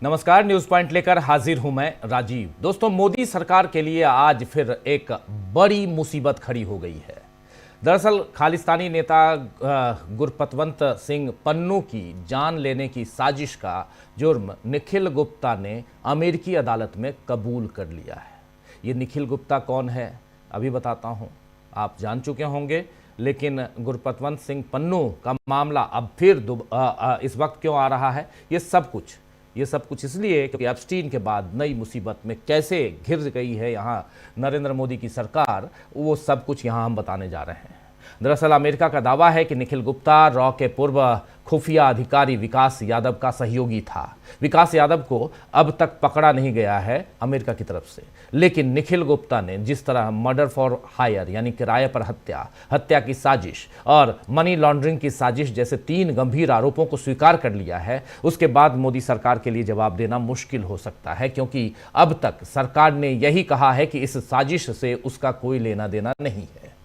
नमस्कार, news point लेकर हाजिर हूं मैं राजीव। दोस्तों, मोदी सरकार के लिए आज फिर एक बड़ी मुसीबत खड़ी हो गई है। दरअसल खालिस्तानी नेता गुरपतवंत सिंह पन्नू की जान लेने की साजिश का जुर्म निखिल गुप्ता ने अमेरिकी अदालत में कबूल कर लिया है। ये निखिल गुप्ता कौन है अभी बताता हूं, आप जान चुके होंगे, लेकिन गुरपतवंत सिंह पन्नू का मामला अब फिर इस वक्त क्यों आ रहा है, ये सब कुछ इसलिए क्योंकि एप्स्टीन के बाद नई मुसीबत में कैसे घिर गई है यहाँ नरेंद्र मोदी की सरकार, वो सब कुछ यहाँ हम बताने जा रहे हैं। दरअसल अमेरिका का दावा है कि निखिल गुप्ता रॉ के पूर्व खुफिया अधिकारी विकास यादव का सहयोगी था। विकास यादव को अब तक पकड़ा नहीं गया है अमेरिका की तरफ से, लेकिन निखिल गुप्ता ने जिस तरह मर्डर फॉर हायर यानी किराए पर हत्या की साजिश और मनी लॉन्ड्रिंग की साजिश जैसे 3 गंभीर आरोपों को स्वीकार कर लिया है, उसके बाद मोदी सरकार के लिए जवाब देना मुश्किल हो सकता है, क्योंकि अब तक सरकार ने यही कहा है कि इस साजिश से उसका कोई लेना देना नहीं है।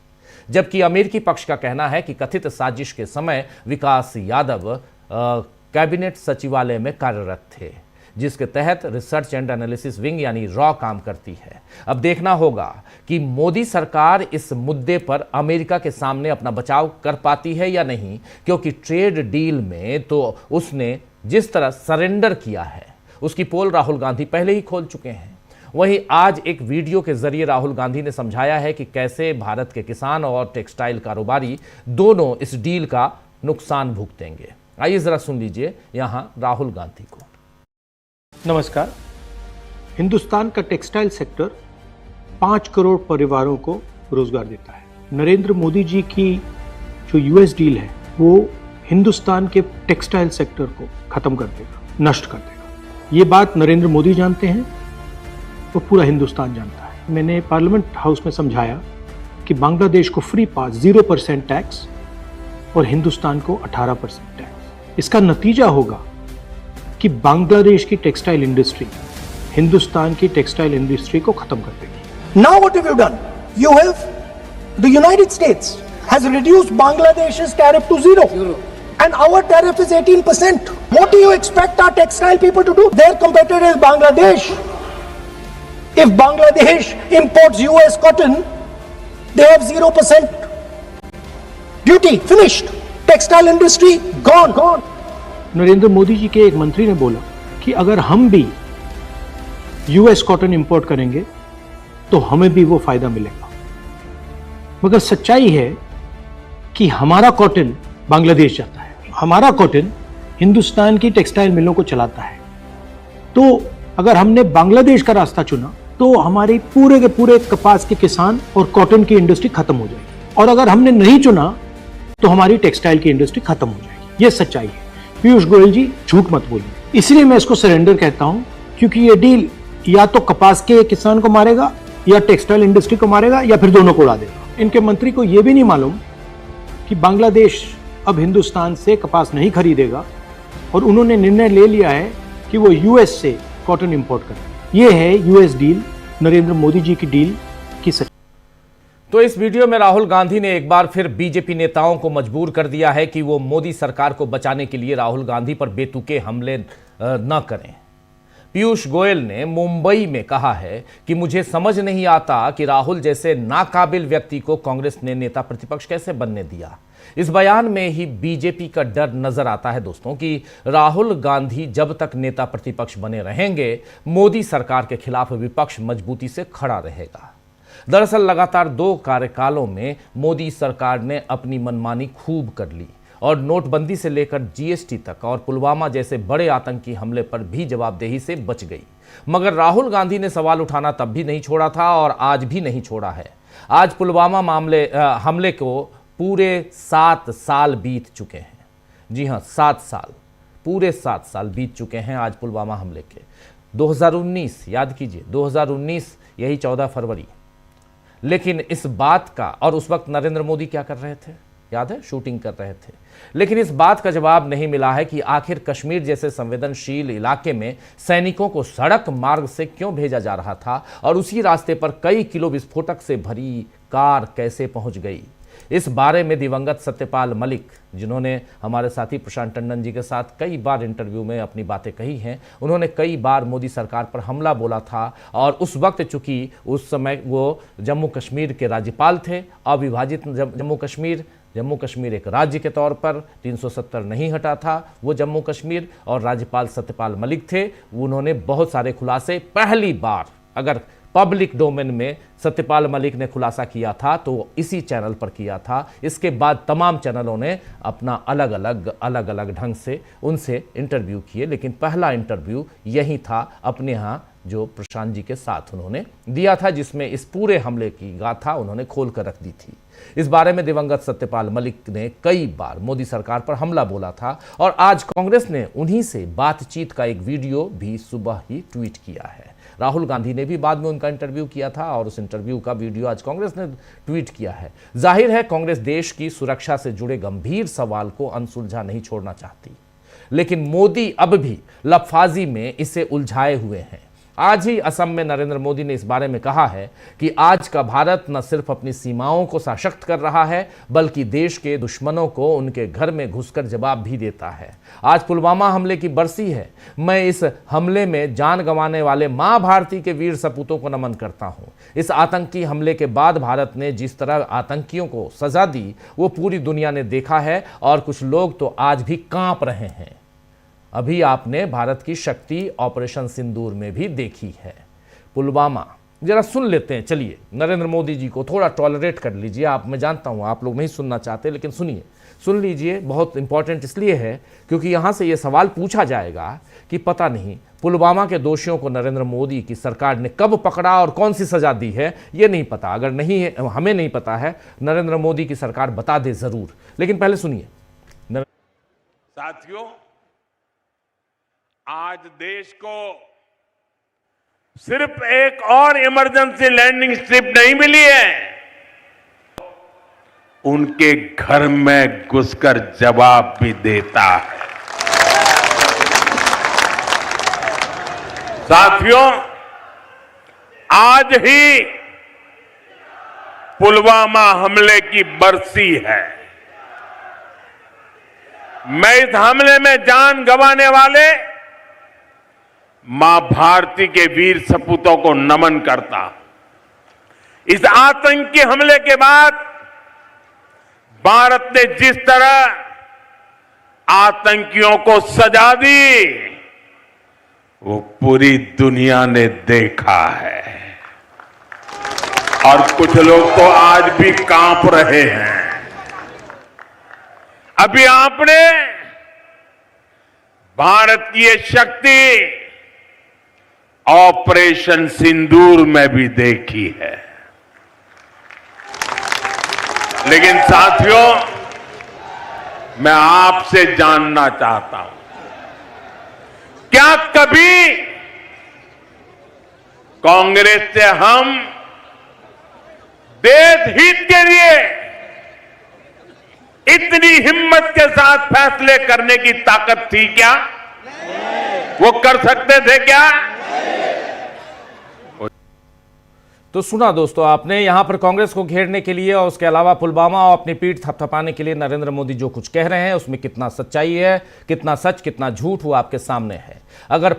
जबकि अमेरिकी पक्ष का कहना है कि कथित साजिश के समय विकास यादव कैबिनेट सचिवालय में कार्यरत थे, जिसके तहत रिसर्च एंड एनालिसिस विंग यानी रॉ काम करती है। अब देखना होगा कि मोदी सरकार इस मुद्दे पर अमेरिका के सामने अपना बचाव कर पाती है या नहीं, क्योंकि ट्रेड डील में तो उसने जिस तरह सरेंडर किया है उसकी पोल राहुल गांधी पहले ही खोल चुके हैं। वहीं आज एक वीडियो के जरिए राहुल गांधी ने समझाया है कि कैसे भारत के किसान और टेक्सटाइल कारोबारी दोनों इस डील का नुकसान भुगतेंगे। आइए जरा सुन लीजिए यहां राहुल गांधी को। नमस्कार। हिंदुस्तान का टेक्सटाइल सेक्टर 5 करोड़ परिवारों को रोजगार देता है। नरेंद्र मोदी जी की जो यूएस डील है वो हिंदुस्तान के टेक्सटाइल सेक्टर को खत्म कर देगा, नष्ट कर देगा। ये बात नरेंद्र मोदी जानते हैं, वो पूरा हिंदुस्तान जानता है। मैंने पार्लियामेंट हाउस में समझाया कि बांग्लादेश को फ्री पास 0% टैक्स और हिंदुस्तान को 18% टैक्स। इसका नतीजा होगा कि बांग्लादेश की टेक्सटाइल इंडस्ट्री हिंदुस्तान की टेक्सटाइल इंडस्ट्री को खत्म कर देगी। Now what have you done? You have the United States has reduced Bangladesh's tariff to 0. And our tariff is 18%. What do you expect our textile people to do? Their competitor is Bangladesh. If Bangladesh imports US cotton, they have 0% duty. Finished. Textile industry gone. Narendra Modi ji के एक मंत्री ने बोला कि अगर हम भी US cotton import करेंगे तो हमें भी वो फायदा मिलेगा। मगर सच्चाई है कि हमारा कॉटन बांग्लादेश जाता है, हमारा कॉटन हिंदुस्तान की टेक्सटाइल मिलों को चलाता है। तो अगर हमने बांग्लादेश का रास्ता चुना तो हमारी पूरे के पूरे कपास के किसान और कॉटन की इंडस्ट्री खत्म हो जाएगी, और अगर हमने नहीं चुना तो हमारी टेक्सटाइल की इंडस्ट्री खत्म हो जाएगी। ये सच्चाई है। पीयूष गोयल जी झूठ मत बोलिए। इसलिए मैं इसको सरेंडर कहता हूं, क्योंकि ये डील या तो कपास के किसान को मारेगा या टेक्सटाइल इंडस्ट्री को मारेगा या फिर दोनों को उड़ा देगा। इनके मंत्री को यह भी नहीं मालूम कि बांग्लादेश अब हिंदुस्तान से कपास नहीं खरीदेगा और उन्होंने निर्णय ले लिया है कि वो यूएस से कॉटन इंपोर्ट करें। ये है यूएस डील, नरेंद्र मोदी जी की डील की सच्चाई। तो इस वीडियो में राहुल गांधी ने एक बार फिर बीजेपी नेताओं को मजबूर कर दिया है कि वो मोदी सरकार को बचाने के लिए राहुल गांधी पर बेतुके हमले न करें। पीयूष गोयल ने मुंबई में कहा है कि मुझे समझ नहीं आता कि राहुल जैसे नाकाबिल व्यक्ति को कांग्रेस ने नेता प्रतिपक्ष कैसे बनने दिया। इस बयान में ही बीजेपी का डर नजर आता है दोस्तों कि राहुल गांधी जब तक नेता प्रतिपक्ष बने रहेंगे, मोदी सरकार के खिलाफ विपक्ष मजबूती से खड़ा रहेगा। दरअसल लगातार 2 कार्यकालों में मोदी सरकार ने अपनी मनमानी खूब कर ली और नोटबंदी से लेकर जीएसटी तक और पुलवामा जैसे बड़े आतंकी हमले पर भी जवाबदेही से बच गई। मगर राहुल गांधी ने सवाल उठाना तब भी नहीं छोड़ा था और आज भी नहीं छोड़ा है। आज पुलवामा हमले को पूरे 7 साल बीत चुके हैं। जी हां, 7 साल, पूरे 7 साल बीत चुके हैं आज पुलवामा हमले के। 2019 याद कीजिए, 2019 यही 14 फरवरी। लेकिन इस बात का, और उस वक्त नरेंद्र मोदी क्या कर रहे थे याद है, शूटिंग कर रहे थे। लेकिन इस बात का जवाब नहीं मिला है कि आखिर कश्मीर जैसे संवेदनशील इलाके में सैनिकों को सड़क मार्ग से क्यों भेजा जा रहा था और उसी रास्ते पर कई किलो विस्फोटक से भरी कार कैसे पहुंच गई। इस बारे में दिवंगत सत्यपाल मलिक, जिन्होंने हमारे साथी प्रशांत टंडन जी के साथ कई बार इंटरव्यू में अपनी बातें कही हैं, उन्होंने कई बार मोदी सरकार पर हमला बोला था। और उस वक्त चूंकि उस समय वो जम्मू कश्मीर के राज्यपाल थे, अविभाजित जम्मू कश्मीर एक राज्य के तौर पर 370 नहीं हटा था वो जम्मू कश्मीर, और राज्यपाल सत्यपाल मलिक थे। उन्होंने बहुत सारे खुलासे, पहली बार अगर पब्लिक डोमेन में सत्यपाल मलिक ने खुलासा किया था तो इसी चैनल पर किया था। इसके बाद तमाम चैनलों ने अपना अलग अलग ढंग से उनसे इंटरव्यू किए, लेकिन पहला इंटरव्यू यही था अपने यहाँ जो प्रशांत जी के साथ उन्होंने दिया था, जिसमें इस पूरे हमले की गाथा उन्होंने खोल कर रख दी थी। इस बारे में दिवंगत सत्यपाल मलिक ने कई बार मोदी सरकार पर हमला बोला था, और आज कांग्रेस ने उन्हीं से बातचीत का एक वीडियो भी सुबह ही ट्वीट किया है। राहुल गांधी ने भी बाद में उनका इंटरव्यू किया था, और उस इंटरव्यू का वीडियो आज कांग्रेस ने ट्वीट किया है। जाहिर है कांग्रेस देश की सुरक्षा से जुड़े गंभीर सवाल को अनसुलझा नहीं छोड़ना चाहती, लेकिन मोदी अब भी लफाजी में इसे उलझाए हुए हैं। आज ही असम में नरेंद्र मोदी ने इस बारे में कहा है कि आज का भारत न सिर्फ अपनी सीमाओं को सशक्त कर रहा है, बल्कि देश के दुश्मनों को उनके घर में घुसकर जवाब भी देता है। आज पुलवामा हमले की बरसी है। मैं इस हमले में जान गंवाने वाले मां भारती के वीर सपूतों को नमन करता हूं। इस आतंकी हमले के बाद भारत ने जिस तरह आतंकियों को सजा दी वो पूरी दुनिया ने देखा है, और कुछ लोग तो आज भी कांप रहे हैं। अभी आपने भारत की शक्ति ऑपरेशन सिंदूर में भी देखी है। पुलवामा जरा सुन लेते हैं, चलिए नरेंद्र मोदी जी को थोड़ा टॉलरेट कर लीजिए। मैं जानता हूं आप लोग नहीं सुनना चाहते, लेकिन सुन लीजिए। बहुत इंपॉर्टेंट इसलिए है क्योंकि यहां से यह सवाल पूछा जाएगा कि पता नहीं पुलवामा के दोषियों को नरेंद्र मोदी की सरकार ने कब पकड़ा और कौन सी सजा दी है, ये नहीं पता। अगर नहीं है, हमें नहीं पता है, नरेंद्र मोदी की सरकार बता दे जरूर। लेकिन पहले सुनिए। साथियों, आज देश को सिर्फ एक और इमरजेंसी लैंडिंग स्ट्रिप नहीं मिली है, उनके घर में घुसकर जवाब भी देता है। साथियों, आज ही पुलवामा हमले की बरसी है। मैं इस हमले में जान गंवाने वाले मां भारती के वीर सपूतों को नमन करता। इस आतंकी हमले के बाद भारत ने जिस तरह आतंकियों को सजा दी वो पूरी दुनिया ने देखा है, और कुछ लोग तो आज भी कांप रहे हैं। अभी आपने भारत की ये शक्ति ऑपरेशन सिंदूर में भी देखी है। लेकिन साथियों, मैं आपसे जानना चाहता हूं, क्या कभी कांग्रेस से हम देश हित के लिए इतनी हिम्मत के साथ फैसले करने की ताकत थी क्या? वो कर सकते थे क्या? तो सुना दोस्तों आपने, यहां पर कांग्रेस को घेरने के लिए और उसके अलावा पुलवामा और अपनी पीठ थपथपाने के लिए नरेंद्र मोदी जो कुछ कह रहे हैं उसमें कितना सच्चाई है, कितना सच, कितना झूठ, वो आपके सामने है। अगर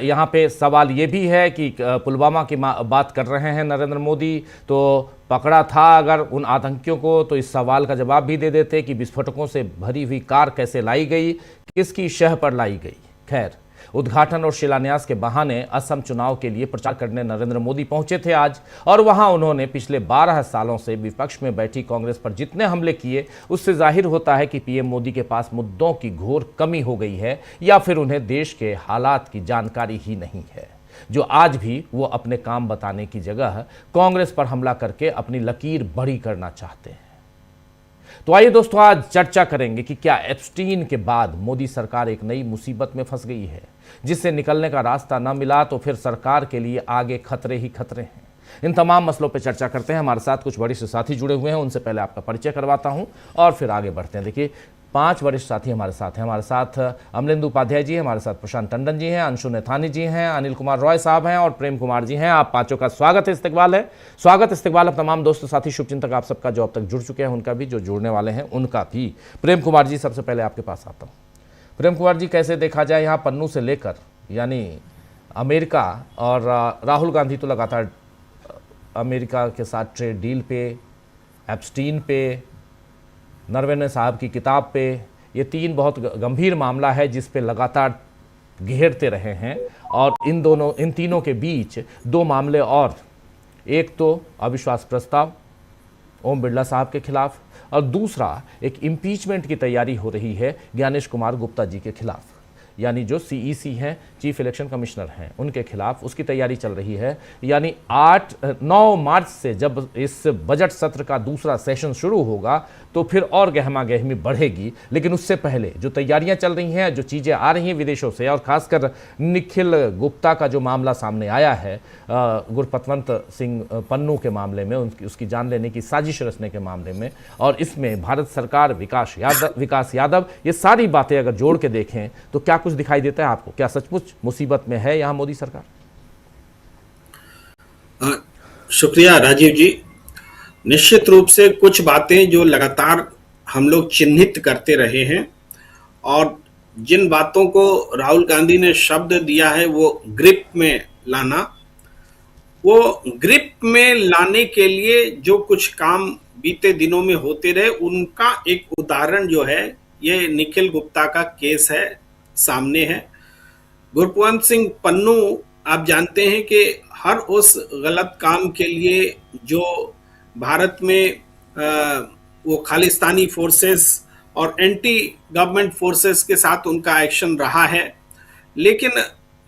यहां पे सवाल ये भी है कि पुलवामा की बात कर रहे हैं नरेंद्र मोदी, तो पकड़ा था अगर उन आतंकियों को, तो इस सवाल का जवाब भी दे देते कि विस्फोटकों से भरी हुई कार कैसे लाई गई, किसकी शह पर लाई गई। खैर, उद्घाटन और शिलान्यास के बहाने असम चुनाव के लिए प्रचार करने नरेंद्र मोदी पहुंचे थे आज, और वहां उन्होंने पिछले 12 सालों से विपक्ष में बैठी कांग्रेस पर जितने हमले किए, उससे जाहिर होता है कि पीएम मोदी के पास मुद्दों की घोर कमी हो गई है, या फिर उन्हें देश के हालात की जानकारी ही नहीं है, जो आज भी वो अपने काम बताने की जगह कांग्रेस पर हमला करके अपनी लकीर बड़ी करना चाहते हैं। तो आइए दोस्तों, आज चर्चा करेंगे कि क्या एप्स्टीन के बाद मोदी सरकार एक नई मुसीबत में फंस गई है, जिससे निकलने का रास्ता न मिला तो फिर सरकार के लिए आगे खतरे ही खतरे हैं। इन तमाम मसलों पर चर्चा करते हैं। हमारे साथ कुछ वरिष्ठ साथी जुड़े हुए हैं, उनसे पहले आपका परिचय करवाता हूं और फिर आगे बढ़ते हैं। देखिए, 5 वरिष्ठ साथी हमारे साथ हैं। हमारे साथ अमलेंदु उपाध्याय जी हैं, हमारे साथ प्रशांत टंडन जी हैं, अंशु नेथानी जी हैं, अनिल कुमार रॉय साहब हैं और प्रेम कुमार जी हैं। आप पांचों का स्वागत इस्तकबाल है। स्वागत इस्तकबाल अब तमाम दोस्तों साथी शुभचिंतक आप सबका जो अब तक जुड़ चुके हैं उनका भी, जो जुड़ने वाले हैं उनका भी। प्रेम कुमार जी, सबसे पहले आपके पास आता हूँ। प्रेम कुमार जी, कैसे देखा जाए यहाँ पन्नू से लेकर, यानी अमेरिका और राहुल गांधी तो लगातार अमेरिका के साथ ट्रेड डील पे, एप्स्टीन पे, नरवणे साहब की किताब पे, ये 3 बहुत गंभीर मामला है जिस पे लगातार घेरते रहे हैं। और इन तीनों के बीच 2 मामले और, एक तो अविश्वास प्रस्ताव ओम बिरला साहब के खिलाफ और दूसरा एक इम्पीचमेंट की तैयारी हो रही है ज्ञानेश कुमार गुप्ता जी के खिलाफ, यानी जो सीईसी हैं, चीफ इलेक्शन कमिश्नर हैं, उनके खिलाफ उसकी तैयारी चल रही है। यानी 9 मार्च से जब इस बजट सत्र का दूसरा सेशन शुरू होगा तो फिर और गहमा गहमी बढ़ेगी। लेकिन उससे पहले जो तैयारियां चल रही हैं, जो चीज़ें आ रही हैं विदेशों से, और खासकर निखिल गुप्ता का जो मामला सामने आया है गुरपतवंत सिंह पन्नू के मामले में, उसकी जान लेने की साजिश रचने के मामले में, और इसमें भारत सरकार, विकास यादव, ये सारी बातें अगर जोड़ के देखें तो क्या कुछ दिखाई देता है आपको? क्या सचमुच मुसीबत में है यहाँ मोदी सरकार? शुक्रिया राजीव जी। निश्चित रूप से कुछ बातें जो लगातार हम लोग चिन्हित करते रहे हैं और जिन बातों को राहुल गांधी ने शब्द दिया है वो ग्रिप में लाना, वो ग्रिप में लाने के लिए जो कुछ काम बीते दिनों में होते रहे उनका एक उदाहरण जो है ये निखिल गुप्ता का केस है, सामने है। गुरपतवंत सिंह पन्नू, आप जानते हैं कि हर उस गलत काम के लिए जो भारत में वो खालिस्तानी फोर्सेस और एंटी गवर्नमेंट फोर्सेस के साथ उनका एक्शन रहा है, लेकिन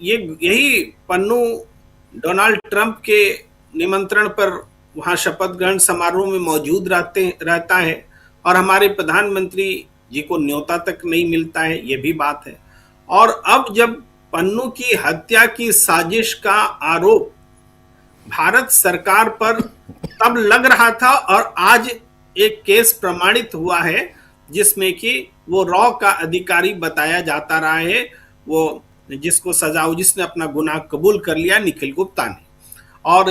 यही पन्नू डोनाल्ड ट्रंप के निमंत्रण पर वहाँ शपथ ग्रहण समारोह में मौजूद रहता है और हमारे प्रधानमंत्री जी को न्योता तक नहीं मिलता है, ये भी बात है। और अब जब पन्नू की हत्या की साजिश का आरोप भारत सरकार पर तब लग रहा था और आज एक केस प्रमाणित हुआ है जिसमें कि वो रॉ का अधिकारी बताया जाता रहा है, वो जिसको सजा हो, जिसने अपना गुनाह कबूल कर लिया, निखिल गुप्ता ने। और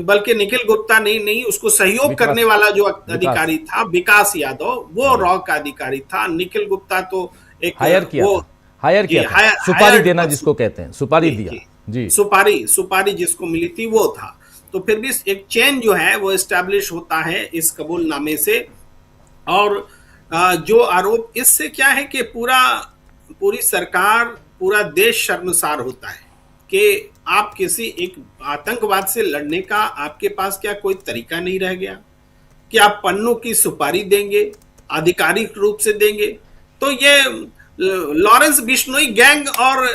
बल्कि निखिल गुप्ता नहीं, उसको सहयोग करने वाला जो अधिकारी था विकास यादव, वो रॉ का अधिकारी था। निखिल गुप्ता तो एक हायर किया था, सुपारी देना जिसको कहते हैं, सुपारी दिया जी, सुपारी जिसको मिली थी वो था। तो फिर भी एक चेन जो है वो एस्टैब्लिश होता है इस कबूलनामे से। और जो आरोप इससे क्या है कि पूरी सरकार, पूरा देश शर्मसार होता है कि आप किसी एक आतंकवाद से लड़ने का आपके पास क्या कोई तरीका नहीं रह गया कि आप पन्नू की सुपारी देंगे, आधिकारिक रूप से देंगे। तो ये लॉरेंस बिश्नोई गैंग और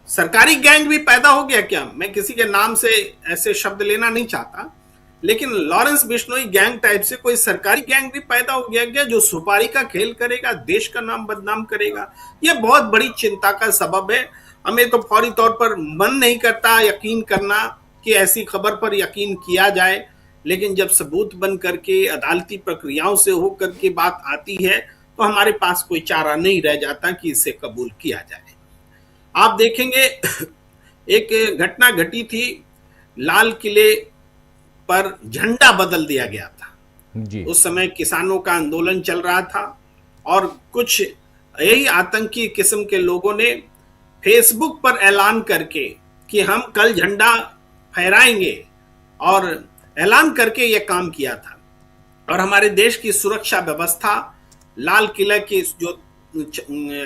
सरकारी गैंग भी पैदा हो गया क्या? मैं किसी के नाम से ऐसे शब्द लेना नहीं चाहता, लेकिन लॉरेंस बिश्नोई गैंग टाइप से कोई सरकारी गैंग भी पैदा हो गया क्या जो सुपारी का खेल करेगा, देश का नाम बदनाम करेगा? ये बहुत बड़ी चिंता का सबब है। हमें तो फौरी तौर पर मन नहीं करता यकीन करना कि ऐसी खबर पर यकीन किया जाए, लेकिन जब सबूत बन करके अदालती प्रक्रियाओं से होकर के बात आती है तो हमारे पास कोई चारा नहीं रह जाता कि इसे कबूल किया जाए। आप देखेंगे एक घटना घटी थी, लाल किले पर झंडा बदल दिया गया था जी। उस समय किसानों का आंदोलन चल रहा था और कुछ यही आतंकी किस्म के लोगों ने फेसबुक पर ऐलान करके कि हम कल झंडा फहराएंगे और ऐलान करके यह काम किया था। और हमारे देश की सुरक्षा व्यवस्था लाल किला के जो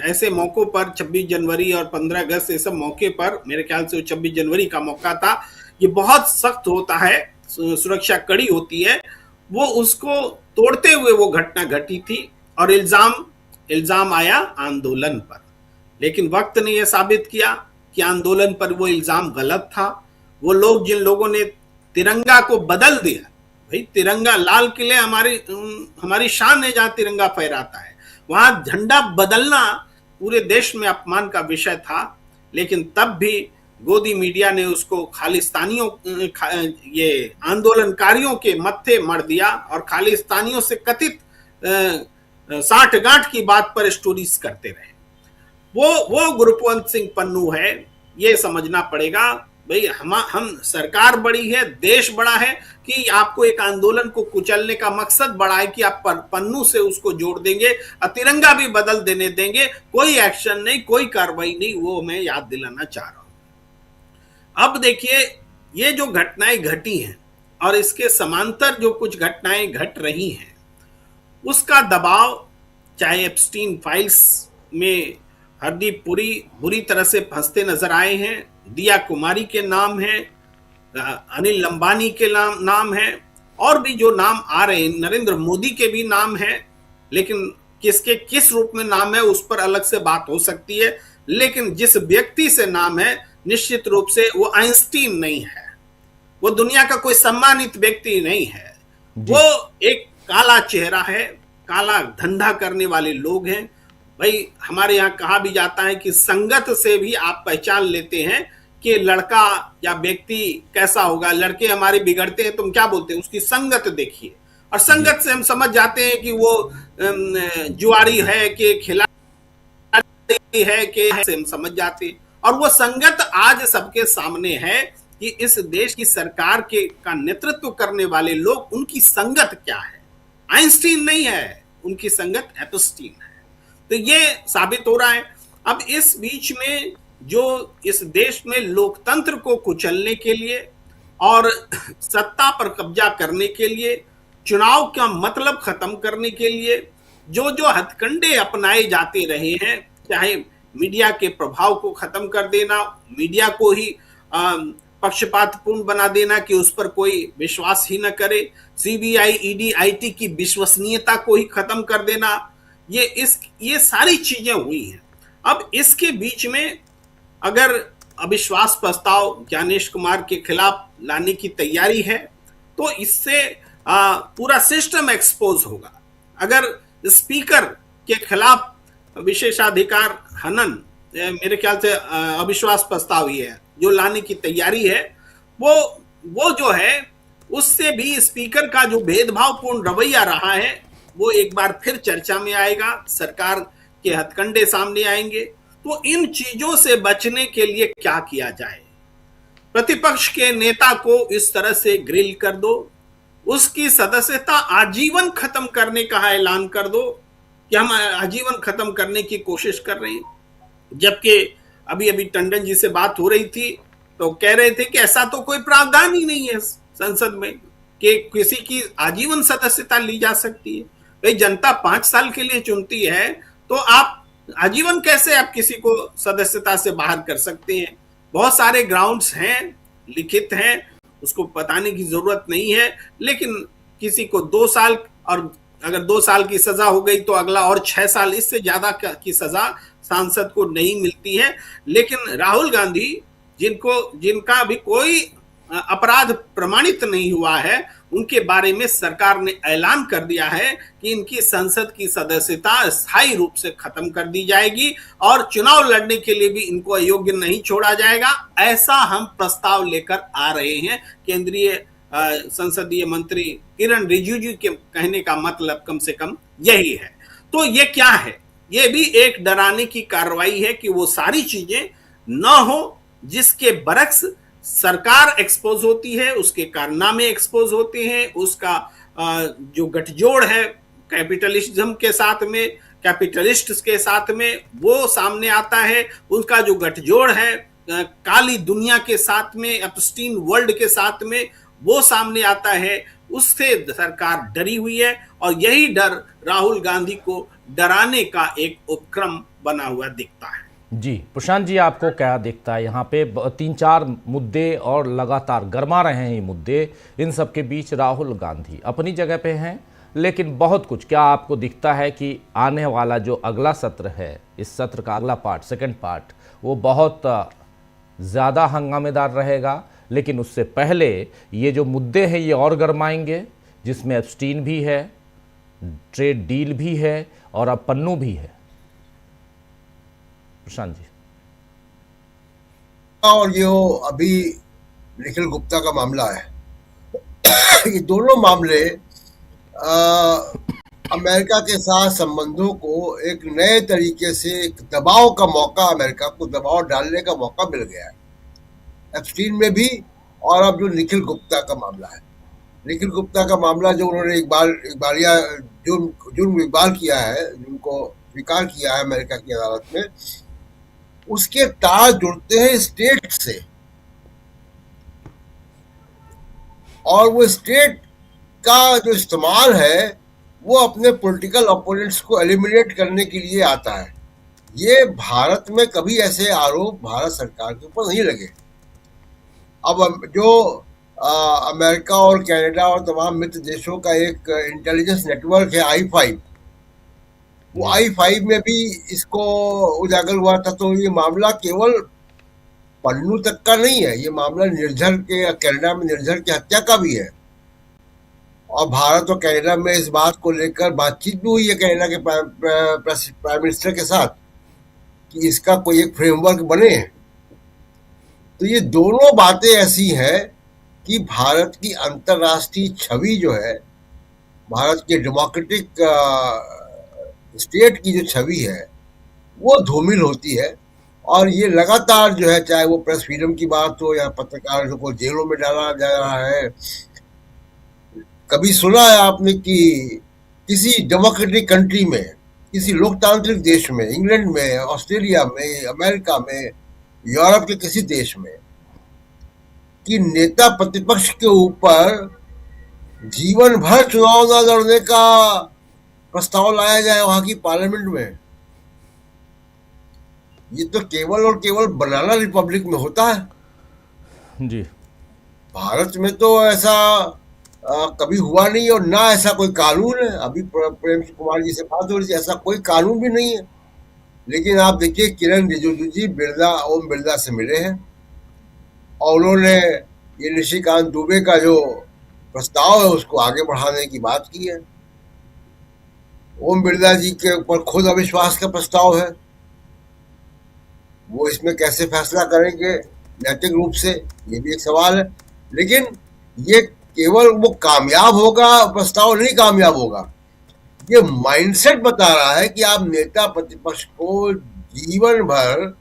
ऐसे मौकों पर 26 जनवरी और 15 अगस्त ये सब मौके पर, मेरे ख्याल से 26 जनवरी का मौका था, ये बहुत सख्त होता है, सुरक्षा कड़ी होती है, वो उसको तोड़ते हुए वो घटना घटी थी और इल्जाम आया आंदोलन पर। लेकिन वक्त ने यह साबित किया कि आंदोलन पर वो इल्जाम गलत था। वो लोग, जिन लोगों ने तिरंगा को बदल दिया, भाई तिरंगा, लाल किले हमारी शान है, जहां तिरंगा फहराता है, वहां झंडा बदलना पूरे देश में अपमान का विषय था। लेकिन तब भी गोदी मीडिया ने उसको खालिस्तानियों, ये आंदोलनकारियों के मत्थे मढ़ दिया और खालिस्तानियों से कथित साठगांठ की बात पर स्टोरीज करते रहे। वो गुरपवंत सिंह पन्नू है। ये समझना पड़ेगा भाई, हम सरकार बड़ी है, देश बड़ा है, कि आपको एक आंदोलन को कुचलने का मकसद बड़ा है कि आप पन्नू से उसको जोड़ देंगे और तिरंगा भी बदल देने देंगे, कोई एक्शन नहीं, कोई कार्रवाई नहीं। वो मैं याद दिलाना चाह रहा हूं। अब देखिए, ये जो घटनाएं घटी हैं और इसके समांतर जो कुछ घटनाएं घट रही हैं, उसका दबाव, चाहे एप्स्टीन फाइल्स में हरदीप पुरी बुरी तरह से फंसते नजर आए हैं, दिया कुमारी के नाम है, अनिल अंबानी के नाम है, और भी जो नाम आ रहे हैं, नरेंद्र मोदी के भी नाम है, लेकिन किसके किस रूप में नाम है उस पर अलग से बात हो सकती है। लेकिन जिस व्यक्ति से नाम है, निश्चित रूप से वो आइंस्टीन नहीं है, वो दुनिया का कोई सम्मानित व्यक्ति नहीं है, वो एक काला चेहरा है, काला धंधा करने वाले लोग हैं। भाई, हमारे यहाँ कहा भी जाता है कि संगत से भी आप पहचान लेते हैं कि लड़का या व्यक्ति कैसा होगा। लड़के हमारे बिगड़ते हैं, तुम क्या बोलते हैं, उसकी संगत देखिए, और संगत से हम समझ जाते हैं कि वो जुआरी है कि खिलाड़ी है कि से हम समझ जाते हैं। और वो संगत आज सबके सामने है कि इस देश की सरकार का नेतृत्व करने वाले लोग, उनकी संगत क्या है। आइंस्टीन नहीं है, उनकी संगत एप्स्टीन है। तो ये साबित हो रहा है। अब इस बीच में जो इस देश में लोकतंत्र को कुचलने के लिए और सत्ता पर कब्जा करने के लिए, चुनाव का मतलब खत्म करने के लिए जो जो हथकंडे अपनाए जाते रहे हैं, चाहे मीडिया के प्रभाव को खत्म कर देना, मीडिया को ही पक्षपातपूर्ण बना देना कि उस पर कोई विश्वास ही न करे, सीबीआई, ईडी, आईटी की विश्वसनीयता को ही खत्म कर देना, ये सारी चीजें हुई हैं। अब इसके बीच में अगर अविश्वास प्रस्ताव ज्ञानेश कुमार के खिलाफ लाने की तैयारी है, तो इससे पूरा सिस्टम एक्सपोज होगा। अगर स्पीकर के खिलाफ विशेषाधिकार हनन, मेरे ख्याल से अविश्वास प्रस्ताव ही है जो लाने की तैयारी है, वो जो है उससे भी स्पीकर का जो भेदभावपूर्ण रवैया रहा है वो एक बार फिर चर्चा में आएगा, सरकार के हथकंडे सामने आएंगे। तो इन चीजों से बचने के लिए क्या किया जाए? प्रतिपक्ष के नेता को इस तरह से ग्रिल कर दो, उसकी सदस्यता आजीवन खत्म करने का ऐलान कर दो कि हम आजीवन खत्म करने की कोशिश कर रहे हैं। जबकि अभी टंडन जी से बात हो रही थी तो कह रहे थे कि ऐसा तो कोई प्रावधान ही नहीं है संसद में कि किसी की आजीवन सदस्यता ली जा सकती है। भाई, जनता 5 साल के लिए चुनती है, तो आप आजीवन कैसे आप किसी को सदस्यता से बाहर कर सकते हैं? बहुत सारे ग्राउंड्स हैं, लिखित हैं, उसको बताने की जरूरत नहीं है। लेकिन किसी को 2 साल, और अगर 2 साल की सजा हो गई तो अगला और 6 साल, इससे ज्यादा की सजा सांसद को नहीं मिलती है। लेकिन राहुल गांधी, जिनका भी कोई अपराध प्रमाणित नहीं हुआ है, उनके बारे में सरकार ने ऐलान कर दिया है कि इनकी संसद की सदस्यता स्थायी रूप से खत्म कर दी जाएगी और चुनाव लड़ने के लिए भी इनको अयोग्य नहीं छोड़ा जाएगा। ऐसा हम प्रस्ताव लेकर आ रहे हैं। केंद्रीय संसदीय मंत्री किरण रिजिजू के कहने का मतलब कम से कम यही है। तो ये क्या है? ये भी एक डराने की कार्रवाई है कि वो सारी चीजें न हो जिसके बरक्स सरकार एक्सपोज होती है, उसके कारनामे एक्सपोज होते हैं, उसका जो गठजोड़ है कैपिटलिज्म के साथ में, कैपिटलिस्ट के साथ में, वो सामने आता है। उसका जो गठजोड़ है काली दुनिया के साथ में, एप्स्टीन वर्ल्ड के साथ में, वो सामने आता है। उससे सरकार डरी हुई है और यही डर राहुल गांधी को डराने का एक उपक्रम बना हुआ दिखता है। जी प्रशांत जी, आपको क्या दिखता है? यहाँ पे 3-4 मुद्दे और लगातार गरमा रहे हैं ये मुद्दे। इन सब के बीच राहुल गांधी अपनी जगह पे हैं, लेकिन बहुत कुछ क्या आपको दिखता है कि आने वाला जो अगला सत्र है, इस सत्र का अगला पार्ट, सेकंड पार्ट, वो बहुत ज़्यादा हंगामेदार रहेगा? लेकिन उससे पहले ये जो मुद्दे हैं ये और गरमाएंगे, जिसमें एप्स्टीन भी है, ट्रेड डील भी है और अब पन्नू भी है। प्रशांत जी। और ये अभी निखिल गुप्ता का मामला है, ये दोनों मामले अमेरिका के साथ संबंधों को एक नए तरीके से एक दबाव का मौका, अमेरिका को दबाव डालने का मौका मिल गया है, एप्स्टीन में भी। और अब जो निखिल गुप्ता का मामला है, निखिल गुप्ता का मामला जो उन्होंने जुर्म इकबाल किया है, जिनको स्वीकार किया है अमेरिका की अदालत में, उसके तार जुड़ते हैं स्टेट से, और वो स्टेट का जो इस्तेमाल है वो अपने पॉलिटिकल ओपोनेंट्स को एलिमिनेट करने के लिए आता है। ये भारत में कभी ऐसे आरोप भारत सरकार के ऊपर नहीं लगे। अब जो अमेरिका और कनाडा और तमाम मित्र देशों का एक इंटेलिजेंस नेटवर्क है I5, वो I5 में भी इसको उजागर हुआ था। तो ये मामला केवल पन्नू तक का नहीं है, ये मामला निर्झर के, कनाडा में निर्झर की हत्या का भी है। और भारत और कनाडा में इस बात को लेकर बातचीत भी हुई है कनाडा के प्राइम मिनिस्टर के साथ कि इसका कोई एक फ्रेमवर्क बने। तो ये दोनों बातें ऐसी हैं कि भारत की अंतर्राष्ट्रीय छवि जो है, भारत के डेमोक्रेटिक स्टेट की जो छवि है वो धूमिल होती है। और ये लगातार जो है, चाहे वो प्रेस फ्रीडम की बात हो या पत्रकारों को जेलों में डाला जा रहा है। कभी सुना है आपने कि किसी डेमोक्रेटिक कंट्री में, किसी लोकतांत्रिक देश में, इंग्लैंड में, ऑस्ट्रेलिया में, अमेरिका में, यूरोप के किसी देश में, कि नेता प्रतिपक्ष के ऊपर जीवन भर चुनाव न लड़ने का प्रस्ताव लाया जाए वहां की पार्लियामेंट में? ये तो केवल और केवल बनाना रिपब्लिक में होता है जी। भारत में तो ऐसा कभी हुआ नहीं, और ना ऐसा कोई कानून है। अभी प्रेम कुमार जी से बात हो रही थी, ऐसा कोई कानून भी नहीं है। लेकिन आप देखिए, किरण रिजिजू जी ओम बिरला से मिले हैं और उन्होंने ये निशिकांत दुबे का जो प्रस्ताव है उसको आगे बढ़ाने की बात की है। ओम बिरला जी के ऊपर खुद अविश्वास का प्रस्ताव है, वो इसमें कैसे फैसला करेंगे नैतिक रूप से, ये भी एक सवाल है। लेकिन ये केवल वो कामयाब होगा, प्रस्ताव नहीं कामयाब होगा। ये माइंडसेट बता रहा है कि आप नेता प्रतिपक्ष को जीवन भर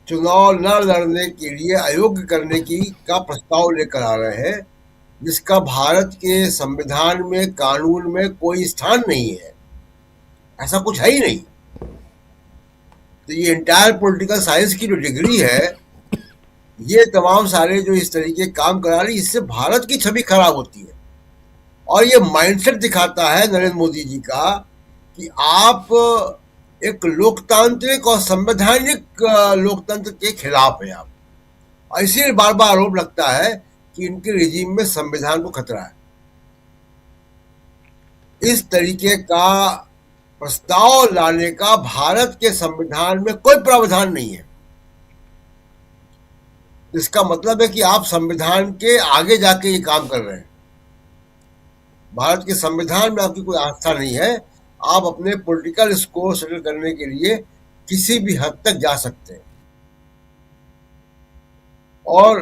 चुनाव न लड़ने के लिए अयोग्य करने का प्रस्ताव लेकर आ रहे हैं, जिसका भारत के संविधान में, कानून में कोई स्थान नहीं है। ऐसा कुछ है ही नहीं। तो ये इंटायर पॉलिटिकल साइंस की जो डिग्री है, ये तमाम सारे जो इस तरीके काम करा रही, इससे भारत की छवि खराब होती है। और ये माइंडसेट दिखाता है नरेंद्र मोदी जी का कि आप एक लोकतांत्रिक और संवैधानिक लोकतंत्र के खिलाफ हैं आप। और इसीलिए बार बार आरोप लगता है कि इनके रिजीम में संविधान को खतरा है। इस तरीके का प्रस्ताव लाने का भारत के संविधान में कोई प्रावधान नहीं है। इसका मतलब है कि आप संविधान के आगे जाके ये काम कर रहे हैं। भारत के संविधान में आपकी कोई आस्था नहीं है। आप अपने पॉलिटिकल स्कोर सेटल करने के लिए किसी भी हद तक जा सकते हैं। और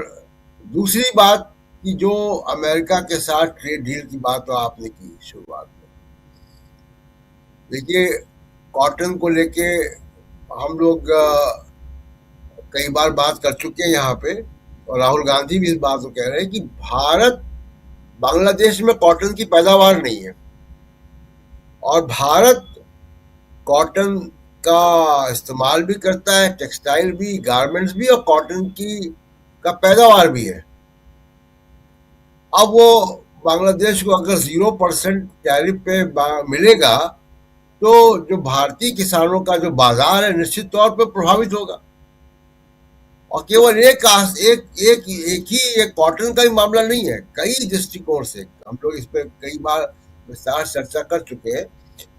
दूसरी बात कि जो अमेरिका के साथ ट्रेड डील की बात तो आपने की शुरुआत में, देखिए कॉटन को लेके हम लोग कई बार बात कर चुके हैं यहाँ पे, और राहुल गांधी भी इस बात को कह रहे हैं कि भारत, बांग्लादेश में कॉटन की पैदावार नहीं है, और भारत कॉटन का इस्तेमाल भी करता है, टेक्सटाइल भी, गारमेंट्स भी, और कॉटन का पैदावार भी है। अब वो बांग्लादेश को अगर 0% टैरिफ पे मिलेगा तो जो भारतीय किसानों का जो बाजार है निश्चित तौर पर प्रभावित होगा। और केवल एक कॉटन का ही मामला नहीं है, कई दृष्टिकोण से हम लोग इस पर कई बार विस्तार चर्चा कर चुके हैं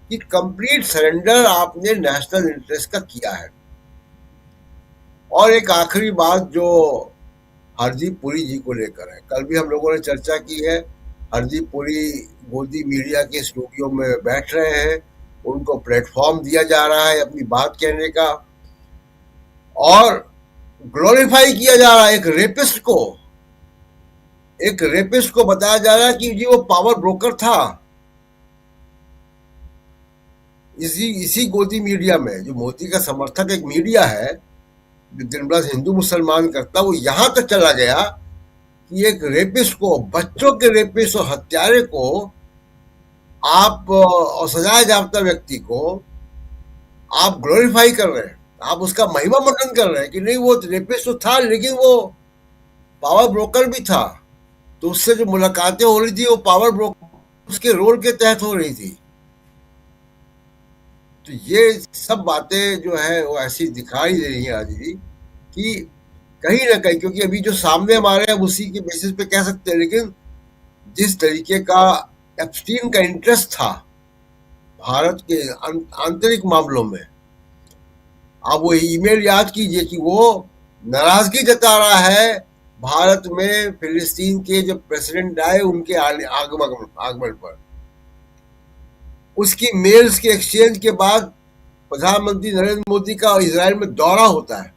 कि कंप्लीट सरेंडर आपने नेशनल इंटरेस्ट का किया है। और एक आखिरी बात जो हरदीप पुरी जी को लेकर है, कल भी हम लोगों ने चर्चा की है। हरदीप पुरी मोदी मीडिया के स्टूडियो में बैठ रहे हैं, उनको प्लेटफॉर्म दिया जा रहा है अपनी बात कहने का, और ग्लोरीफाई किया जा रहा है एक रेपिस्ट को बताया जा रहा है कि जी वो पावर ब्रोकर था, इसी गोदी मीडिया में जो मोदी का समर्थक एक मीडिया है जो दिन रात हिंदू मुसलमान करता, वो यहां तक चला गया कि एक रेपिस्ट को, बच्चों के रेपिस्ट और हत्यारे को आप और सजाए जाप्ता व्यक्ति को आप ग्लोरीफाई कर रहे हैं, आप उसका महिमा मंडन कर रहे हैं कि नहीं वो रेपिस्ट तो था लेकिन वो पावर ब्रोकर भी था, तो उससे जो मुलाकातें हो रही थी वो पावर ब्रोकर उसके रोल के तहत हो रही थी। तो ये सब बातें जो है वो ऐसी दिखाई दे रही है आज भी कि कहीं ना कहीं, क्योंकि अभी जो सामने हमारे हैं उसी के बेसिस पे कह सकते हैं, लेकिन जिस तरीके का एप्स्टीन का इंटरेस्ट था भारत के आंतरिक मामलों में, आप वो ईमेल याद कीजिए कि वो नाराजगी जता रहा है भारत में फिलिस्तीन के जो प्रेसिडेंट आए उनके आगमन पर। उसकी मेल्स के एक्सचेंज के बाद प्रधानमंत्री नरेंद्र मोदी का इजराइल में दौरा होता है।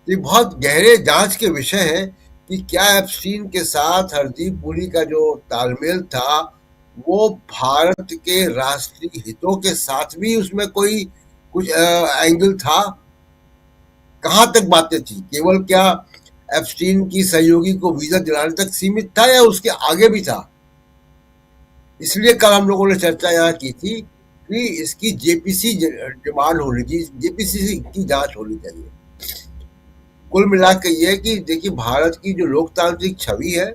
ये बहुत गहरे जांच के विषय है कि क्या एप्स्टीन के साथ हरदीप पुरी का जो तालमेल था वो भारत के राष्ट्रीय हितों के साथ भी उसमें कोई कुछ एंगल था, कहां तक बातें थी, केवल क्या एप्स्टीन की सहयोगी को वीजा दिलाने तक सीमित था या उसके आगे भी था। इसलिए कल हम लोगों ने चर्चा यहाँ की थी कि इसकी जेपीसी डिमांड होनी चाहिए, जेपीसी की जांच होनी चाहिए। कुल मिलाकर ये कि देखिए भारत की जो लोकतांत्रिक छवि है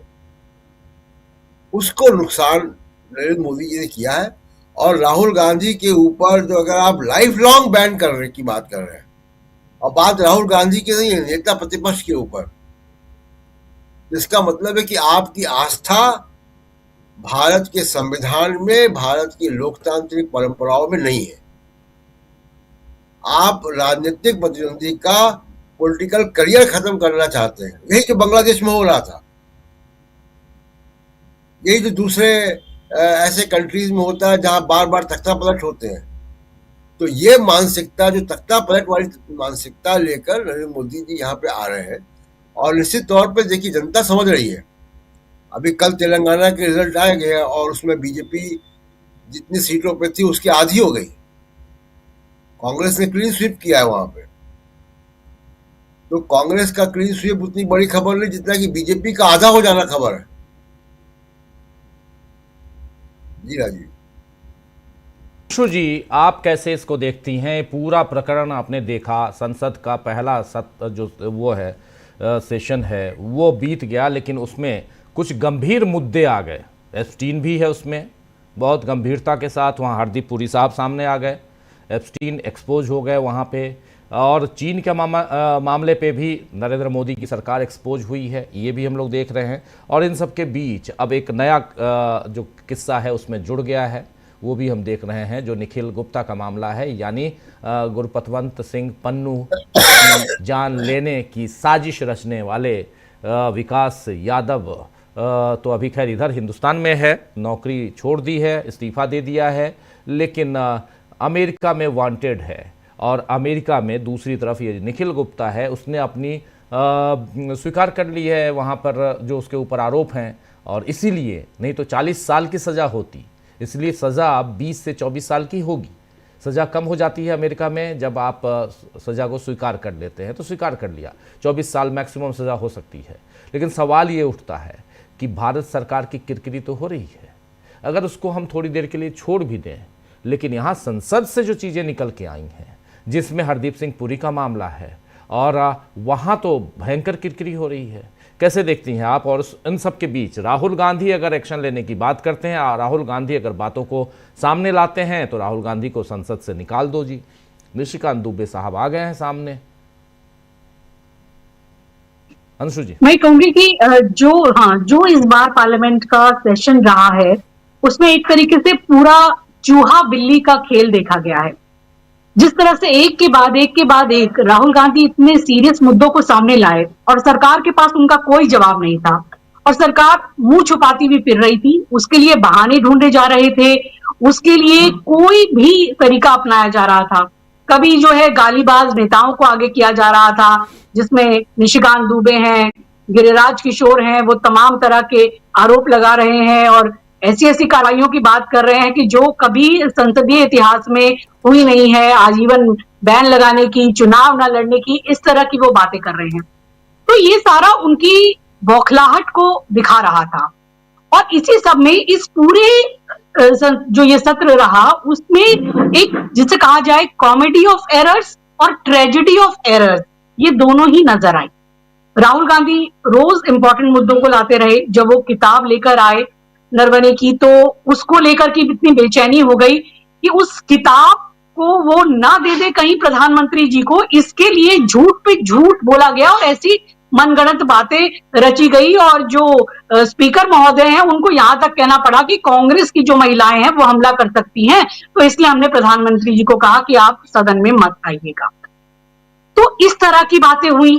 उसको नुकसान नरेंद्र मोदी जी ने किया है, और राहुल गांधी के ऊपर जो अगर आप लाइफ लॉन्ग बैन करने की बात कर रहे हैं, और बात राहुल गांधी की नहीं है, नेता प्रतिपक्ष के ऊपर, इसका मतलब है कि आपकी आस्था भारत के संविधान में, भारत की लोकतांत्रिक परंपराओं में नहीं है। आप राजनीतिक प्रतिद्वंदी का पॉलिटिकल करियर खत्म करना चाहते हैं। यही जो बांग्लादेश में हो रहा था, यही जो दूसरे ऐसे कंट्रीज में होता है जहां बार बार तख्ता पलट होते हैं। तो ये मानसिकता, जो तख्ता पलट वाली मानसिकता लेकर नरेंद्र मोदी जी यहाँ पे आ रहे हैं, और निश्चित तौर पे देखिए जनता समझ रही है। अभी कल तेलंगाना के रिजल्ट आए गए और उसमें बीजेपी जितनी सीटों पे थी उसकी आधी हो गई। कांग्रेस ने क्लीन स्वीप किया है वहां पे। तो कांग्रेस का क्लीन स्वीप उतनी बड़ी खबर नहीं जितना कि बीजेपी का आधा हो जाना खबर है। जी राजीव जी, आप कैसे इसको देखती हैं? पूरा प्रकरण आपने देखा, संसद का पहला जो वो है सेशन है वो बीत गया, लेकिन उसमें कुछ गंभीर मुद्दे आ गए। एप्स्टीन भी है उसमें, बहुत गंभीरता के साथ वहाँ हरदीप पुरी साहब सामने आ गए, एप्स्टीन एक्सपोज हो गए वहाँ पे, और चीन के मामले पे भी नरेंद्र मोदी की सरकार एक्सपोज हुई है, ये भी हम लोग देख रहे हैं। और इन सब के बीच अब एक नया जो किस्सा है उसमें जुड़ गया है, वो भी हम देख रहे हैं, जो निखिल गुप्ता का मामला है, यानी गुरपतवंत सिंह पन्नू की जान लेने की साजिश रचने वाले विकास यादव तो अभी खैर इधर हिंदुस्तान में है, नौकरी छोड़ दी है, इस्तीफा दे दिया है, लेकिन अमेरिका में वांटेड है। और अमेरिका में दूसरी तरफ ये निखिल गुप्ता है, उसने अपनी स्वीकार कर ली है वहाँ पर जो उसके ऊपर आरोप हैं, और इसीलिए नहीं तो 40 साल की सज़ा होती, इसलिए सज़ा अब 20 से 24 साल की होगी। सज़ा कम हो जाती है अमेरिका में जब आप सज़ा को स्वीकार कर लेते हैं, तो स्वीकार कर लिया, 24 साल मैक्सिमम सज़ा हो सकती है। लेकिन सवाल ये उठता है कि भारत सरकार की किरकिरी तो हो रही है, अगर उसको हम थोड़ी देर के लिए छोड़ भी दें, लेकिन यहाँ संसद से जो चीज़ें निकल के आई हैं, जिसमें हरदीप सिंह पुरी का मामला है, और वहाँ तो भयंकर किरकिरी हो रही है। कैसे देखती हैं आप? और इन सब के बीच राहुल गांधी अगर एक्शन लेने की बात करते हैं, और राहुल गांधी अगर बातों को सामने लाते हैं, तो राहुल गांधी को संसद से निकाल दो जी। निशिकांत दुबे साहब आ गए हैं सामने। अंशु जी, मैं कहूंगी कि जो इस बार पार्लियामेंट का सेशन रहा है उसमें एक तरीके से पूरा चूहा बिल्ली का खेल देखा गया है। जिस तरह से एक के बाद एक राहुल गांधी इतने सीरियस मुद्दों को सामने लाए और सरकार के पास उनका कोई जवाब नहीं था, और सरकार मुंह छुपाती हुई फिर रही थी, उसके लिए बहाने ढूंढे जा रहे थे, उसके लिए कोई भी तरीका अपनाया जा रहा था। कभी जो है गालीबाज नेताओं को आगे किया जा रहा था, जिसमें निशिकांत दुबे हैं, गिरिराज किशोर हैं, वो तमाम तरह के आरोप लगा रहे हैं और ऐसी ऐसी कार्रवाइयों की बात कर रहे हैं कि जो कभी संसदीय इतिहास में हुई नहीं है, आजीवन बैन लगाने की, चुनाव न लड़ने की, इस तरह की वो बातें कर रहे हैं। तो ये सारा उनकी बौखलाहट को दिखा रहा था। और इसी सब में इस पूरे जो ये सत्र रहा उसमें एक जिसे कहा जाए कॉमेडी ऑफ एरर्स और ट्रेजेडी ऑफ एरर्स, ये दोनों ही नजर आई। राहुल गांधी रोज इंपॉर्टेंट मुद्दों को लाते रहे। जब वो किताब लेकर आए नरवणे की, तो उसको लेकर के इतनी बेचैनी हो गई कि उस किताब को वो ना दे दे कहीं प्रधानमंत्री जी को, इसके लिए झूठ पे झूठ बोला गया और ऐसी मनगढ़ंत बातें रची गई। और जो स्पीकर महोदय हैं उनको यहां तक कहना पड़ा कि कांग्रेस की जो महिलाएं हैं वो हमला कर सकती हैं, तो इसलिए हमने प्रधानमंत्री जी को कहा कि आप सदन में मत आइएगा। तो इस तरह की बातें हुई।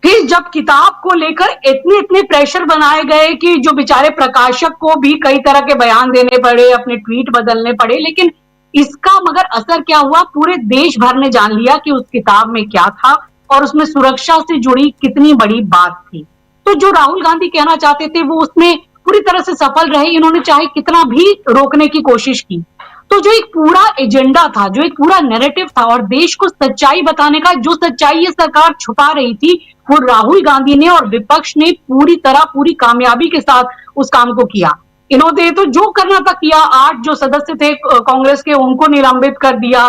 फिर जब किताब को लेकर इतने इतने प्रेशर बनाए गए कि जो बेचारे प्रकाशक को भी कई तरह के बयान देने पड़े, अपने ट्वीट बदलने पड़े, लेकिन इसका मगर असर क्या हुआ, पूरे देश भर ने जान लिया कि उस किताब में क्या था और उसमें सुरक्षा से जुड़ी कितनी बड़ी बात थी। तो जो राहुल गांधी कहना चाहते थे वो उसमें पूरी तरह से सफल रहे। इन्होंने चाहे कितना भी रोकने की कोशिश की, तो जो एक पूरा एजेंडा था, जो एक पूरा नैरेटिव था और देश को सच्चाई बताने का, जो सच्चाई ये सरकार छुपा रही थी, वो राहुल गांधी ने और विपक्ष ने पूरी तरह पूरी कामयाबी के साथ उस काम को किया। इन्होंने तो जो करना था किया। 8 जो सदस्य थे कांग्रेस के उनको निलंबित कर दिया,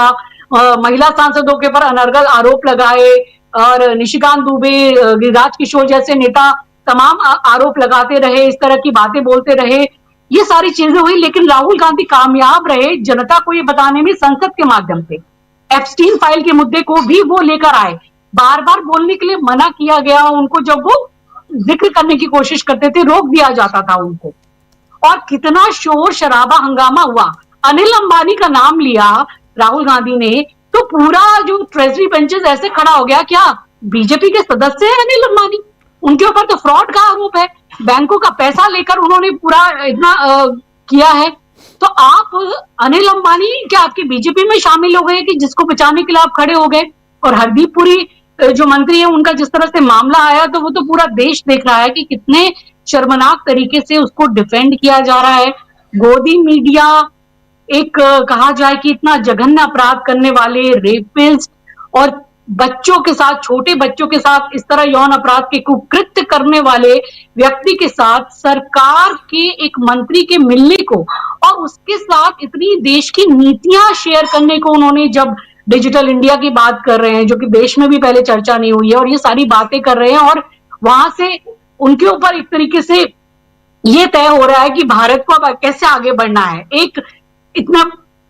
महिला सांसदों के ऊपर अनर्गल आरोप लगाए और निशिकांत दुबे, गिरिराज किशोर जैसे नेता तमाम आरोप लगाते रहे, इस तरह की बातें बोलते रहे। ये सारी चीजें हुई, लेकिन राहुल गांधी कामयाब रहे जनता को ये बताने में संसद के माध्यम से। एप्स्टीन फाइल के मुद्दे को भी वो लेकर आए। बार बार बोलने के लिए मना किया गया उनको, जब वो जिक्र करने की कोशिश करते थे रोक दिया जाता था उनको। और कितना शोर शराबा हंगामा हुआ। अनिल अंबानी का नाम लिया राहुल गांधी ने, तो पूरा जो ट्रेजरी बेंचेस ऐसे खड़ा हो गया, क्या बीजेपी के सदस्य हैं अनिल अंबानी? उनके ऊपर तो फ्रॉड का आरोप है, बैंकों का पैसा लेकर उन्होंने पूरा इतना किया है। तो आप अनिल अंबानी क्या आपकी बीजेपी में शामिल हो गए कि जिसको बचाने के लिए आप खड़े हो गए? और हरदीप पुरी जो मंत्री है उनका जिस तरह से मामला आया, तो वो तो पूरा देश देख रहा है कि कितने शर्मनाक तरीके से उसको डिफेंड किया जा रहा है। गोदी मीडिया, एक कहा जाए कि इतना जघन्य अपराध करने वाले रेपिस्ट और बच्चों के साथ, छोटे बच्चों के साथ इस तरह यौन अपराध के कुकृत्य करने वाले व्यक्ति के साथ सरकार के एक मंत्री के मिलने को और उसके साथ इतनी देश की नीतियां शेयर करने को, उन्होंने जब डिजिटल इंडिया की बात कर रहे हैं जो कि देश में भी पहले चर्चा नहीं हुई है, और ये सारी बातें कर रहे हैं, और वहां से उनके ऊपर एक तरीके से ये तय हो रहा है कि भारत को अब कैसे आगे बढ़ना है एक इतना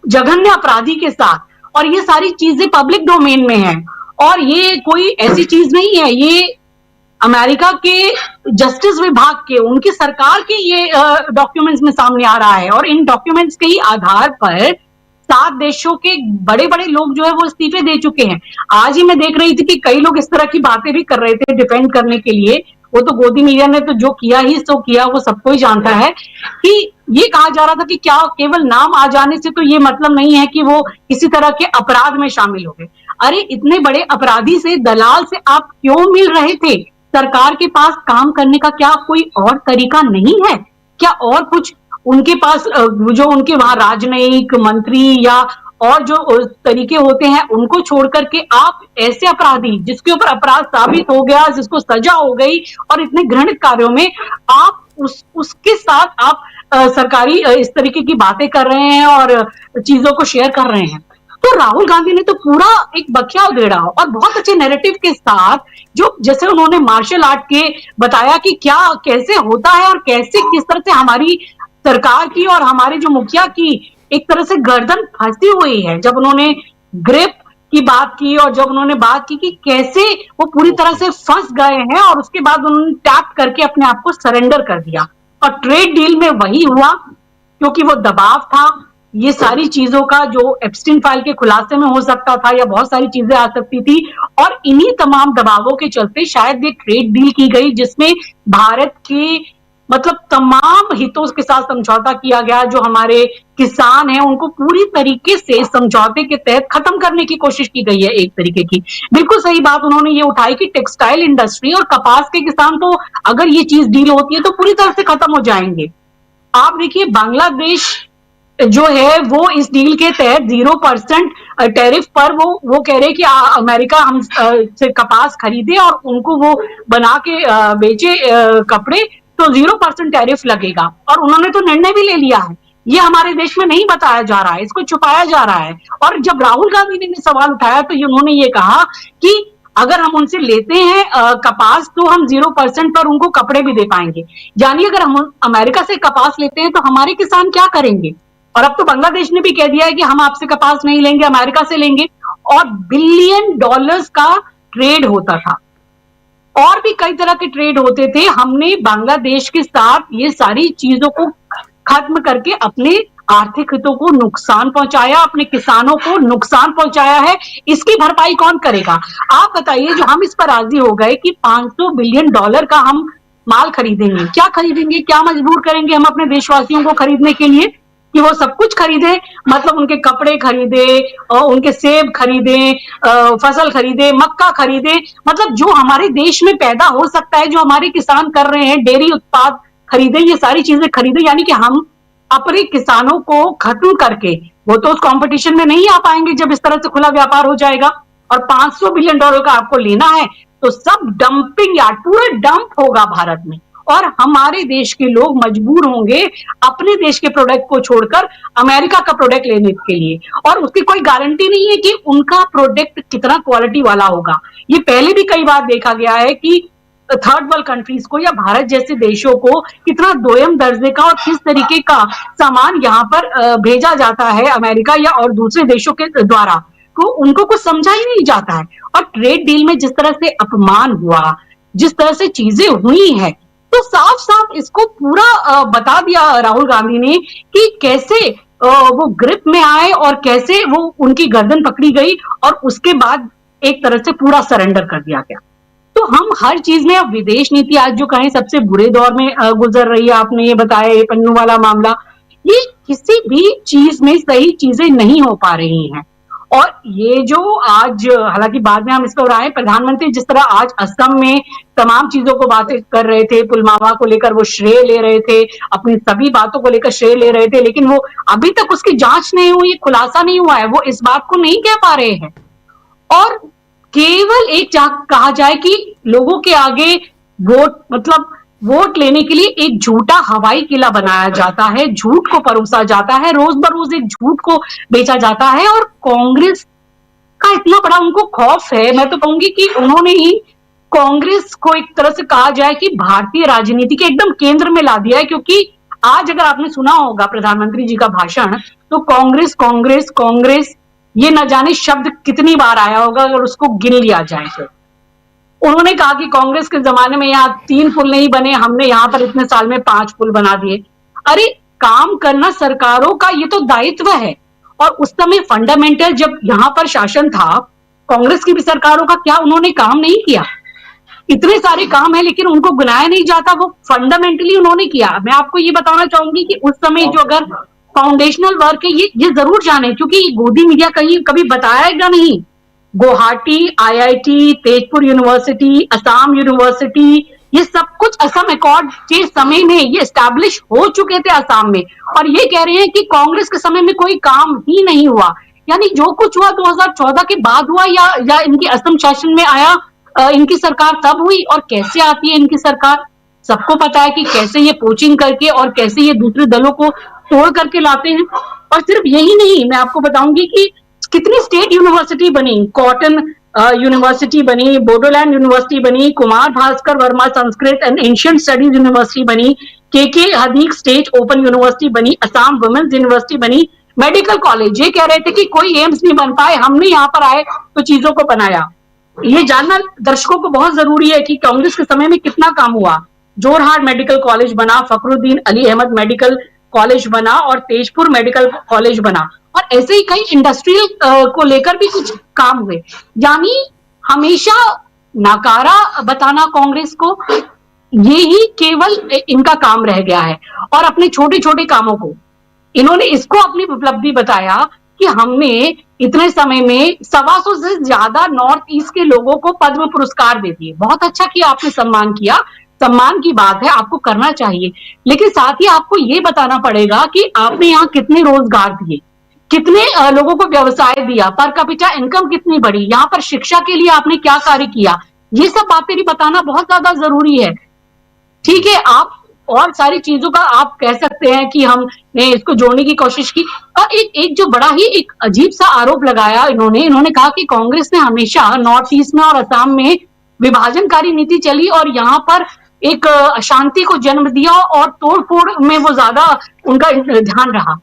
जघन्य अपराधी के साथ। और ये सारी चीजें पब्लिक डोमेन में है और ये कोई ऐसी चीज नहीं है, ये अमेरिका के जस्टिस विभाग के, उनकी सरकार के ये डॉक्यूमेंट्स में सामने आ रहा है। और इन डॉक्यूमेंट्स के ही आधार पर 7 देशों के बड़े बड़े लोग जो है वो इस्तीफे दे चुके हैं। आज ही मैं देख रही थी कि कई लोग इस तरह की बातें भी कर रहे थे डिफेंड करने के लिए। वो तो गोदी मीडिया ने तो जो किया ही सो किया, वो सबको ही जानता है कि ये कहा जा रहा था कि क्या केवल नाम आ जाने से तो ये मतलब नहीं है कि वो किसी तरह के अपराध में शामिल हो गए। अरे इतने बड़े अपराधी से, दलाल से आप क्यों मिल रहे थे? सरकार के पास काम करने का क्या कोई और तरीका नहीं है क्या? और कुछ उनके पास जो उनके वहां राजनयिक मंत्री या और जो तरीके होते हैं उनको छोड़ करके आप ऐसे अपराधी जिसके ऊपर अपराध साबित हो गया, जिसको सजा हो गई और इतने घृणित कार्यों में आप उसके साथ आप सरकारी इस तरीके की बातें कर रहे हैं और चीजों को शेयर कर रहे हैं। तो राहुल गांधी ने तो पूरा एक बखिया उधेड़ा और बहुत अच्छे नैरेटिव के साथ, जो जैसे उन्होंने मार्शल आर्ट के बताया कि क्या कैसे होता है और कैसे किस तरह से हमारी सरकार की और हमारे जो मुखिया की एक तरह से गर्दन फंसी हुई है। जब उन्होंने ग्रिप की बात की और जब उन्होंने बात की कि कैसे वो पूरी तरह से फंस गए हैं और उसके बाद उन्होंने टैप करके अपने आप को सरेंडर कर दिया। और ट्रेड डील में वही हुआ क्योंकि वो दबाव था ये सारी चीजों का जो एप्स्टीन फाइल के खुलासे में हो सकता था या बहुत सारी चीजें आ सकती थी, और इन्हीं तमाम दबावों के चलते शायद ये ट्रेड डील की गई जिसमें भारत के मतलब तमाम हितों के साथ समझौता किया गया। जो हमारे किसान हैं उनको पूरी तरीके से समझौते के तहत खत्म करने की कोशिश की गई है। एक तरीके की बिल्कुल सही बात उन्होंने ये उठाई कि टेक्सटाइल इंडस्ट्री और कपास के किसान तो अगर ये चीज डील होती है तो पूरी तरह से खत्म हो जाएंगे। आप देखिए बांग्लादेश जो है वो इस डील के तहत 0% टैरिफ पर वो कह रहे हैं कि अमेरिका हम से कपास खरीदे और उनको वो बना के बेचे कपड़े, तो 0% टैरिफ लगेगा। और उन्होंने तो निर्णय भी ले लिया है। ये हमारे देश में नहीं बताया जा रहा है, इसको छुपाया जा रहा है। और जब राहुल गांधी ने सवाल उठाया तो उन्होंने ये कहा कि अगर हम उनसे लेते हैं कपास तो हम 0% पर उनको कपड़े भी दे पाएंगे। यानी अगर हम अमेरिका से कपास लेते हैं तो हमारे किसान क्या करेंगे? और अब तो बांग्लादेश ने भी कह दिया है कि हम आपसे कपास नहीं लेंगे, अमेरिका से लेंगे। और $बिलियन का ट्रेड होता था, और भी कई तरह के ट्रेड होते थे। हमने बांग्लादेश के साथ ये सारी चीजों को खत्म करके अपने आर्थिक हितों को नुकसान पहुंचाया, अपने किसानों को नुकसान पहुंचाया है। इसकी भरपाई कौन करेगा? आप बताइए, जो हम इस पर राजी हो गए कि $500 बिलियन का हम माल खरीदेंगे, क्या खरीदेंगे, क्या मजबूर करेंगे हम अपने देशवासियों को खरीदने के लिए कि वो सब कुछ खरीदे? मतलब उनके कपड़े खरीदे, उनके सेब खरीदे, फसल खरीदे, मक्का खरीदे, मतलब जो हमारे देश में पैदा हो सकता है, जो हमारे किसान कर रहे हैं, डेयरी उत्पाद खरीदे, ये सारी चीजें खरीदे। यानी कि हम अपने किसानों को खत्म करके, वो तो उस कंपटीशन में नहीं आ पाएंगे जब इस तरह से खुला व्यापार हो जाएगा। और $500 बिलियन का आपको लेना है तो सब डंपिंग यार्ड, पूरा डंप होगा भारत में, और हमारे देश के लोग मजबूर होंगे अपने देश के प्रोडक्ट को छोड़कर अमेरिका का प्रोडक्ट लेने के लिए। और उसकी कोई गारंटी नहीं है कि उनका प्रोडक्ट कितना क्वालिटी वाला होगा। ये पहले भी कई बार देखा गया है कि थर्ड वर्ल्ड कंट्रीज को या भारत जैसे देशों को कितना दोयम दर्जे का और किस तरीके का सामान यहाँ पर भेजा जाता है अमेरिका या और दूसरे देशों के द्वारा, तो उनको कुछ समझा ही नहीं जाता है। और ट्रेड डील में जिस तरह से अपमान हुआ, जिस तरह से चीजें हुई है, तो साफ साफ इसको पूरा बता दिया राहुल गांधी ने कि कैसे वो ग्रिप में आए और कैसे वो उनकी गर्दन पकड़ी गई और उसके बाद एक तरह से पूरा सरेंडर कर दिया गया। तो हम हर चीज में, अब विदेश नीति आज जो कहें सबसे बुरे दौर में गुजर रही है, आपने ये बताया, ये पन्नू वाला मामला, ये किसी भी चीज में सही चीजें नहीं हो पा रही हैं। और ये जो आज, हालांकि बाद में हम इस पर आए, प्रधानमंत्री जिस तरह आज असम में तमाम चीजों को बातें कर रहे थे, पुलवामा को लेकर वो श्रेय ले रहे थे, अपनी सभी बातों को लेकर श्रेय ले रहे थे, लेकिन वो अभी तक उसकी जांच नहीं हुई, खुलासा नहीं हुआ है, वो इस बात को नहीं कह पा रहे हैं। और केवल एक कहा जाए कि लोगों के आगे वोट लेने के लिए एक झूठा हवाई किला बनाया जाता है, झूठ को परोसा जाता है, रोज बरोज एक झूठ को बेचा जाता है। और कांग्रेस का इतना बड़ा उनको खौफ है, मैं तो कहूंगी कि उन्होंने ही कांग्रेस को एक तरह से कहा जाए कि भारतीय राजनीति के एकदम केंद्र में ला दिया है। क्योंकि आज अगर आपने सुना होगा प्रधानमंत्री जी का भाषण, तो कांग्रेस कांग्रेस कांग्रेस ये न जाने शब्द कितनी बार आया होगा अगर उसको गिन लिया जाए तो। उन्होंने कहा कि कांग्रेस के जमाने में यहाँ 3 पुल नहीं बने, हमने यहाँ पर इतने साल में 5 पुल बना दिए। अरे काम करना सरकारों का ये तो दायित्व है। और उस समय फंडामेंटल जब यहाँ पर शासन था, कांग्रेस की भी सरकारों का, क्या उन्होंने काम नहीं किया? इतने सारे काम है लेकिन उनको गिनाया नहीं जाता, वो फंडामेंटली उन्होंने किया। मैं आपको ये बताना चाहूंगी कि उस समय जो अगर फाउंडेशनल वर्क है, ये जरूर जाने, क्योंकि गोदी मीडिया कभी बताएगा नहीं। Guwahati IIT, Tezpur university, Assam university, ये सब कुछ असम अकॉर्ड के समय में ये एस्टैब्लिश हो चुके थे असम में, और ये कह रहे हैं कि कांग्रेस के समय में कोई काम ही नहीं हुआ। यानी जो कुछ हुआ 2014 के बाद हुआ या इनके असम शासन में आया, इनकी सरकार तब हुई। और कैसे आती है इनकी सरकार, सबको पता है कि कैसे ये पोचिंग करके और कैसे ये दूसरे दलों को तोड़ करके लाते हैं। और सिर्फ यही नहीं, मैं आपको बताऊंगी कि कितनी स्टेट यूनिवर्सिटी बनी, कॉटन यूनिवर्सिटी बनी, बोडोलैंड यूनिवर्सिटी बनी, Kumar Bhaskar Verma Sanskrit and ancient studies university बनी, के हदीक स्टेट ओपन यूनिवर्सिटी बनी, असम वुमेन्स यूनिवर्सिटी बनी, मेडिकल कॉलेज। ये कह रहे थे कि कोई एम्स नहीं बन पाए, हमने यहाँ पर आए तो चीजों को बनाया। ये जानना दर्शकों को बहुत जरूरी है कि कांग्रेस के समय में कितना काम हुआ। जोरहाट मेडिकल कॉलेज बना, फखरुद्दीन अली अहमद मेडिकल कॉलेज बना और तेजपुर मेडिकल कॉलेज बना, और ऐसे ही कई इंडस्ट्रियल को लेकर भी कुछ काम हुए। यानी हमेशा नकारा बताना कांग्रेस को, ये ही केवल इनका काम रह गया है। और अपने छोटे छोटे कामों को इन्होंने इसको अपनी उपलब्धि बताया कि हमने इतने समय में 125 से ज्यादा नॉर्थ ईस्ट के लोगों को पद्म पुरस्कार दे दिए। बहुत अच्छा किया आपने, सम्मान किया। सम्मान की बात है, आपको करना चाहिए, लेकिन साथ ही आपको ये बताना पड़ेगा कि आपने यहाँ कितने रोजगार दिए, कितने लोगों को व्यवसाय दिया, पर कैपिटा इनकम कितनी बढ़ी, यहाँ पर शिक्षा के लिए आपने क्या कार्य किया, ये सब बातें भी बताना बहुत ज्यादा जरूरी है। ठीक है, आप और सारी चीजों का आप कह सकते हैं कि हमने इसको जोड़ने की कोशिश की। और एक जो बड़ा ही एक अजीब सा आरोप लगाया इन्होंने कहा कि कांग्रेस ने हमेशा नॉर्थ ईस्ट में और असम में विभाजनकारी नीति चली और यहाँ पर एक अशांति को जन्म दिया और तोड़फोड़ में वो ज्यादा उनका ध्यान रहा।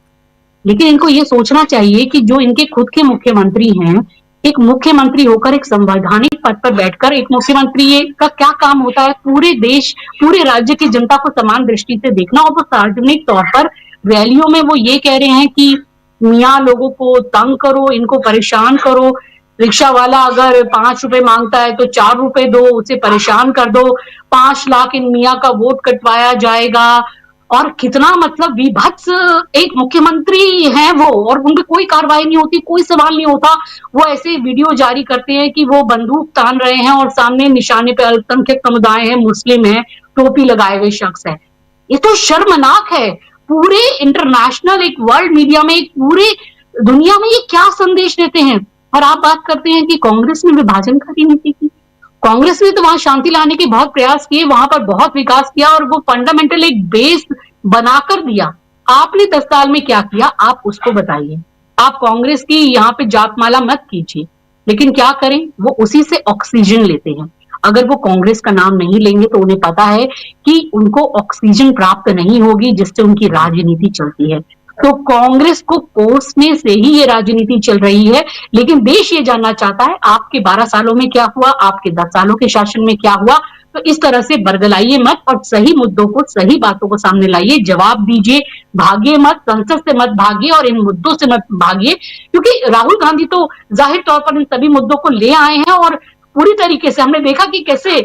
लेकिन इनको ये सोचना चाहिए कि जो इनके खुद के मुख्यमंत्री हैं, एक मुख्यमंत्री होकर एक संवैधानिक पद पर बैठकर एक मुख्यमंत्री का क्या काम होता है, पूरे देश पूरे राज्य की जनता को समान दृष्टि से देखना। और वो सार्वजनिक तौर पर रैलियों में वो ये कह रहे हैं कि मियाँ लोगों को तंग करो, इनको परेशान करो, रिक्शा वाला अगर 5 रुपए मांगता है तो 4 रुपए दो, उसे परेशान कर दो, 5 लाख इन मियाँ का वोट कटवाया जाएगा। और कितना मतलब विभत्स एक मुख्यमंत्री हैं वो, और उनकी कोई कार्रवाई नहीं होती, कोई सवाल नहीं होता। वो ऐसे वीडियो जारी करते हैं कि वो बंदूक तान रहे हैं और सामने निशाने पे अल्पसंख्यक समुदाय है, मुस्लिम है, टोपी लगाए हुए शख्स है। ये तो शर्मनाक है। पूरे इंटरनेशनल एक वर्ल्ड मीडिया में, एक पूरे दुनिया में ये क्या संदेश देते हैं। और आप बात करते हैं कि कांग्रेस ने विभाजनकारी नीति की। कांग्रेस ने तो वहां शांति लाने के बहुत प्रयास किए, वहां पर बहुत विकास किया और वो फंडामेंटल एक बेस बनाकर दिया। आपने 10 साल में क्या किया, आप उसको बताइए। आप कांग्रेस की यहाँ पे जातमाला मत कीजिए, लेकिन क्या करें, वो उसी से ऑक्सीजन लेते हैं। अगर वो कांग्रेस का नाम नहीं लेंगे तो उन्हें पता है कि उनको ऑक्सीजन प्राप्त नहीं होगी जिससे उनकी राजनीति चलती है। तो कांग्रेस को कोसने से ही ये राजनीति चल रही है। लेकिन देश ये जानना चाहता है आपके 12 सालों में क्या हुआ, आपके 10 सालों के शासन में क्या हुआ। तो इस तरह से बरगलाइए मत और सही मुद्दों को, सही बातों को सामने लाइए, जवाब दीजिए, भागिए मत, संसद से मत भागिए और इन मुद्दों से मत भागिए। क्योंकि राहुल गांधी तो जाहिर तौर पर इन सभी मुद्दों को ले आए हैं और पूरी तरीके से हमने देखा कि कैसे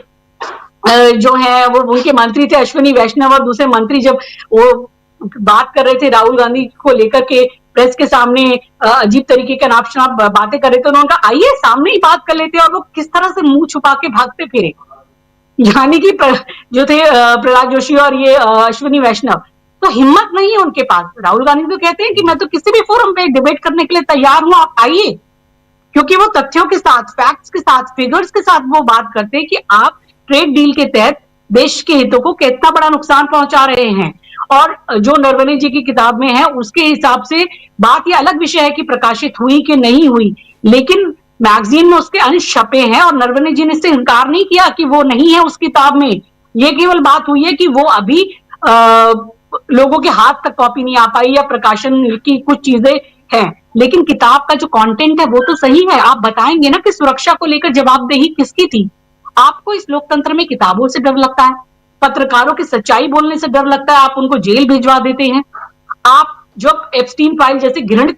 जो है वो उनके मंत्री थे अश्विनी वैष्णव और दूसरे मंत्री जब वो बात कर रहे थे राहुल गांधी को लेकर के प्रेस के सामने अजीब तरीके के नाप शनाप बातें कर रहे थे, उन्होंने कहा आइए सामने ही बात कर लेते हैं। और वो किस तरह से मुंह छुपा के भागते फिरे, यानी कि जो थे प्रहलाद जोशी और ये अश्विनी वैष्णव, तो हिम्मत नहीं है उनके पास। राहुल गांधी तो कहते हैं कि मैं तो किसी भी फोरम पे डिबेट करने के लिए तैयार हूं, आप आइए। क्योंकि वो तथ्यों के साथ, फैक्ट्स के साथ, फिगर्स के साथ वो बात करते हैं कि आप ट्रेड डील के तहत देश के हितों को कितना बड़ा नुकसान पहुंचा रहे हैं। और जो नरवणे जी की किताब में है उसके हिसाब से बात ये अलग विषय है कि प्रकाशित हुई कि नहीं हुई, लेकिन मैगजीन में उसके अंश छपे हैं और नरवणे जी ने इससे इनकार नहीं किया कि वो नहीं है उस किताब में। ये केवल बात हुई है कि वो अभी लोगों के हाथ तक कॉपी नहीं आ पाई या प्रकाशन की कुछ चीजें हैं, लेकिन किताब का जो कंटेंट है वो तो सही है। आप बताएंगे ना कि सुरक्षा को लेकर जवाबदेही किसकी थी। आपको इस लोकतंत्र में किताबों से डर लगता है, पत्रकारों की सच्चाई बोलने से डर लगता है, आप उनको जेल भिजवा देते हैं। आप जो एप्स्टीन फाइल जैसे घृणित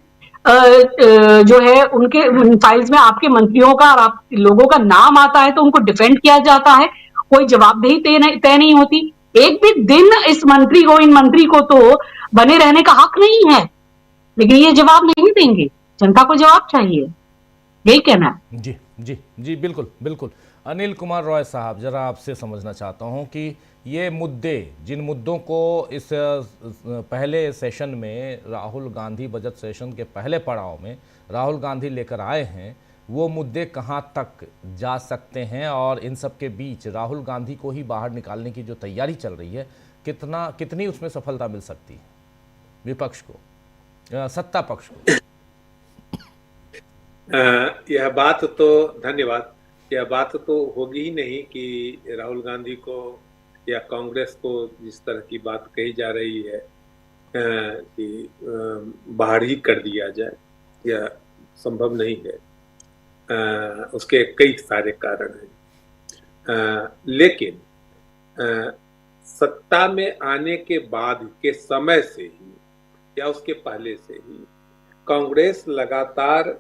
जो है उनके फाइल्स में आपके मंत्रियों का और आप लोगों का नाम आता है तो उनको डिफेंड किया जाता है, कोई जवाबदेही तय नहीं होती। एक भी दिन इस मंत्री को, इन मंत्री को तो बने रहने का हक नहीं है, लेकिन ये जवाब नहीं देंगे, जनता को जवाब चाहिए, यही कहना है। जी जी जी, बिल्कुल बिल्कुल। अनिल कुमार रॉय साहब, जरा आपसे समझना चाहता हूं कि ये मुद्दे, जिन मुद्दों को इस पहले सेशन में राहुल गांधी, बजट सेशन के पहले पड़ाव में राहुल गांधी लेकर आए हैं, वो मुद्दे कहां तक जा सकते हैं और इन सब के बीच राहुल गांधी को ही बाहर निकालने की जो तैयारी चल रही है, कितनी उसमें सफलता मिल सकती है विपक्ष को, सत्ता पक्ष को? यह बात तो, धन्यवाद, यह बात तो होगी ही नहीं कि राहुल गांधी को या कांग्रेस को जिस तरह की बात कही जा रही है कि बाहर ही कर दिया जाए, यह संभव नहीं है। उसके कई सारे कारण हैं, लेकिन सत्ता में आने के बाद के समय से ही या उसके पहले से ही कांग्रेस लगातार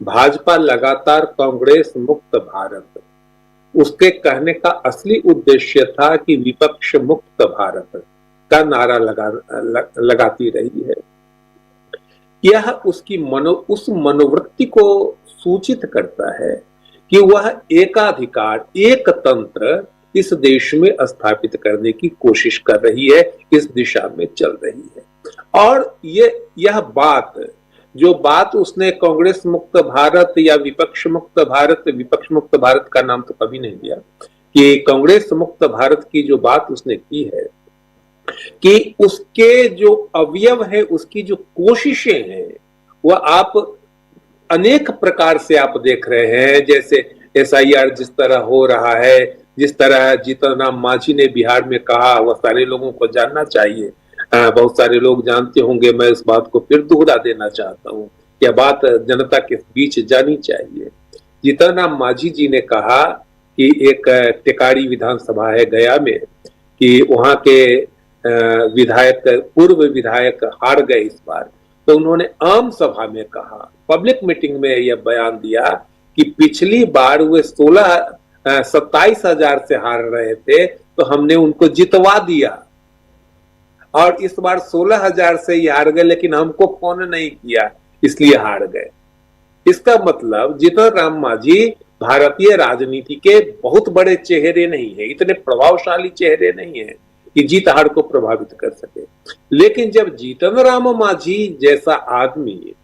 भाजपा लगातार कांग्रेस मुक्त भारत, उसके कहने का असली उद्देश्य था कि विपक्ष मुक्त भारत का नारा लगाती रही है। यह उसकी उस मनोवृत्ति को सूचित करता है कि वह एकाधिकार, एक तंत्र इस देश में स्थापित करने की कोशिश कर रही है, इस दिशा में चल रही है। और यह बात उसने कांग्रेस मुक्त भारत या विपक्ष मुक्त भारत का नाम तो कभी नहीं दिया, कि कांग्रेस मुक्त भारत की जो बात उसने की है, कि उसके जो अवयव है, उसकी जो कोशिशें हैं, वह आप अनेक प्रकार से आप देख रहे हैं। जैसे SIR जिस तरह हो रहा है, जिस तरह जीतन राम मांझी ने बिहार में कहा, वह सारे लोगों को जानना चाहिए। बहुत सारे लोग जानते होंगे, मैं इस बात को फिर दोहरा देना चाहता हूँ, यह बात जनता के बीच जानी चाहिए। जीतन राम मांझी जी ने कहा कि एक टेकारी विधानसभा है गया में, कि वहां के पूर्व विधायक हार गए इस बार, तो उन्होंने आम सभा में कहा, पब्लिक मीटिंग में यह बयान दिया कि पिछली बार वे 27 हजार से हार रहे थे, तो हमने उनको जितवा दिया, और इस बार 16 हजार से ही हार गए, लेकिन हमको फोन नहीं किया इसलिए हार गए। इसका मतलब जीतन राम मांझी भारतीय राजनीति के बहुत बड़े चेहरे नहीं है, इतने प्रभावशाली चेहरे नहीं है कि जीत हार को प्रभावित कर सके। लेकिन जब जीतन राम मांझी जैसा आदमी,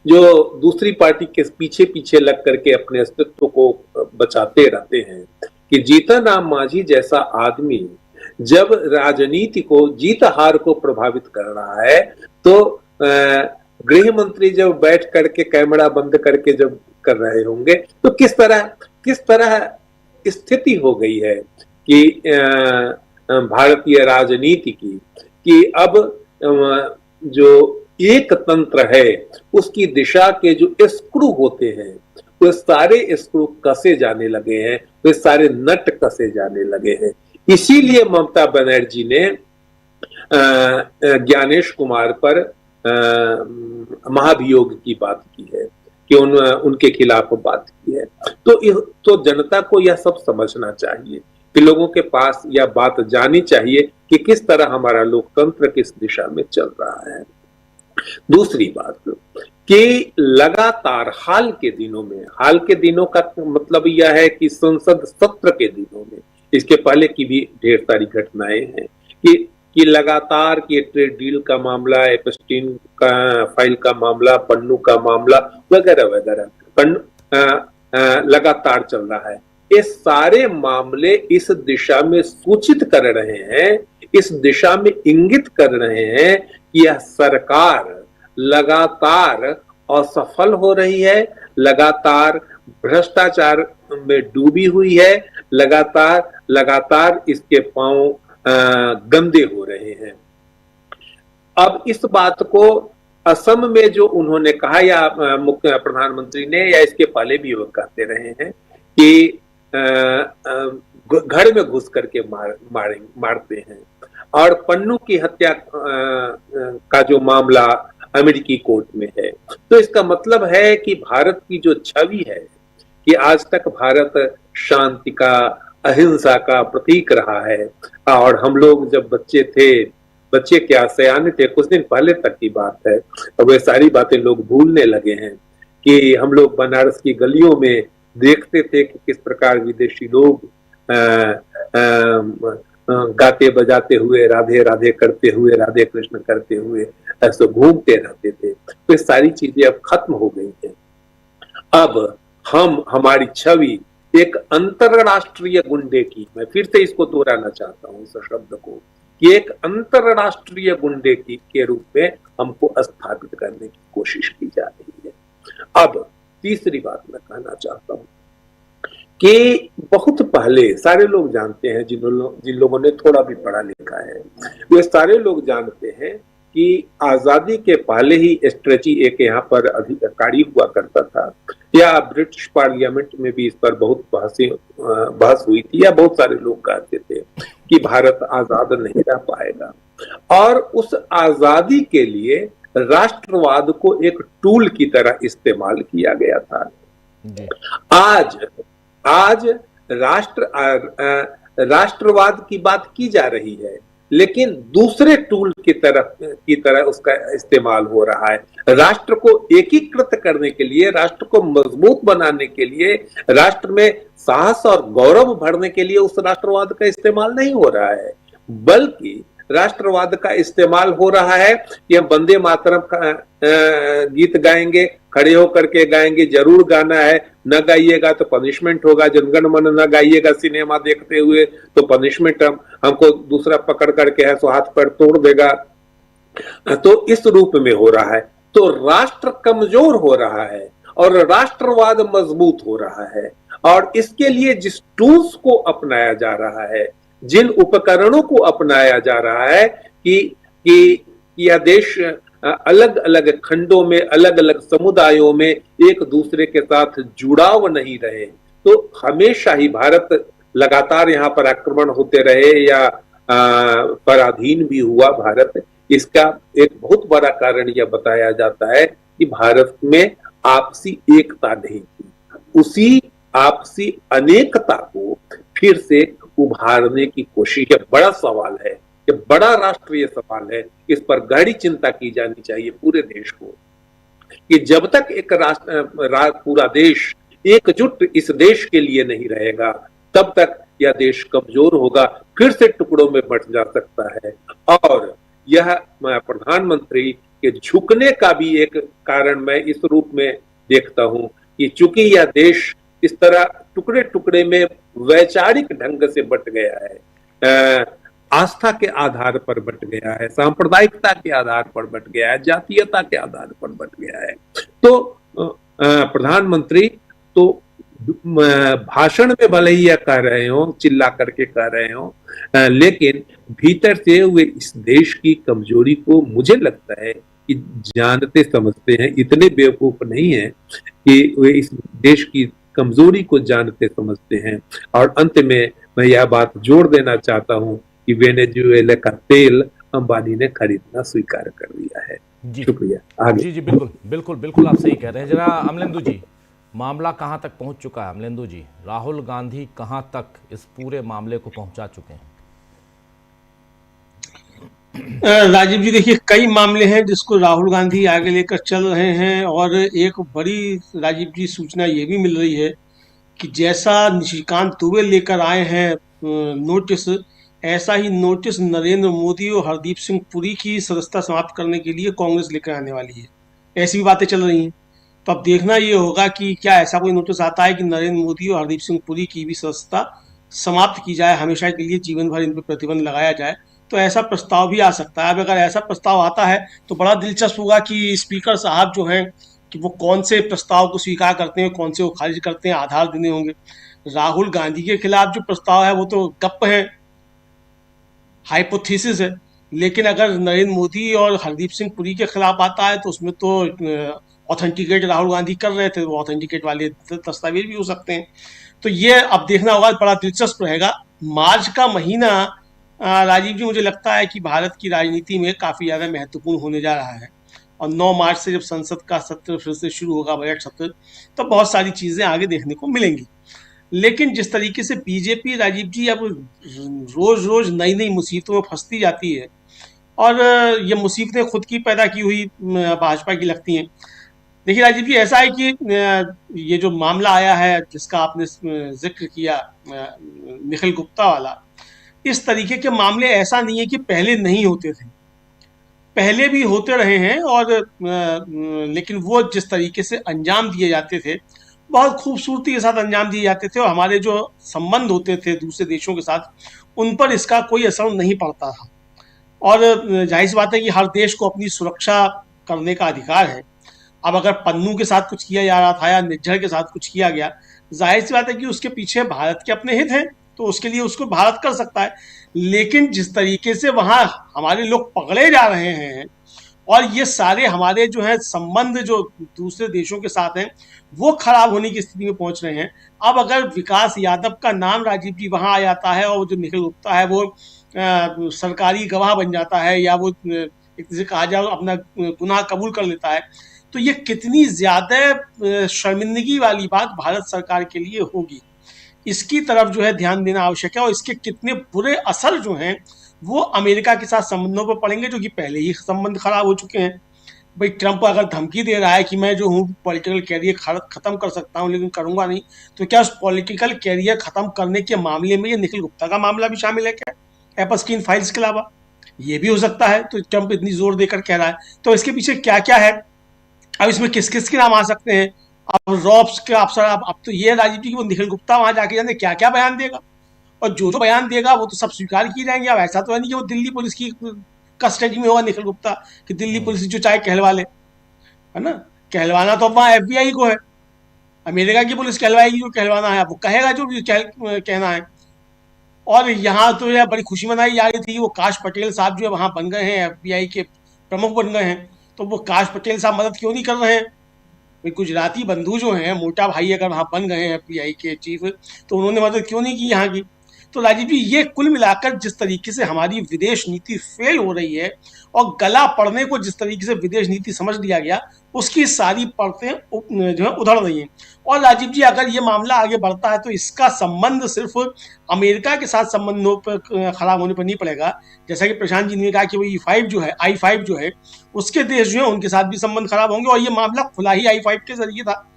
जो दूसरी पार्टी के पीछे पीछे लग करके अपने अस्तित्व को बचाते रहते हैं, कि जीतन राम मांझी जैसा आदमी जब राजनीति को, जीत हार को प्रभावित कर रहा है, तो गृह मंत्री जब बैठ करके कैमरा बंद करके जब कर रहे होंगे, तो किस तरह स्थिति हो गई है कि भारतीय राजनीति की, कि अब जो एक तंत्र है उसकी दिशा के जो स्क्रू होते हैं, वो सारे स्क्रू कसे जाने लगे हैं, वे सारे नट कसे जाने लगे हैं। इसीलिए ममता बनर्जी ने ज्ञानेश कुमार पर महाभियोग की बात की है, कि उनके खिलाफ बात की है। तो जनता को यह सब समझना चाहिए, कि लोगों के पास यह बात जानी चाहिए कि किस तरह हमारा लोकतंत्र किस दिशा में चल रहा है। दूसरी बात कि लगातार हाल के दिनों का मतलब यह है कि संसद सत्र के दिनों में, इसके पहले की भी ढेर सारी घटनाएं हैं, कि लगातार कि ट्रेड डील का मामला, एपस्टीन का फाइल का मामला, पन्नू का मामला वगैरह लगातार चल रहा है। ये सारे मामले इस दिशा में सूचित कर रहे हैं, इस दिशा में इंगित कर रहे हैं कि यह सरकार लगातार असफल हो रही है, लगातार भ्रष्टाचार में डूबी हुई है, लगातार इसके पांव गंदे हो रहे हैं। अब इस बात को असम में जो उन्होंने कहा, या मुख्य प्रधानमंत्री ने, या इसके पहले भी वो कहते रहे हैं कि घर में घुस करके मारते हैं, और पन्नू की हत्या का जो मामला अमेरिकी कोर्ट में है, तो इसका मतलब है कि भारत की जो छवि है, कि आज तक भारत शांति का, अहिंसा का प्रतीक रहा है, और हम लोग जब बच्चे क्या सयाने थे, कुछ दिन पहले तक की बात है, अब वे सारी बातें लोग भूलने लगे हैं, कि हम लोग बनारस की गलियों में देखते थे कि किस प्रकार विदेशी लोग गाते बजाते हुए, राधे राधे करते हुए, राधे कृष्ण करते हुए ऐसे घूमते रहते थे। तो ये सारी चीजें अब खत्म हो गई हैं। अब हमारी छवि एक अंतरराष्ट्रीय गुंडे की, मैं फिर से इसको दोहराना चाहता हूं इस शब्द को, कि एक अंतरराष्ट्रीय गुंडे की के रूप में हमको स्थापित करने की कोशिश की जा रही है। अब तीसरी बात मैं कहना चाहता हूं कि बहुत पहले सारे लोग जानते हैं, जिन लोगों ने थोड़ा भी पढ़ा लिखा है, वे सारे लोग जानते हैं कि आजादी के पहले ही स्ट्रेची एक यहाँ पर अधिकारी हुआ करता था, या ब्रिटिश पार्लियामेंट में भी इस पर बहुत बहस हुई थी, या बहुत सारे लोग कहते थे कि भारत आजाद नहीं रह पाएगा, और उस आजादी के लिए राष्ट्रवाद को एक टूल की तरह इस्तेमाल किया गया था। आज राष्ट्रवाद की बात की जा रही है, लेकिन दूसरे टूल की तरह उसका इस्तेमाल हो रहा है। राष्ट्र को एकीकृत करने के लिए, राष्ट्र को मजबूत बनाने के लिए, राष्ट्र में साहस और गौरव भरने के लिए उस राष्ट्रवाद का इस्तेमाल नहीं हो रहा है, बल्कि राष्ट्रवाद का इस्तेमाल हो रहा है कि हम वंदे मातरम का गीत गाएंगे, खड़े होकर के गाएंगे, जरूर गाना है, न गाइएगा तो पनिशमेंट होगा, जनगण मन न गाइएगा सिनेमा देखते हुए तो पनिशमेंट, हमको दूसरा पकड़ करके है सो हाथ पैर तोड़ देगा। तो इस रूप में हो रहा है। तो राष्ट्र कमजोर हो रहा है और राष्ट्रवाद मजबूत हो रहा है, और इसके लिए जिस टूल्स को अपनाया जा रहा है, जिन उपकरणों को अपनाया जा रहा है कि यह देश अलग अलग खंडों में, अलग अलग समुदायों में एक दूसरे के साथ जुड़ाव नहीं रहे, तो हमेशा ही भारत लगातार यहाँ पर आक्रमण होते रहे या पराधीन भी हुआ भारत। इसका एक बहुत बड़ा कारण यह बताया जाता है कि भारत में आपसी एकता नहीं थी। उसी आपसी अनेकता को फिर से उभारने की कोशिश, यह बड़ा सवाल है, यह बड़ा राष्ट्रीय सवाल है। इस पर गहरी चिंता की जानी चाहिए पूरे देश को कि जब तक एक पूरा देश एकजुट इस देश के लिए नहीं रहेगा, तब तक यह देश कमजोर होगा, फिर से टुकड़ों में बंट जा सकता है। और यह प्रधानमंत्री के झुकने का भी एक कारण मैं इस रूप में देखता हूं कि चूंकि यह देश इस तरह टुकड़े टुकड़े में वैचारिक ढंग से बट गया है, आस्था के आधार पर बट गया है, सांप्रदायिकता के आधार पर बट गया है, जातीयता के आधार पर बट गया है, तो प्रधानमंत्री तो भाषण में भले ही यह कह रहे हो, चिल्ला करके कह रहे हो, लेकिन भीतर से वे इस देश की कमजोरी को मुझे लगता है कि जानते समझते हैं, इतने बेवकूफ नहीं है कि वे इस देश की कमजोरी को जानते समझते हैं। और अंत में मैं यह बात जोड़ देना चाहता हूं कि वेनेजुएला का तेल अंबानी ने खरीदना स्वीकार कर लिया है। जी शुक्रिया। आगे। जी बिल्कुल बिल्कुल बिल्कुल आप सही कह रहे हैं। जरा अमलेंदु जी, मामला कहां तक पहुंच चुका है? अमलेंदु जी, राहुल गांधी कहां तक इस पूरे मामले को पहुंचा चुके हैं? राजीव जी, देखिए कई मामले हैं जिसको राहुल गांधी आगे लेकर चल रहे हैं, और एक बड़ी राजीव जी सूचना ये भी मिल रही है कि जैसा निशिकांत दुबे लेकर आए हैं नोटिस, ऐसा ही नोटिस नरेंद्र मोदी और हरदीप सिंह पुरी की सदस्यता समाप्त करने के लिए कांग्रेस लेकर आने वाली है। ऐसी भी बातें चल रही हैं। तो अब देखना ये होगा कि क्या ऐसा कोई नोटिस आता है कि नरेंद्र मोदी और हरदीप सिंह पुरी की भी सदस्यता समाप्त की जाए, हमेशा के लिए जीवन भर इन पर प्रतिबंध लगाया जाए। तो ऐसा प्रस्ताव भी आ सकता है। अब अगर ऐसा प्रस्ताव आता है तो बड़ा दिलचस्प होगा कि स्पीकर साहब जो हैं कि वो कौन से प्रस्ताव को स्वीकार करते हैं, कौन से वो खारिज करते हैं, आधार देने होंगे। राहुल गांधी के खिलाफ जो प्रस्ताव है वो तो गप है, हाइपोथेसिस है, लेकिन अगर नरेंद्र मोदी और हरदीप सिंह पुरी के खिलाफ आता है तो उसमें तो ऑथेंटिकेट राहुल गांधी कर रहे थे, वो ऑथेंटिकेट वाले दस्तावेज भी हो सकते हैं। तो ये अब देखना होगा, बड़ा दिलचस्प रहेगा। मार्च का महीना राजीव जी मुझे लगता है कि भारत की राजनीति में काफ़ी ज़्यादा महत्वपूर्ण होने जा रहा है, और 9 मार्च से जब संसद का सत्र फिर से शुरू होगा, बजट सत्र, तो बहुत सारी चीज़ें आगे देखने को मिलेंगी। लेकिन जिस तरीके से बीजेपी राजीव जी अब रोज़ रोज़ नई नई मुसीबतों में फंसती जाती है, और ये मुसीबतें खुद की पैदा की हुई भाजपा की लगती हैं। देखिए राजीव जी, ऐसा है कि ये जो मामला आया है जिसका आपने जिक्र किया, निखिल गुप्ता वाला, इस तरीके के मामले ऐसा नहीं है कि पहले नहीं होते थे, पहले भी होते रहे हैं, और लेकिन वो जिस तरीके से अंजाम दिए जाते थे, बहुत खूबसूरती के साथ अंजाम दिए जाते थे, और हमारे जो संबंध होते थे दूसरे देशों के साथ, उन पर इसका कोई असर नहीं पड़ता था। और जाहिर सी बात है कि हर देश को अपनी सुरक्षा करने का अधिकार है। अब अगर पन्नू के साथ कुछ किया जा रहा था या निज्जर के साथ कुछ किया गया, जाहिर सी बात है कि उसके पीछे भारत के अपने हित हैं, तो उसके लिए उसको भारत कर सकता है। लेकिन जिस तरीके से वहाँ हमारे लोग पकड़े जा रहे हैं, और ये सारे हमारे जो है संबंध जो दूसरे देशों के साथ हैं वो खराब होने की स्थिति में पहुंच रहे हैं। अब अगर विकास यादव का नाम राजीव जी वहाँ आ जाता है, और जो निखिल गुप्ता है वो सरकारी गवाह बन जाता है, या वो एक तरह से कहा जाए अपना गुनाह कबूल कर लेता है, तो ये कितनी ज़्यादा शर्मिंदगी वाली बात भारत सरकार के लिए होगी। इसकी तरफ जो है ध्यान देना आवश्यक है, और इसके कितने बुरे असर जो हैं वो अमेरिका के साथ संबंधों पर पड़ेंगे, जो कि पहले ही संबंध खराब हो चुके हैं। भाई ट्रंप अगर धमकी दे रहा है कि मैं जो हूँ पॉलिटिकल कैरियर खत्म कर सकता हूँ लेकिन करूंगा नहीं, तो क्या उस पॉलिटिकल कैरियर खत्म करने के मामले में ये निखिल गुप्ता का मामला भी शामिल है क्या, एपस्टीन फाइल्स के अलावा? ये भी हो सकता है। तो ट्रंप इतनी जोर देकर कह रहा है, तो इसके पीछे क्या क्या है? अब इसमें किस किस के नाम आ सकते हैं? अब रॉब्स के अफसर, अब तो ये राजीव जी की वो निखिल गुप्ता वहां जाके जाने क्या क्या बयान देगा, और जो बयान देगा वो तो सब स्वीकार किए जाएंगे। अब ऐसा तो है नहीं कि वो दिल्ली पुलिस की कस्टडी में होगा निखिल गुप्ता, कि दिल्ली पुलिस जो चाहे कहलवा ले, है ना? कहलवाना तो अब वहाँ FBI को है, अमेरिका की पुलिस कहलवाएगी जो कहलवाना है, वो कहेगा जो भी कहना है। और यहाँ तो यह बड़ी खुशी मनाई जा रही थी, वो काश पटेल साहब जो है वहाँ बन गए हैं, FBI के प्रमुख बन गए हैं, तो वो काश पटेल साहब मदद क्यों नहीं कर रहे हैं? भाई गुजराती बंधु जो हैं, मोटा भाई अगर वहाँ बन गए हैं FBI के चीफ, तो उन्होंने मदद क्यों नहीं की यहाँ की? तो राजीव जी, ये कुल मिलाकर जिस तरीके से हमारी विदेश नीति फेल हो रही है और गला पड़ने को जिस तरीके से विदेश नीति समझ लिया गया, उसकी सारी परतें जो है उधड़ रही हैं। और राजीव जी, अगर ये मामला आगे बढ़ता है तो इसका संबंध सिर्फ अमेरिका के साथ संबंधों पर खराब होने पर नहीं पड़ेगा। जैसा कि प्रशांत जी ने कहा कि वो I5 जो है उसके देश जो है उनके साथ भी संबंध खराब होंगे, और ये मामला खुला ही I5 के जरिए था,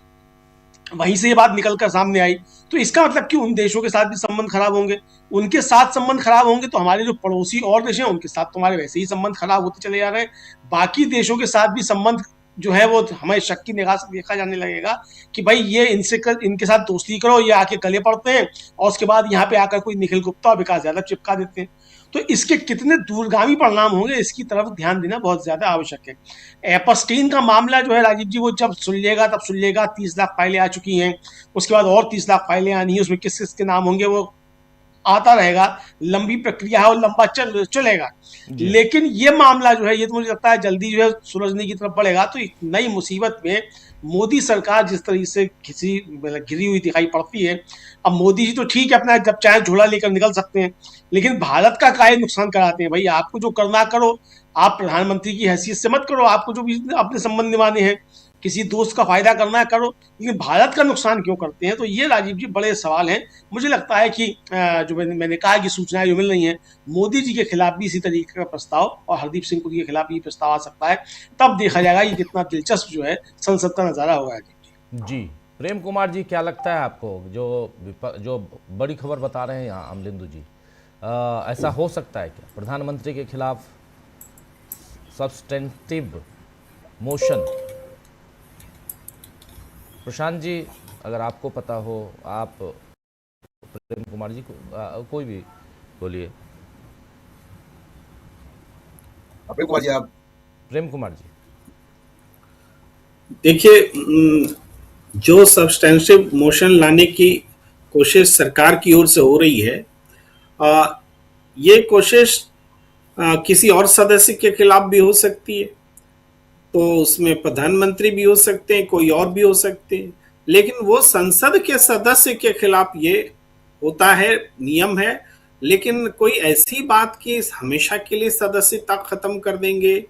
वहीं से ये बात निकलकर सामने आई। तो इसका मतलब कि उन देशों के साथ भी संबंध खराब होंगे, उनके साथ संबंध खराब होंगे तो हमारे जो पड़ोसी और देश हैं उनके साथ तो हमारे वैसे ही संबंध खराब होते चले जा रहे हैं। बाकी देशों के साथ भी संबंध जो है वो हमें शक की निगाह से देखा जाने लगेगा कि भाई ये इनके साथ दोस्ती करो, ये आके गले पड़ते हैं और उसके बाद यहाँ पे आकर कोई निखिल गुप्ता और विकास यादव चिपका देते हैं। तो इसके कितने दूरगामी परिणाम होंगे, इसकी तरफ ध्यान देना बहुत ज्यादा आवश्यक है। एपस्टीन का मामला जो है राजीव जी, वो जब सुलझेगा तब सुलझेगा। 30 लाख फाइलें आ चुकी हैं, उसके बाद और 30 लाख फाइलें आनी है, उसमें किस किस के नाम होंगे वो आता रहेगा। लंबी प्रक्रिया है और लंबा चलेगा, लेकिन ये मामला जो है ये तो मुझे लगता है जल्दी जो है सुलझने की तरफ बढ़ेगा। तो एक नई मुसीबत में मोदी सरकार जिस तरीके से घिरी हुई दिखाई पड़ती है। अब मोदी जी तो ठीक है, अपना जब चाहे झोला लेकर निकल सकते हैं, लेकिन भारत का काहे नुकसान कराते हैं? भाई आपको जो करना करो, आप प्रधानमंत्री की हैसियत से मत करो, आपको जो भी अपने संबंध निभाने हैं, किसी दोस्त का फायदा करना है करो, लेकिन भारत का नुकसान क्यों करते हैं? तो ये राजीव जी बड़े सवाल हैं। मुझे लगता है कि जो मैंने कहा कि सूचनाएं जो मिल रही हैं, मोदी जी के खिलाफ भी इसी तरीके का प्रस्ताव और हरदीप सिंह पुरी के खिलाफ भी प्रस्ताव आ सकता है। तब देखा जाएगा ये कितना दिलचस्प जो है संसद का नजारा होगा। जी प्रेम कुमार जी, क्या लगता है आपको जो बड़ी खबर बता रहे हैं यहाँ अमलिंदु जी, ऐसा हो सकता है क्या प्रधानमंत्री के खिलाफ सब्सटेंटिव मोशन? प्रशांत जी, अगर आपको पता हो, आप प्रेम कुमार जी को कोई भी बोलिए। प्रेम कुमार जी, देखिए, जो सब्सटेंटिव मोशन लाने की कोशिश सरकार की ओर से हो रही है, ये कोशिश किसी और सदस्य के खिलाफ भी हो सकती है, तो उसमें प्रधानमंत्री भी हो सकते हैं, कोई और भी हो सकते हैं, लेकिन वो संसद के सदस्य के खिलाफ ये होता है, नियम है। लेकिन कोई ऐसी बात कि हमेशा के लिए सदस्यता खत्म कर देंगे,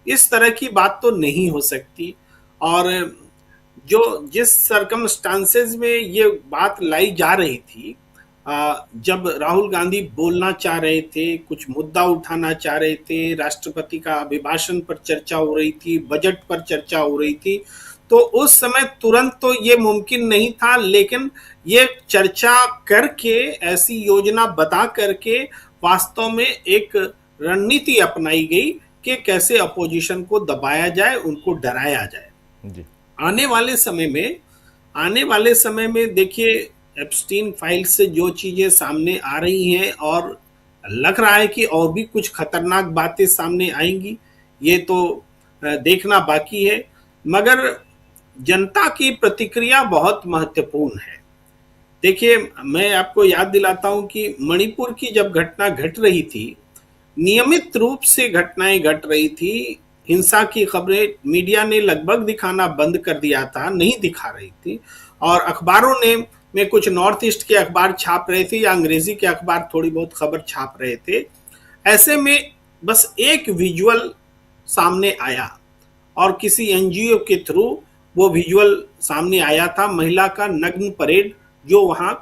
इस तरह की बात तो नहीं हो सकती। और जो जिस सर्कमस्टांसेस में ये बात लाई जा रही थी, जब राहुल गांधी बोलना चाह रहे थे, कुछ मुद्दा उठाना चाह रहे थे, राष्ट्रपति का अभिभाषण पर चर्चा हो रही थी, बजट पर चर्चा हो रही थी, तो उस समय तुरंत तो ये मुमकिन नहीं था, लेकिन ये चर्चा करके, ऐसी योजना बता करके वास्तव में एक रणनीति अपनाई गई कि कैसे अपोजिशन को दबाया जाए, उनको डराया जाए। जी। आने वाले समय में देखिए, एप्स्टीन फाइल से जो चीजें सामने आ रही हैं और लग रहा है कि और भी कुछ खतरनाक बातें सामने आएंगी, ये तो देखना बाकी है। मगर जनता की प्रतिक्रिया बहुत महत्वपूर्ण है। देखिए, मैं आपको याद दिलाता हूं कि मणिपुर की जब घटना घट रही थी, नियमित रूप से घटनाएं घट रही थी, हिंसा की खबरें मीडिया ने लगभग दिखाना बंद कर दिया था, नहीं दिखा रही थी, और अखबारों में कुछ नॉर्थ ईस्ट के अखबार छाप रहे थे या अंग्रेजी के अखबार थोड़ी बहुत खबर छाप रहे थे। ऐसे में बस एक विजुअल सामने आया और किसी एनजीओ के थ्रू वो विजुअल सामने आया था, महिला का नग्न परेड जो वहाँ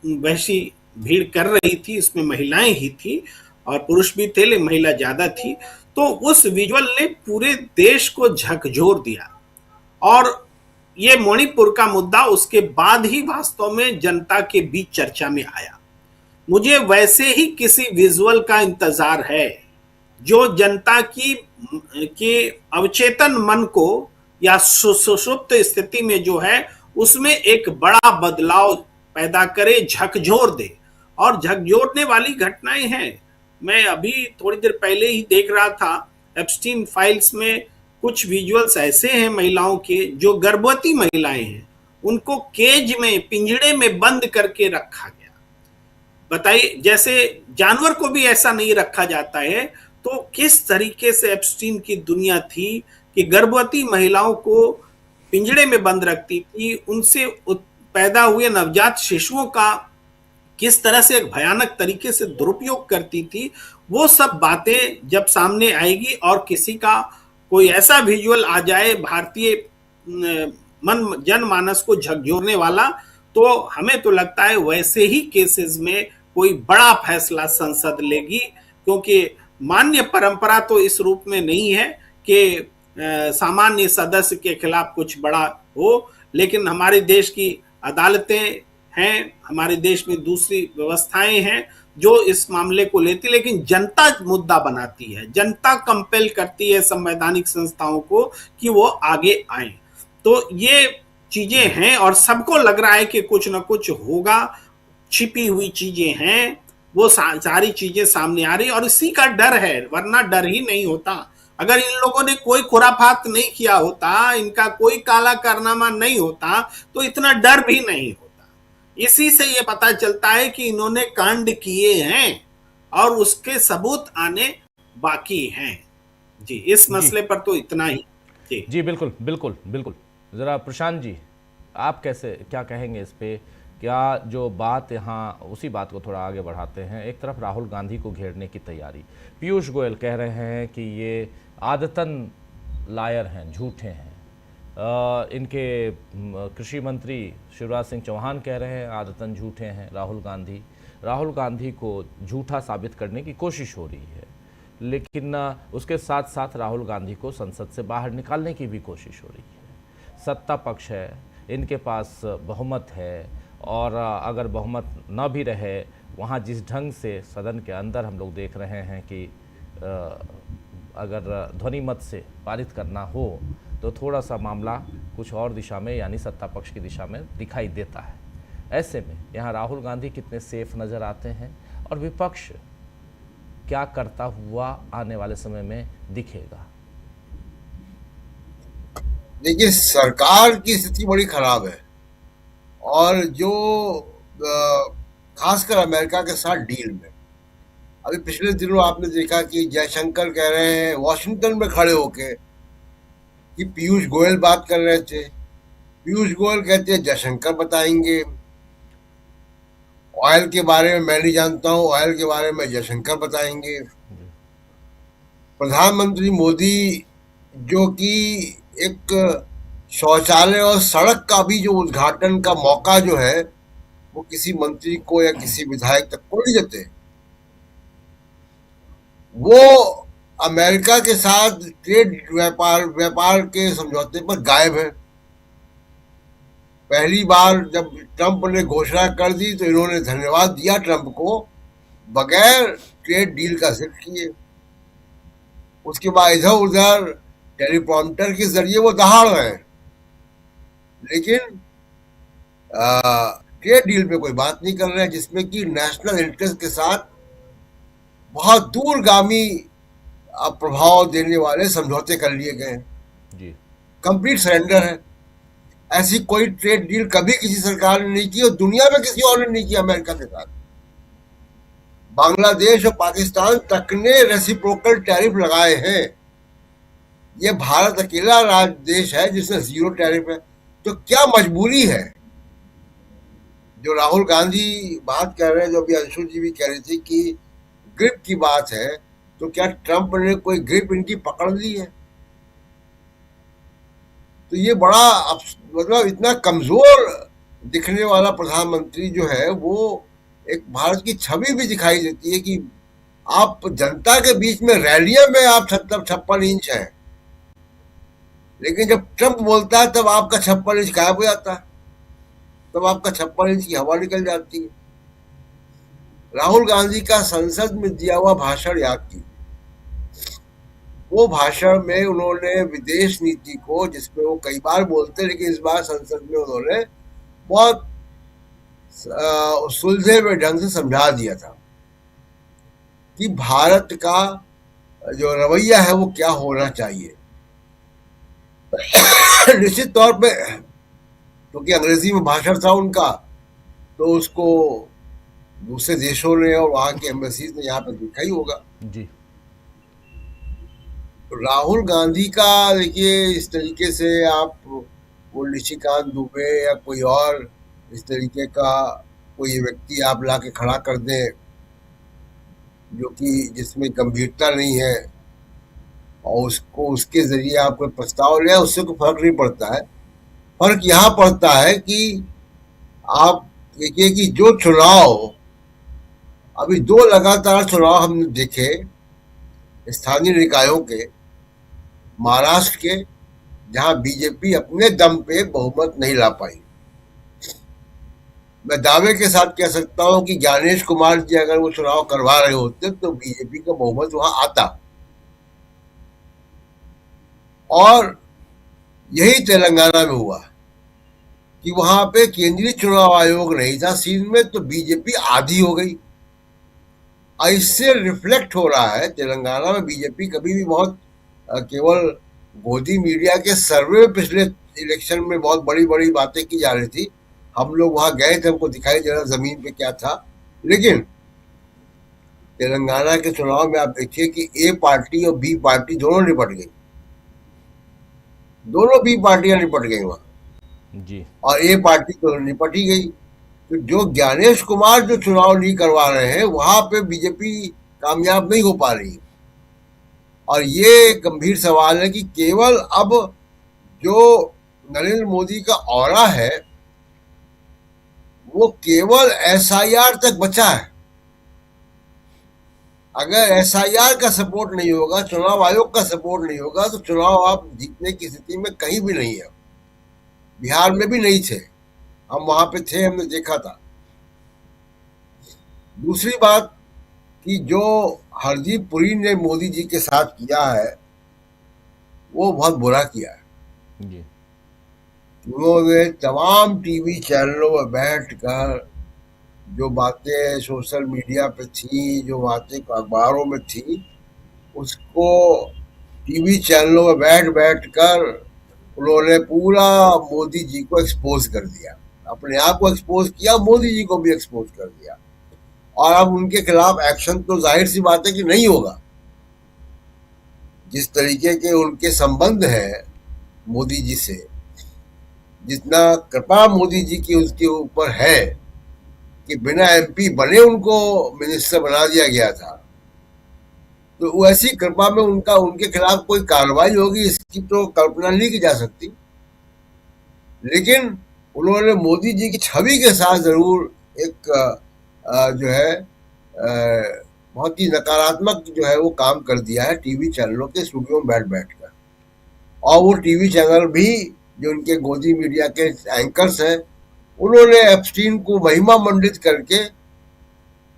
वैसी भीड़ कर रही थी, इसमें महिलाएं ही थी, और पुरुष भी थे लेकिन महिला ज्यादा थी। तो उस विजुअल ने पूरे देश को झकझोर दिया और ये मणिपुर का मुद्दा उसके बाद ही वास्तव में जनता के बीच चर्चा में आया। मुझे वैसे ही किसी विजुअल का इंतजार है जो जनता की अवचेतन मन को या सुषुप्त स्थिति में जो है उसमें एक बड़ा बदलाव पैदा करे, झकझोर दे। और झकझोरने वाली घटनाएं हैं। मैं अभी थोड़ी देर पहले ही देख रहा था एप्स्टीन फाइल्स में कुछ विजुअल्स ऐसे हैं महिलाओं के, जो गर्भवती महिलाएं हैं, उनको केज में, पिंजड़े में बंद करके रखा गया। बताइए, जैसे जानवर को भी ऐसा नहीं रखा जाता है, तो किस तरीके से एप्स्टीन की दुनिया थी कि गर्भवती महिलाओं को पिंजड़े में बंद रखती थी, उनसे पैदा हुए नवजात शिशुओं का किस तरह से एक भयानक तरीके से दुरुपयोग करती थी। वो सब बातें जब सामने आएगी और किसी का कोई ऐसा विजुअल आ जाए भारतीय जनमानस को झकझोरने वाला, तो हमें तो लगता है वैसे ही केसेस में कोई बड़ा फैसला संसद लेगी, क्योंकि मान्य परंपरा तो इस रूप में नहीं है कि सामान्य सदस्य के खिलाफ कुछ बड़ा हो। लेकिन हमारे देश की अदालतें हैं, हमारे देश में दूसरी व्यवस्थाएं हैं जो इस मामले को लेती, लेकिन जनता मुद्दा बनाती है, जनता कंपेल करती है संवैधानिक संस्थाओं को कि वो आगे आए। तो ये चीजें हैं और सबको लग रहा है कि कुछ ना कुछ होगा, छिपी हुई चीजें हैं, वो सारी चीजें सामने आ रही और इसी का डर है, वरना डर ही नहीं होता। अगर इन लोगों ने कोई खुराफात नहीं किया होता, इनका कोई काला कारनामा नहीं होता, तो इतना डर भी नहीं होता। इसी से ये पता चलता है कि इन्होंने कांड किए हैं और उसके सबूत आने बाकी हैं। जी, इस मसले पर तो इतना ही। जी बिल्कुल बिल्कुल बिल्कुल। जरा प्रशांत जी, आप क्या कहेंगे इस पे? क्या जो बात यहाँ, उसी बात को थोड़ा आगे बढ़ाते हैं। एक तरफ राहुल गांधी को घेरने की तैयारी, पीयूष गोयल कह रहे हैं कि ये आदतन लायर हैं, झूठे हैं। इनके कृषि मंत्री शिवराज सिंह चौहान कह रहे हैं आदतन झूठे हैं राहुल गांधी को झूठा साबित करने की कोशिश हो रही है, लेकिन उसके साथ साथ राहुल गांधी को संसद से बाहर निकालने की भी कोशिश हो रही है। सत्ता पक्ष है, इनके पास बहुमत है, और अगर बहुमत न भी रहे, वहाँ जिस ढंग से सदन के अंदर हम लोग देख रहे हैं कि अगर ध्वनि मत से पारित करना हो तो थोड़ा सा मामला कुछ और दिशा में, यानी सत्ता पक्ष की दिशा में दिखाई देता है। ऐसे में यहाँ राहुल गांधी कितने सेफ नज़र आते हैं और विपक्ष क्या करता हुआ आने वाले समय में दिखेगा? देखिए, सरकार की स्थिति बड़ी खराब है और जो खासकर अमेरिका के साथ डील में, अभी पिछले दिनों आपने देखा कि जयशंकर कह रहे हैं वॉशिंगटन में खड़े होके कि पीयूष गोयल बात कर रहे थे, पीयूष गोयल कहते हैं जयशंकर बताएंगे, ऑयल के बारे में मैं नहीं जानता हूं, ऑयल के बारे में जयशंकर बताएंगे। प्रधानमंत्री मोदी जो कि एक शौचालय और सड़क का भी जो उद्घाटन का मौका जो है वो किसी मंत्री को या किसी विधायक तक को नहीं देते, वो अमेरिका के साथ ट्रेड व्यापार के समझौते पर गायब है। पहली बार जब ट्रंप ने घोषणा कर दी तो इन्होंने धन्यवाद दिया ट्रंप को, बगैर ट्रेड डील का जिक्र किए। उसके बाद इधर उधर टेलीप्रॉम्प्टर के जरिए वो दहाड़ रहे हैं, लेकिन ट्रेड डील पे कोई बात नहीं कर रहे हैं जिसमें कि नेशनल इंटरेस्ट के साथ बहुत दूरगामी प्रभाव देने वाले समझौते कर लिए गए हैं। कंप्लीट सरेंडर है। ऐसी कोई ट्रेड डील कभी किसी सरकार ने नहीं की और दुनिया में किसी और ने नहीं किया अमेरिका के साथ। बांग्लादेश और पाकिस्तान तक ने रेसिप्रोकल टैरिफ लगाए हैं। यह भारत अकेला देश है जिसमें जीरो टैरिफ है। तो क्या मजबूरी है? जो राहुल गांधी बात कर रहे हैं, जो अभी अंशु जी भी कह रही थी कि ग्रिप की बात है, तो क्या ट्रंप ने कोई ग्रिप इनकी पकड़ ली है? तो ये बड़ा मतलब इतना कमजोर दिखने वाला प्रधानमंत्री जो है वो एक भारत की छवि भी दिखाई देती है कि आप जनता के बीच में रैलियों में आप 56 इंच हैं, लेकिन जब ट्रंप बोलता है तब आपका 56 इंच गायब हो जाता है, तब आपका 56 इंच की हवा निकल जाती है। राहुल गांधी का संसद में दिया हुआ भाषण याद कीजिए। वो भाषण में उन्होंने विदेश नीति को, जिसमें वो कई बार बोलते, लेकिन इस बार संसद में उन्होंने बहुत सुलझे हुए ढंग से समझा दिया था कि भारत का जो रवैया है वो क्या होना चाहिए। निश्चित तौर पे क्योंकि अंग्रेजी में भाषण था उनका, तो उसको दूसरे देशों ने और वहां के एम्बेसीज ने यहाँ पे देखा ही होगा जी। राहुल गांधी का देखिए, इस तरीके से आप वो निशिकांत दुबे या कोई और इस तरीके का कोई व्यक्ति आप ला के खड़ा कर दें जो कि जिसमें गंभीरता नहीं है और उसको उसके जरिए आप कोई प्रस्ताव ले, उससे कोई फर्क नहीं पड़ता है। फर्क यहाँ पड़ता है कि आप देखिए कि जो चुनाव अभी 2 लगातार चुनाव हमने देखे स्थानीय निकायों के, महाराष्ट्र के, जहां बीजेपी अपने दम पे बहुमत नहीं ला पाई। मैं दावे के साथ कह सकता हूं कि ज्ञानेश कुमार जी अगर वो चुनाव करवा रहे होते तो बीजेपी का बहुमत वहां आता। और यही तेलंगाना में हुआ कि वहां पे केंद्रीय चुनाव आयोग नहीं था सीन में, तो बीजेपी आधी हो गई। इससे रिफ्लेक्ट हो रहा है तेलंगाना में बीजेपी कभी भी बहुत केवल गोदी मीडिया के सर्वे में पिछले इलेक्शन में बहुत बड़ी बड़ी बातें की जा रही थी। हम लोग वहां गए थे, हमको दिखाई दे रहा जमीन पे क्या था। लेकिन तेलंगाना के चुनाव में आप देखिए कि ए पार्टी और बी पार्टी दोनों निपट गई, दोनों बी पार्टियां निपट गई वहां जी, और ए पार्टी तो निपट ही गई। तो जो ज्ञानेश कुमार जो चुनाव नहीं करवा रहे हैं वहां पे बीजेपी कामयाब नहीं हो पा रही। और ये गंभीर सवाल है कि केवल अब जो नरेंद्र मोदी का ऑरा है वो केवल एसआईआर तक बचा है। अगर एसआईआर का सपोर्ट नहीं होगा, चुनाव आयोग का सपोर्ट नहीं होगा, तो चुनाव आप जीतने की स्थिति में कहीं भी नहीं है। बिहार में भी नहीं थे, हम वहां पे थे, हमने देखा था। दूसरी बात कि जो हरदीप पुरी ने मोदी जी के साथ किया है वो बहुत बुरा किया है जी। उन्होंने तमाम टीवी चैनलों में बैठकर जो बातें सोशल मीडिया पे थी, जो बातें अखबारों में थी, उसको टीवी चैनलों में बैठ कर उन्होंने पूरा मोदी जी को एक्सपोज कर दिया, अपने आप को एक्सपोज किया, मोदी जी को भी एक्सपोज कर दिया। और अब उनके खिलाफ एक्शन तो जाहिर सी बात है कि नहीं होगा। जिस तरीके के उनके संबंध है मोदी जी से, जितना कृपा मोदी जी की उसके ऊपर है कि बिना एमपी बने उनको मिनिस्टर बना दिया गया था, तो वैसी कृपा में उनके खिलाफ कोई कार्रवाई होगी इसकी तो कल्पना नहीं की जा सकती। लेकिन उन्होंने मोदी जी की छवि के साथ जरूर एक जो है बहुत ही नकारात्मक जो है वो काम कर दिया है टीवी चैनलों के स्टूडियो में बैठ कर। और वो टीवी चैनल भी जो उनके गोदी मीडिया के एंकर्स हैं, उन्होंने एप्स्टीन को महिमा मंडित करके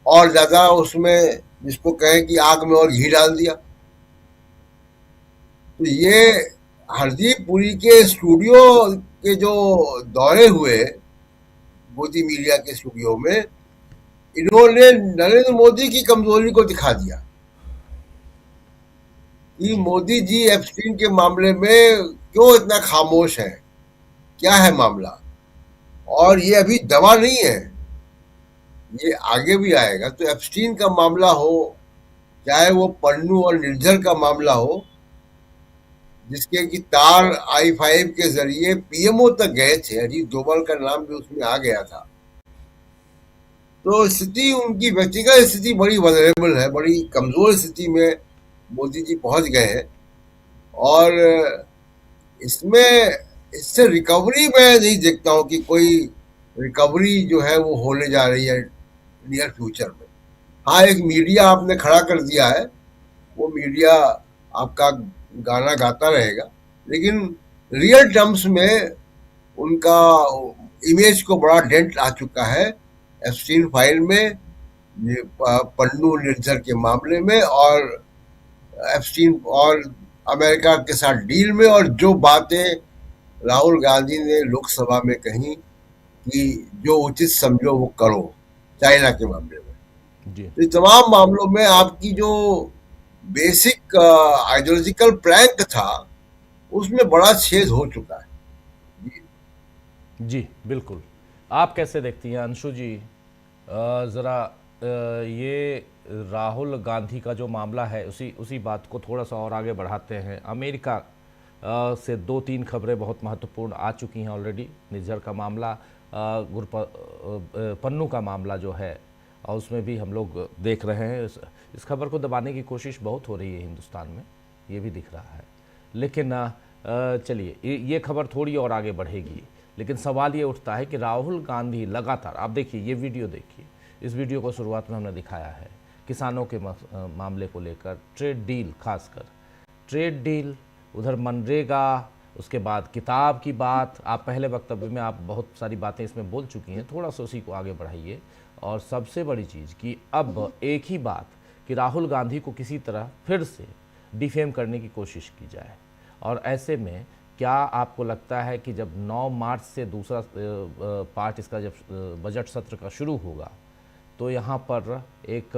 और ज्यादा उसमें जिसको कहें कि आग में और घी डाल दिया। तो ये हरदीप पुरी के स्टूडियो के जो दौरे हुए गोदी मीडिया के स्टूडियो में, इन्होंने नरेंद्र मोदी की कमजोरी को दिखा दिया कि मोदी जी एप्स्टीन के मामले में क्यों इतना खामोश है, क्या है मामला। और ये अभी दवा नहीं है, ये आगे भी आएगा। तो एप्स्टीन का मामला हो, चाहे वो पन्नू और निर्झर का मामला हो, जिसके कि तार i5 के जरिए पीएमओ तक गए थे, अजीत डोभाल का नाम भी उसमें आ गया था। तो स्थिति उनकी व्यक्तिगत स्थिति बड़ी वनरेबल है, बड़ी कमजोर स्थिति में मोदी जी पहुंच गए हैं। और इससे रिकवरी मैं नहीं देखता हूं कि कोई रिकवरी जो है वो होने जा रही है नियर फ्यूचर में। हाँ, एक मीडिया आपने खड़ा कर दिया है, वो मीडिया आपका गाना गाता रहेगा, लेकिन रियल टर्म्स में उनका इमेज को बड़ा डेंट आ चुका है एप्स्टीन फाइल में, पन्नू निर्झर के मामले में, और एप्स्टीन और अमेरिका के साथ डील में, और जो बातें राहुल गांधी ने लोकसभा में कही कि जो उचित समझो वो करो चाइना के मामले में। जी। तो तमाम मामलों में आपकी जो बेसिक आइडियोलॉजिकल प्लैंक था उसमें बड़ा छेद हो चुका है। जी बिल्कुल। आप कैसे देखती हैं अंशु जी? ज़रा ये राहुल गांधी का जो मामला है उसी बात को थोड़ा सा और आगे बढ़ाते हैं। अमेरिका से 2-3 खबरें बहुत महत्वपूर्ण आ चुकी हैं ऑलरेडी। निर्झर का मामला, पन्नू का मामला जो है, और उसमें भी हम लोग देख रहे हैं इस खबर को दबाने की कोशिश बहुत हो रही है हिंदुस्तान में, ये भी दिख रहा है। लेकिन चलिए ये खबर थोड़ी और आगे बढ़ेगी, लेकिन सवाल ये उठता है कि राहुल गांधी लगातार, आप देखिए ये वीडियो देखिए, इस वीडियो को शुरुआत में हमने दिखाया है, किसानों के मामले को लेकर, ट्रेड डील, खासकर ट्रेड डील, उधर मनरेगा, उसके बाद किताब की बात। आप पहले वक्तव्य में आप बहुत सारी बातें इसमें बोल चुकी हैं, थोड़ा सा उसी को आगे बढ़ाइए। और सबसे बड़ी चीज़ कि अब एक ही बात कि राहुल गांधी को किसी तरह फिर से डिफेम करने की कोशिश की जाए। और ऐसे में क्या आपको लगता है कि जब 9 मार्च से दूसरा पार्ट इसका जब बजट सत्र का शुरू होगा, तो यहाँ पर एक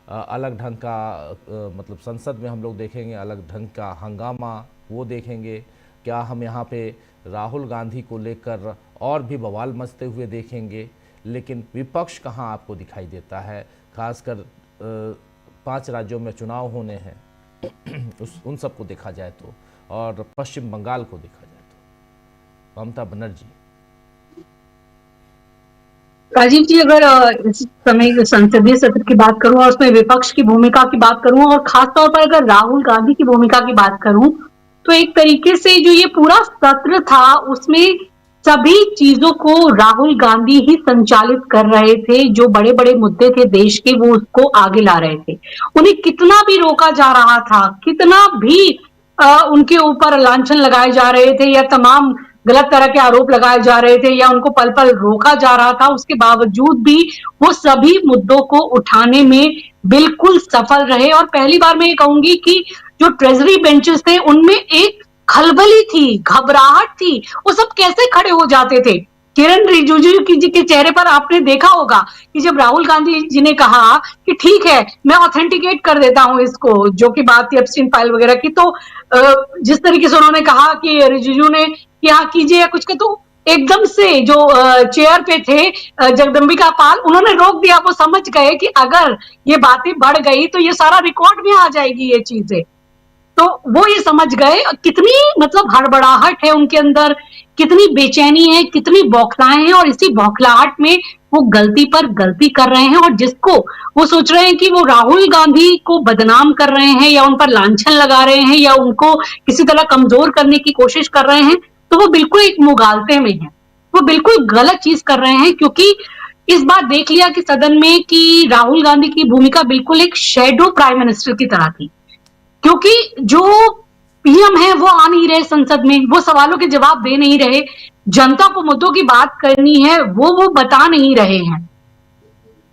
अलग ढंग का मतलब संसद में हम लोग देखेंगे अलग ढंग का हंगामा, वो देखेंगे? क्या हम यहाँ पे राहुल गांधी को लेकर और भी बवाल मचते हुए देखेंगे? लेकिन विपक्ष कहाँ आपको दिखाई देता है? खासकर 5 राज्यों में चुनाव होने हैं उन सबको देखा जाए तो, और पश्चिम बंगाल को देखा जाए तो। ममता बनर्जी। राजीव जी, अगर इस समय संसदीय सत्र की बात करूं और उसमें विपक्ष की भूमिका की बात करूं, और खासतौर पर अगर राहुल गांधी की भूमिका की बात करूं, तो एक तरीके से जो ये पूरा सत्र था उसमें सभी चीजों को राहुल गांधी ही संचालित कर रहे थे। जो बड़े बड़े मुद्दे थे देश के, वो उसको आगे ला रहे थे। उन्हें कितना भी रोका जा रहा था, कितना भी उनके ऊपर लांछन लगाए जा रहे थे, या तमाम गलत तरह के आरोप लगाए जा रहे थे, या उनको पल पल रोका जा रहा था, उसके बावजूद भी वो सभी मुद्दों को उठाने में बिल्कुल सफल रहे। और पहली बार मैं ये कहूंगी कि जो ट्रेजरी बेंचेस थे उनमें एक खलबली थी, घबराहट थी, वो सब कैसे खड़े हो जाते थे। किरण रिजिजू जी के चेहरे पर आपने देखा होगा कि जब राहुल गांधी जी ने कहा कि ठीक है मैं ऑथेंटिकेट कर देता हूं इसको, जो कि बात थी एप्स्टीन फाइल वगैरह की, तो जिस तरीके से उन्होंने कहा कि रिजिजू ने कि हाँ कीजिए या कुछ के, तो एकदम से जो चेयर पे थे जगदम्बिका पाल, उन्होंने रोक दिया। वो समझ गए कि अगर ये बातें बढ़ गई तो ये सारा रिकॉर्ड में आ जाएगी ये चीजें, तो वो ये समझ गए। कितनी मतलब हड़बड़ाहट है उनके अंदर, कितनी बेचैनी है, कितनी बौखलाहट है, और इसी बौखलाहट में वो गलती पर गलती कर रहे हैं। और जिसको वो सोच रहे हैं कि वो राहुल गांधी को बदनाम कर रहे हैं, या उन पर लांछन लगा रहे हैं, या उनको किसी तरह कमजोर करने की कोशिश कर रहे हैं, तो वो बिल्कुल एक मुगालते में है, वो बिल्कुल गलत चीज कर रहे हैं। क्योंकि इस बार देख लिया कि सदन में कि राहुल गांधी की भूमिका बिल्कुल एक शैडो प्राइम मिनिस्टर की तरह थी, क्योंकि जो पीएम है वो आ नहीं रहे संसद में, वो सवालों के जवाब दे नहीं रहे, जनता को मुद्दों की बात करनी है वो बता नहीं रहे हैं।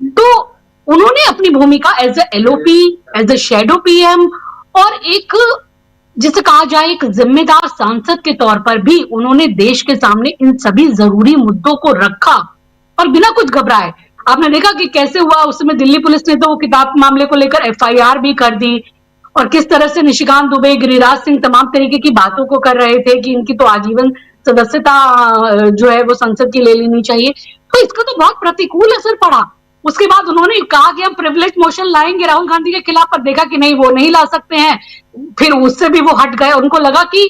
तो उन्होंने अपनी भूमिका as a LOP, as a shadow PM, और एक जिसे कहा जाए एक जिम्मेदार सांसद के तौर पर भी उन्होंने देश के सामने इन सभी जरूरी मुद्दों को रखा, और बिना कुछ घबराए। आपने देखा कि कैसे हुआ, उस समय दिल्ली पुलिस ने तो वो किताब मामले को लेकर एफआईआर भी कर दी, और किस तरह से निशिकांत दुबे, गिरिराज सिंह तमाम तरीके की बातों को कर रहे थे कि इनकी तो आजीवन सदस्यता जो है वो संसद की ले लेनी चाहिए। तो इसका तो बहुत प्रतिकूल असर पड़ा। उसके बाद उन्होंने कहा कि हम प्रिविलेज मोशन लाएंगे राहुल गांधी के खिलाफ, पर देखा कि नहीं, वो नहीं ला सकते हैं। फिर उससे भी वो हट गए। उनको लगा कि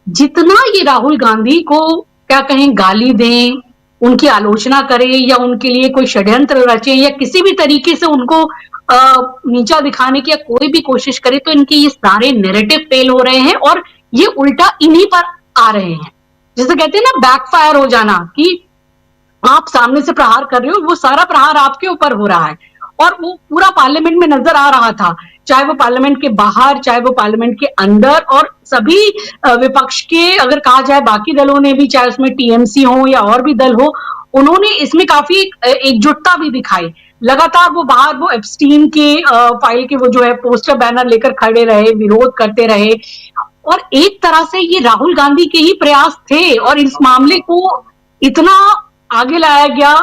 जितना ये राहुल गांधी को क्या कहें गाली दें, उनकी आलोचना करें, या उनके लिए कोई षड्यंत्र रचे, या किसी भी तरीके से उनको नीचा दिखाने की या कोई भी कोशिश करे, तो इनके ये सारे नैरेटिव फेल हो रहे हैं, और ये उल्टा इन्हीं पर आ रहे हैं। जैसे कहते हैं ना बैकफायर हो जाना, कि आप सामने से प्रहार कर रहे हो, वो सारा प्रहार आपके ऊपर हो रहा है। और वो पूरा पार्लियामेंट में नजर आ रहा था, चाहे वो पार्लियामेंट के बाहर, चाहे वो पार्लियामेंट के अंदर, और सभी विपक्ष के अगर कहा जाए बाकी दलों ने भी, चाहे उसमें टीएमसी हो या और भी दल हो, उन्होंने इसमें काफी एकजुटता भी दिखाई। लगातार वो बाहर वो एप्स्टीन के फाइल के वो जो है पोस्टर बैनर लेकर खड़े रहे, विरोध करते रहे, और एक तरह से ये राहुल गांधी के ही प्रयास थे और इस मामले को इतना आगे लाया गया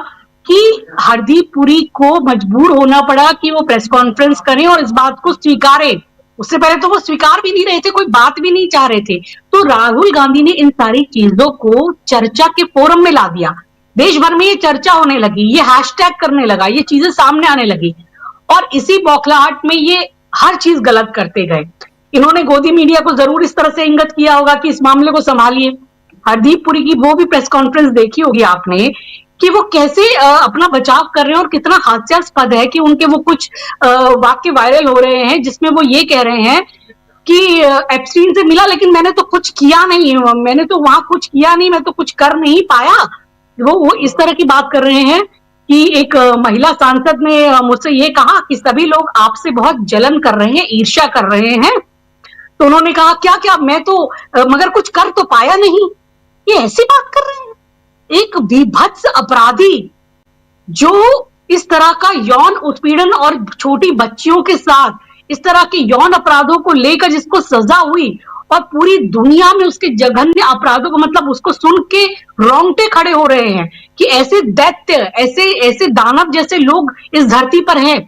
कि हरदीप पुरी को मजबूर होना पड़ा कि वो प्रेस कॉन्फ्रेंस करें और इस बात को स्वीकारें। उससे पहले तो वो स्वीकार भी नहीं रहे थे, कोई बात भी नहीं चाह रहे थे। तो राहुल गांधी ने इन सारी चीजों को चर्चा के फोरम में ला दिया, देश भर में ये चर्चा होने लगी, ये हैशटैग करने लगा, ये चीजें सामने आने लगी, और इसी बौखलाहट में ये हर चीज गलत करते गए। इन्होंने गोदी मीडिया को जरूर इस तरह से इंगित किया होगा कि इस मामले को संभालिए। हरदीप पुरी की वो भी प्रेस कॉन्फ्रेंस देखी होगी आपने कि वो कैसे अपना बचाव कर रहे हैं, और कितना हास्यास्पद है कि उनके वो कुछ वाक्य वायरल हो रहे हैं जिसमें वो ये कह रहे हैं कि एप्स्टीन से मिला लेकिन मैंने तो कुछ किया नहीं, मैंने तो वहां कुछ किया नहीं, मैं तो कुछ कर नहीं पाया। वो इस तरह की बात कर रहे हैं कि एक महिला सांसद ने मुझसे ये कहा कि सभी लोग आपसे बहुत जलन कर रहे हैं, ईर्ष्या कर रहे हैं। तो उन्होंने कहा क्या क्या, मैं तो मगर कुछ कर तो पाया नहीं। ये ऐसी बात कर रहे हैं एक विभत्स अपराधी जो इस तरह का यौन उत्पीड़न और छोटी बच्चियों के साथ इस तरह के यौन अपराधों को लेकर जिसको सजा हुई, और पूरी दुनिया में उसके जघन्य अपराधों को, मतलब उसको सुन के रोंगटे खड़े हो रहे हैं कि ऐसे दैत्य, ऐसे दानव जैसे लोग इस धरती पर हैं,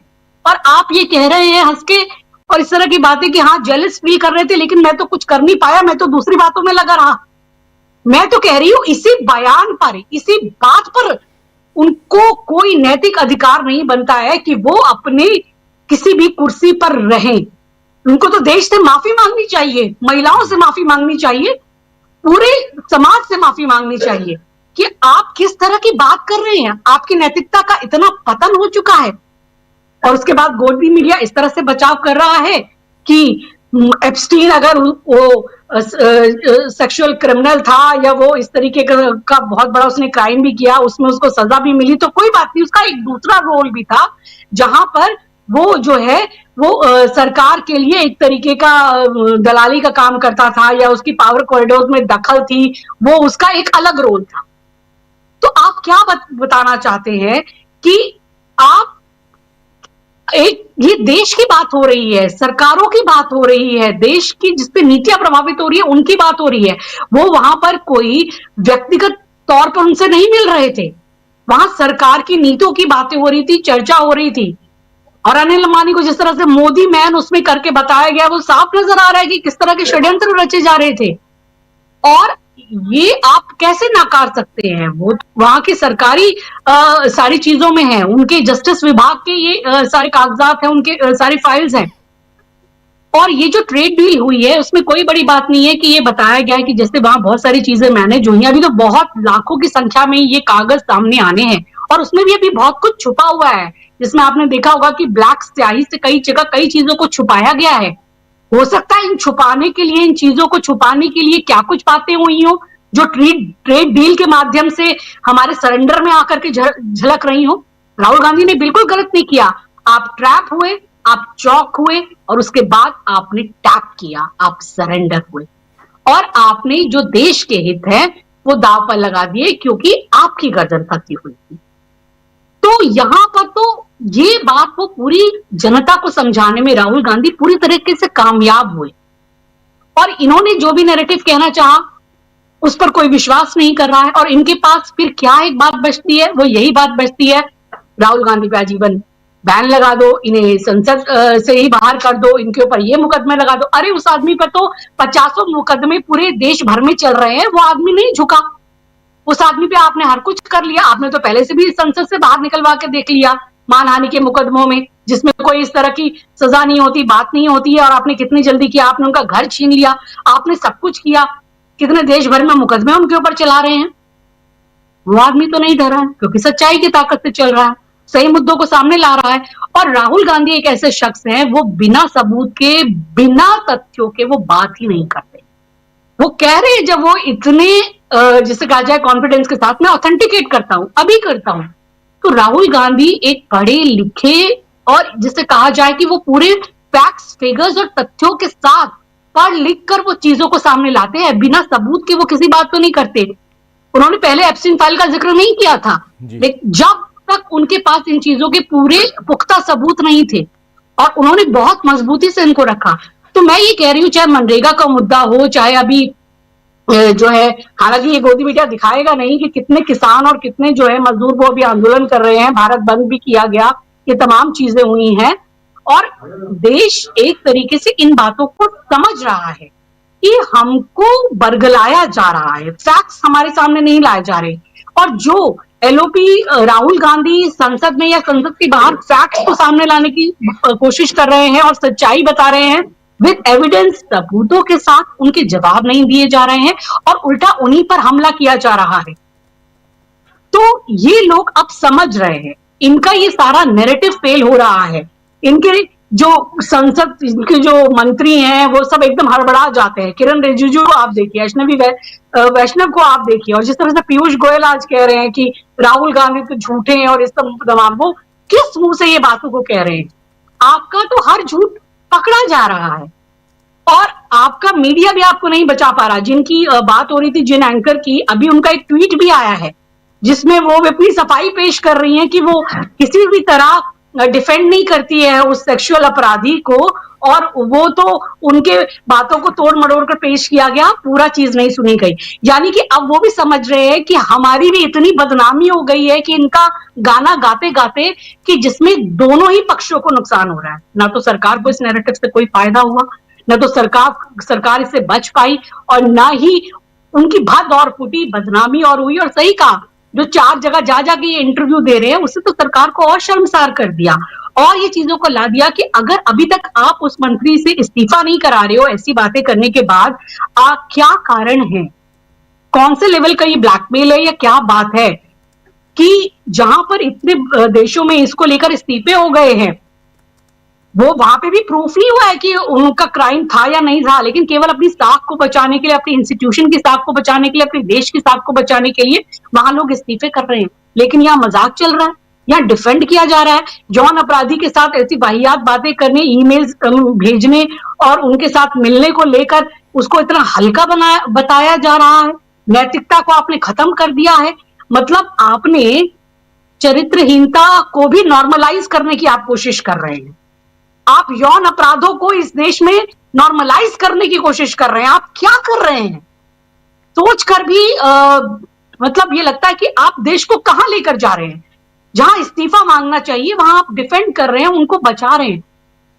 और आप ये कह रहे हैं हंस के और इस तरह की बातें कि हाँ जेलस फील कर रहे थे लेकिन मैं तो कुछ कर नहीं पाया, मैं तो दूसरी बातों में लगा रहा। मैं तो कह रही हूं इसी बयान पर, इसी बात पर उनको कोई नैतिक अधिकार नहीं बनता है कि वो अपने किसी भी कुर्सी पर रहें। उनको तो देश से माफी मांगनी चाहिए, महिलाओं से माफी मांगनी चाहिए, पूरे समाज से माफी मांगनी चाहिए कि आप किस तरह की बात कर रहे हैं। आपकी नैतिकता का इतना पतन हो चुका है। और उसके बाद गोदी मीडिया इस तरह से बचाव कर रहा है कि एप्स्टीन अगर वो सेक्सुअल क्रिमिनल था या वो इस तरीके का बहुत बड़ा उसने क्राइम भी किया, उसमें उसको सजा भी मिली, तो कोई बात नहीं, उसका एक दूसरा रोल भी था जहां पर वो जो है वो सरकार के लिए एक तरीके का दलाली का काम करता था, या उसकी पावर कॉरिडोर में दखल थी, वो उसका एक अलग रोल था। तो आप क्या बताना चाहते हैं कि आप ये देश की बात हो रही है, सरकारों की बात हो रही है, देश की जिसपे नीतियां प्रभावित हो रही है उनकी बात हो रही है, वो वहां पर कोई व्यक्तिगत तौर पर उनसे नहीं मिल रहे थे, वहां सरकार की नीतियों की बातें हो रही थी, चर्चा हो रही थी। और अनिल अंबानी को जिस तरह से मोदी मैन उसमें करके बताया गया, वो साफ नजर आ रहा है कि किस तरह के षड्यंत्र रचे जा रहे थे। और ये आप कैसे नाकार सकते हैं? वो वहां की सरकारी सारी चीजों में है, उनके जस्टिस विभाग के ये सारे कागजात हैं, उनके सारी फाइल्स हैं। और ये जो ट्रेड डील हुई है उसमें कोई बड़ी बात नहीं है कि ये बताया गया है कि जैसे वहां बहुत सारी चीजें मैनेज हुई हैं, अभी तो बहुत लाखों की संख्या में ये कागज सामने आने हैं, और उसमें भी अभी बहुत कुछ छुपा हुआ है, जिसमें आपने देखा होगा कि ब्लैक स्याही से कई जगह कई चीजों को छुपाया गया है। हो सकता है इन छुपाने के लिए, इन चीजों को छुपाने के लिए क्या कुछ बातें हुई हो जो ट्रेड डील के माध्यम से हमारे सरेंडर में आकर के झलक रही हो। राहुल गांधी ने बिल्कुल गलत नहीं किया, आप ट्रैप हुए, आप चौक हुए, और उसके बाद आपने टैप किया, आप सरेंडर हुए, और आपने जो देश के हित है वो दाव पर लगा दिए क्योंकि आपकी गर्दन फंसी हुई थी। तो यहां पर तो ये बात वो पूरी जनता को समझाने में राहुल गांधी पूरी तरीके से कामयाब हुए, और इन्होंने जो भी नैरेटिव कहना चाहा उस पर कोई विश्वास नहीं कर रहा है। और इनके पास फिर क्या एक बात बचती है, वो यही बात बचती है, राहुल गांधी पे आजीवन बैन लगा दो, इन्हें संसद से ही बाहर कर दो, इनके ऊपर ये मुकदमे लगा दो। अरे उस आदमी पर तो 50 मुकदमे पूरे देश भर में चल रहे हैं, वो आदमी नहीं झुका। उस आदमी पे आपने हर कुछ कर लिया, आपने तो पहले से भी संसद से बाहर निकलवा के देख लिया मानहानि के मुकदमों में, जिसमें कोई इस तरह की सजा नहीं होती, बात नहीं होती है, और आपने कितनी जल्दी किया, आपने उनका घर छीन लिया, आपने सब कुछ किया, कितने देश भर में मुकदमे उनके ऊपर चला रहे हैं। वो आदमी तो नहीं डरा है क्योंकि सच्चाई की ताकत से चल रहा है, सही मुद्दों को सामने ला रहा है। और राहुल गांधी एक ऐसे शख्स हैं, वो बिना सबूत के, बिना तथ्यों के वो बात ही नहीं करते। वो कह रहे हैं जब वो इतने जिसे कहा जाए कॉन्फिडेंस के साथ, मैं ऑथेंटिकेट करता हूं, अभी करता हूं, तो राहुल गांधी एक पढ़े लिखे और जिसे कहा जाए कि वो पूरे फैक्ट्स, फिगर्स और तथ्यों के साथ पढ़ लिख कर वो चीजों को सामने लाते हैं, बिना सबूत के वो किसी बात को नहीं करते। उन्होंने पहले एप्स्टीन फाइल का जिक्र नहीं किया था, लेकिन जब तक उनके पास इन चीजों के पूरे पुख्ता सबूत नहीं थे, और उन्होंने बहुत मजबूती से इनको रखा। तो मैं ये कह रही हूं, चाहे मनरेगा का मुद्दा हो, चाहे अभी जो है, हालांकि ये गोदी मीडिया दिखाएगा नहीं कि कितने किसान और कितने जो है मजदूर वो अभी आंदोलन कर रहे हैं, भारत बंद भी किया गया, ये तमाम चीजें हुई हैं, और देश एक तरीके से इन बातों को समझ रहा है कि हमको बरगलाया जा रहा है, फैक्ट्स हमारे सामने नहीं लाए जा रहे। और जो एलओपी राहुल गांधी संसद में या संसद के बाहर फैक्ट्स को सामने लाने की कोशिश कर रहे हैं और सच्चाई बता रहे हैं विद एविडेंस, सबूतों के साथ, उनके जवाब नहीं दिए जा रहे हैं और उल्टा उन्हीं पर हमला किया जा रहा है। तो ये लोग अब समझ रहे हैं, इनका ये सारा नैरेटिव फेल हो रहा है। इनके जो संसद के जो मंत्री हैं वो सब एकदम हड़बड़ा जाते हैं। किरण रिजिजू आप देखिए, अश्विनी वैष्णव को आप देखिए, और जिस तरह से पीयूष गोयल आज कह रहे हैं कि राहुल गांधी तो झूठे हैं और इस तमाम, वो किस मुंह से ये बातों को कह रहे हैं? आपका तो हर झूठ पकड़ा जा रहा है और आपका मीडिया भी आपको नहीं बचा पा रहा। जिनकी बात हो रही थी, जिन एंकर की, अभी उनका एक ट्वीट भी आया है जिसमें वो अपनी सफाई पेश कर रही हैं कि वो किसी भी तरह डिफेंड नहीं करती है उस सेक्सुअल अपराधी को, और वो तो उनके बातों को तोड़ मड़ोड़ कर पेश किया गया, पूरा चीज नहीं सुनी गई। यानी कि अब वो भी समझ रहे हैं कि हमारी भी इतनी बदनामी हो गई है कि इनका गाना गाते गाते, कि जिसमें दोनों ही पक्षों को नुकसान हो रहा है। ना तो सरकार को इस नैरेटिव से कोई फायदा हुआ, ना तो सरकार इससे बच पाई, और ना ही उनकी भद और फूटी बदनामी और हुई। और सही कहा, जो 4 जगह जा जाके ये इंटरव्यू दे रहे हैं, उससे तो सरकार को और शर्मसार कर दिया और ये चीजों को ला दिया कि अगर अभी तक आप उस मंत्री से इस्तीफा नहीं करा रहे हो ऐसी बातें करने के बाद, क्या कारण है, कौन से लेवल का ये ब्लैकमेल है या क्या बात है कि जहां पर इतने देशों में इसको लेकर इस्तीफे हो गए हैं, वो वहां पे भी प्रूफ नहीं हुआ है कि उनका क्राइम था या नहीं था, लेकिन केवल अपनी साख को बचाने के लिए, अपनी इंस्टीट्यूशन की साख को बचाने के लिए, अपने देश की साख को बचाने के लिए वहां लोग इस्तीफे कर रहे हैं। लेकिन यहाँ मजाक चल रहा है, यहाँ डिफेंड किया जा रहा है, जौन अपराधी के साथ ऐसी वाहियात बातें करने, ईमेल्स भेजने और उनके साथ मिलने को लेकर उसको इतना हल्का बताया जा रहा है। नैतिकता को आपने खत्म कर दिया है। मतलब आपने चरित्रहीनता को भी नॉर्मलाइज करने की आप कोशिश कर रहे हैं। आप यौन अपराधों को इस देश में नॉर्मलाइज करने की कोशिश कर रहे हैं। आप क्या कर रहे हैं? सोचकर भी मतलब ये लगता है कि आप देश को कहां लेकर जा रहे हैं। जहां इस्तीफा मांगना चाहिए वहां आप डिफेंड कर रहे हैं, उनको बचा रहे हैं,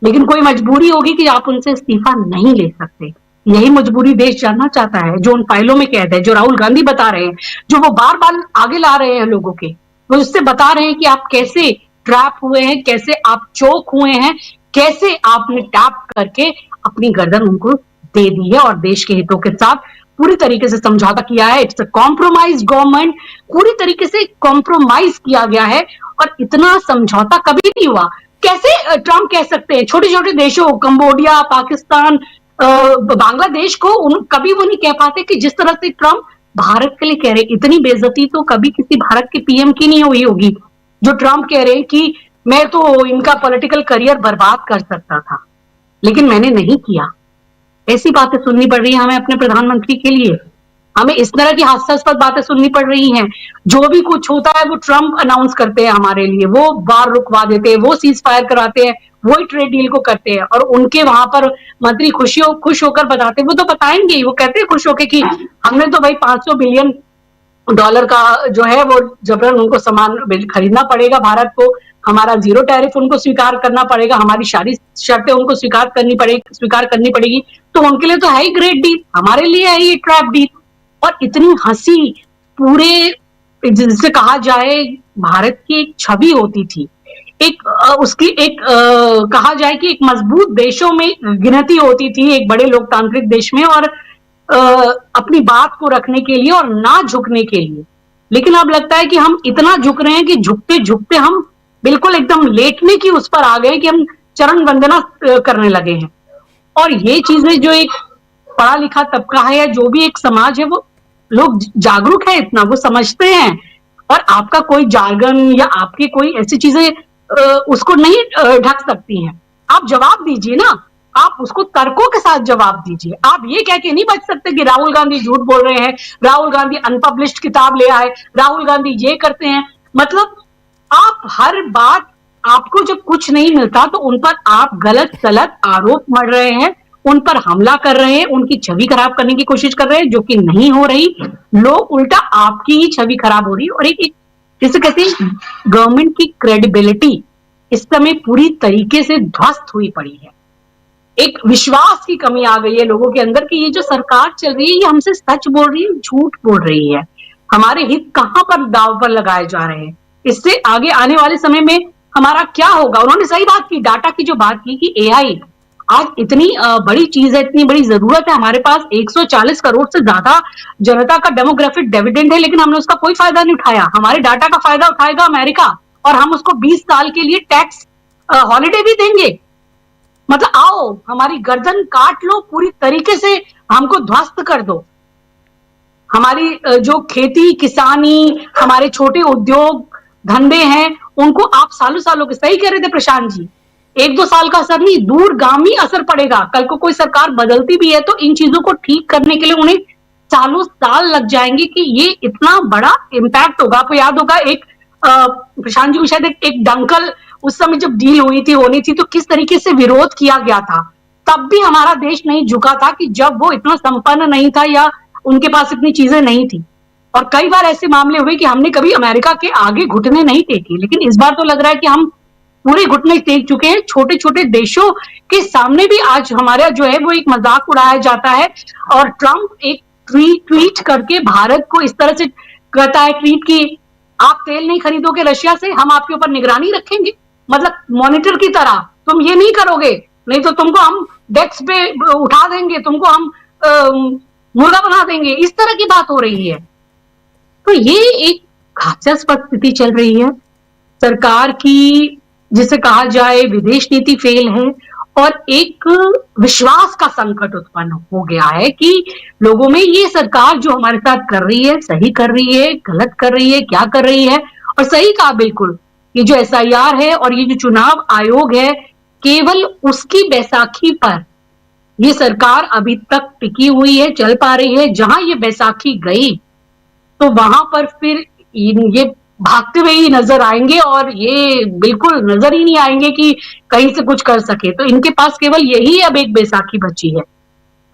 लेकिन कोई मजबूरी होगी कि आप उनसे इस्तीफा नहीं ले सकते। यही मजबूरी देश जानना चाहता है, जो उन फाइलों में कैद है, जो राहुल गांधी बता रहे हैं, जो वो बार बार आगे ला रहे हैं लोगों के, वो उससे बता रहे हैं कि आप कैसे ट्रैप हुए हैं, कैसे आप चोक हुए हैं, कैसे आपने टैप करके अपनी गर्दन उनको दे दी है और देश के हितों के साथ पूरी तरीके से समझौता किया है। इट्स अ कॉम्प्रोमाइज गवर्नमेंट, पूरी तरीके से कॉम्प्रोमाइज किया गया है और इतना समझौता कभी नहीं हुआ। कैसे ट्रम्प कह सकते हैं छोटे छोटे देशों, कंबोडिया, पाकिस्तान, बांग्लादेश को कभी वो नहीं कह पाते कि जिस तरह से ट्रम्प भारत के लिए कह रहे। इतनी बेइज्जती तो कभी किसी भारत के पीएम की नहीं हुई होगी, जो ट्रम्प कह रहे हैं कि मैं तो इनका पॉलिटिकल करियर बर्बाद कर सकता था लेकिन मैंने नहीं किया। ऐसी बातें सुननी पड़ रही है हमें अपने प्रधानमंत्री के लिए। हमें इस तरह की हास्यास्पद बातें सुननी पड़ रही हैं। जो भी कुछ होता है वो ट्रम्प अनाउंस करते हैं हमारे लिए, वो वार रुकवा देते हैं, वो सीज फायर कराते हैं, वही ट्रेड डील को करते हैं और उनके वहां पर मंत्री खुश होकर बताते हैं। वो तो बताएंगे ही, वो कहते हैं खुश होकर कि हमने तो भाई $500 बिलियन का जो है वो जबरन उनको सामान खरीदना पड़ेगा भारत को, हमारा 0 टैरिफ उनको स्वीकार करना पड़ेगा, हमारी सारी शर्तें उनको स्वीकार करनी पड़ेगी। तो उनके लिए तो है ही ग्रेट डील, हमारे लिए है ये ट्रैप डील। और इतनी हंसी, पूरे जिसे कहा जाए भारत की एक छवि होती थी, कहा जाए कि एक मजबूत देशों में गिनती होती थी, एक बड़े लोकतांत्रिक देश में, और अपनी बात को रखने के लिए और ना झुकने के लिए। लेकिन अब लगता है कि हम इतना झुक रहे हैं कि झुकते झुकते हम बिल्कुल एकदम लेटने की उस पर आ गए कि हम चरण वंदना करने लगे हैं। और ये चीजें जो एक पढ़ा लिखा तबका है या जो भी एक समाज है, वो लोग जागरूक है इतना, वो समझते हैं। और आपका कोई जार्गन या आपकी कोई ऐसी चीजें उसको नहीं ढक सकती हैं। आप जवाब दीजिए ना, आप उसको तर्कों के साथ जवाब दीजिए। आप ये कह के नहीं बच सकते कि राहुल गांधी झूठ बोल रहे हैं, राहुल गांधी अनपब्लिश्ड किताब ले आए, राहुल गांधी ये करते हैं। मतलब आप हर बात, आपको जब कुछ नहीं मिलता तो उन पर आप गलत गलत आरोप मढ़ रहे हैं, उन पर हमला कर रहे हैं, उनकी छवि खराब करने की कोशिश कर रहे हैं, जो कि नहीं हो रही। लोग उल्टा आपकी ही छवि खराब हो रही है। और एक जिसे कहते हैं गवर्नमेंट की क्रेडिबिलिटी इस समय पूरी तरीके से ध्वस्त हुई पड़ी है। एक विश्वास की कमी आ गई है लोगों के अंदर कि ये जो सरकार चल रही है ये हमसे सच बोल रही है, झूठ बोल रही है, हमारे हित कहां पर दांव पर लगाए जा रहे हैं, इससे आगे आने वाले समय में हमारा क्या होगा। उन्होंने सही बात की, डाटा की जो बात की कि एआई आज इतनी बड़ी चीज है, इतनी बड़ी जरूरत है। हमारे पास 140 करोड़ से ज्यादा जनता का डेमोग्राफिक डिविडेंड है, लेकिन हमने उसका कोई फायदा नहीं उठाया। हमारे डाटा का फायदा उठाएगा अमेरिका और हम उसको 20 साल के लिए टैक्स हॉलिडे भी देंगे। मतलब आओ हमारी गर्दन काट लो, पूरी तरीके से हमको ध्वस्त कर दो। हमारी जो खेती किसानी, हमारे छोटे उद्योग धंधे हैं, उनको आप सालों सालों के, सही कह रहे थे प्रशांत जी, 1-2 साल का असर नहीं, दूरगामी असर पड़ेगा। कल को कोई सरकार बदलती भी है तो इन चीजों को ठीक करने के लिए उन्हें सालों साल लग जाएंगे कि ये इतना बड़ा इम्पैक्ट होगा। आपको याद होगा एक प्रशांत जी को शायद एक डंकल उस समय जब डील होनी थी तो किस तरीके से विरोध किया गया था। तब भी हमारा देश नहीं झुका था कि जब वो इतना संपन्न नहीं था या उनके पास इतनी चीजें नहीं थी। और कई बार ऐसे मामले हुए कि हमने कभी अमेरिका के आगे घुटने नहीं टेके, लेकिन इस बार तो लग रहा है कि हम पूरे घुटने टेक चुके हैं। छोटे छोटे देशों के सामने भी आज हमारा जो है वो एक मजाक उड़ाया जाता है। और ट्रंप एक ट्वीट करके भारत को इस तरह से कहता है, ट्वीट की आप तेल नहीं खरीदोगे रशिया से, हम आपके ऊपर निगरानी रखेंगे। मतलब मॉनिटर की तरह, तुम ये नहीं करोगे नहीं तो तुमको हम डेस्क पे उठा देंगे, तुमको हम मुर्गा बना देंगे, इस तरह की बात हो रही है। तो ये एक हास्यास्पद स्थिति चल रही है। सरकार की जिसे कहा जाए विदेश नीति फेल है और एक विश्वास का संकट उत्पन्न हो गया है कि लोगों में ये सरकार जो हमारे साथ कर रही है, सही कर रही है, गलत कर रही है, क्या कर रही है। और सही कहा बिल्कुल, ये जो एसआईआर है और ये जो चुनाव आयोग है, केवल उसकी बैसाखी पर ये सरकार अभी तक टिकी हुई है, चल पा रही है। जहां ये बैसाखी गई तो वहां पर फिर ये भागते हुए ही नजर आएंगे और ये बिल्कुल नजर ही नहीं आएंगे कि कहीं से कुछ कर सके। तो इनके पास केवल यही अब एक बैसाखी बची है।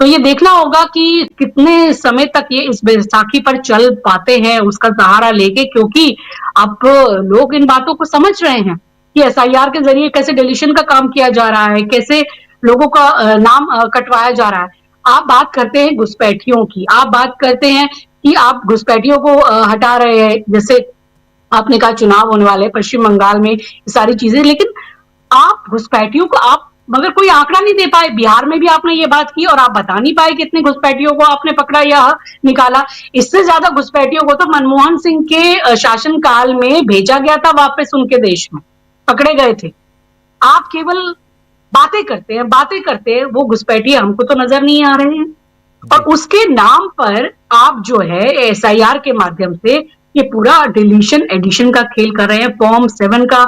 तो ये देखना होगा कि कितने समय तक ये इस बैसाखी पर चल पाते हैं उसका सहारा लेके, क्योंकि अब लोग इन बातों को समझ रहे हैं कि एसआईआर के जरिए कैसे डिलीशन का काम किया जा रहा है, कैसे लोगों का नाम कटवाया जा रहा है। आप बात करते हैं घुसपैठियों की, आप बात करते हैं कि आप घुसपैठियों को हटा रहे हैं, जैसे आपने कहा चुनाव होने वाले पश्चिम बंगाल में, सारी चीजें, लेकिन आप घुसपैठियों को आप मगर कोई आंकड़ा नहीं दे पाए। बिहार में भी आपने ये बात की और आप बता नहीं पाए कितने घुसपैठियों को आपने पकड़ा या निकाला। इससे ज्यादा घुसपैठियों को तो मनमोहन सिंह के शासनकाल में भेजा गया था वापस उनके देश में, पकड़े गए थे। आप केवल बातें करते हैं, वो घुसपैठी हमको तो नजर नहीं आ रहे हैं। और उसके नाम पर आप जो है एसआईआर के माध्यम से ये पूरा डिलीशन एडिशन का खेल कर रहे हैं, फॉर्म 7 का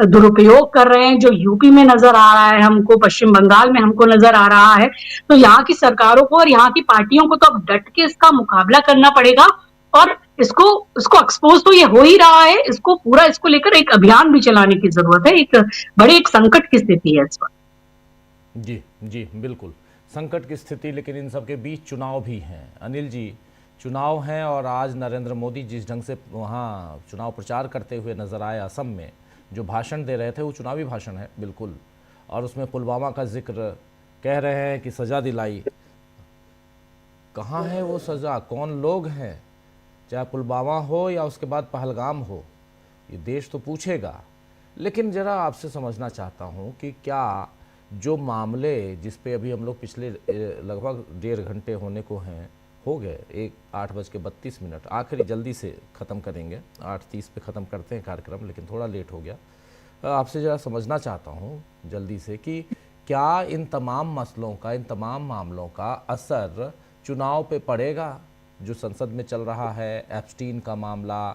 दुरुपयोग कर रहे हैं, जो यूपी में नजर आ रहा है हमको, पश्चिम बंगाल में हमको नजर आ रहा है। तो यहाँ की सरकारों को और यहाँ की पार्टियों को तो अब डट के इसका मुकाबला करना पड़ेगा। और इसको एक्सपोज तो ये हो ही रहा है, इसको लेकर एक अभियान भी चलाने की जरूरत है। एक बड़े एक संकट की स्थिति है इस वक्त। जी बिल्कुल संकट की स्थिति, लेकिन इन सब के बीच चुनाव भी हैं अनिल जी, चुनाव हैं। और आज नरेंद्र मोदी जिस ढंग से वहाँ चुनाव प्रचार करते हुए नजर आए, असम में जो भाषण दे रहे थे वो चुनावी भाषण है बिल्कुल, और उसमें पुलवामा का जिक्र कह रहे हैं कि सज़ा दिलाई। कहाँ है वो सज़ा, कौन लोग हैं, चाहे पुलवामा हो या उसके बाद पहलगाम हो, ये देश तो पूछेगा। लेकिन ज़रा आपसे समझना चाहता हूँ कि क्या जो मामले जिस पे अभी हम लोग पिछले लगभग 1.5 घंटे होने को हैं, हो गए 8:32, आखिरी जल्दी से ख़त्म करेंगे, 8:30 पे ख़त्म करते हैं कार्यक्रम, लेकिन थोड़ा लेट हो गया। आपसे ज़रा समझना चाहता हूँ जल्दी से कि क्या इन तमाम मसलों का, इन तमाम मामलों का असर चुनाव पे पड़ेगा जो संसद में चल रहा है, एप्स्टीन का मामला,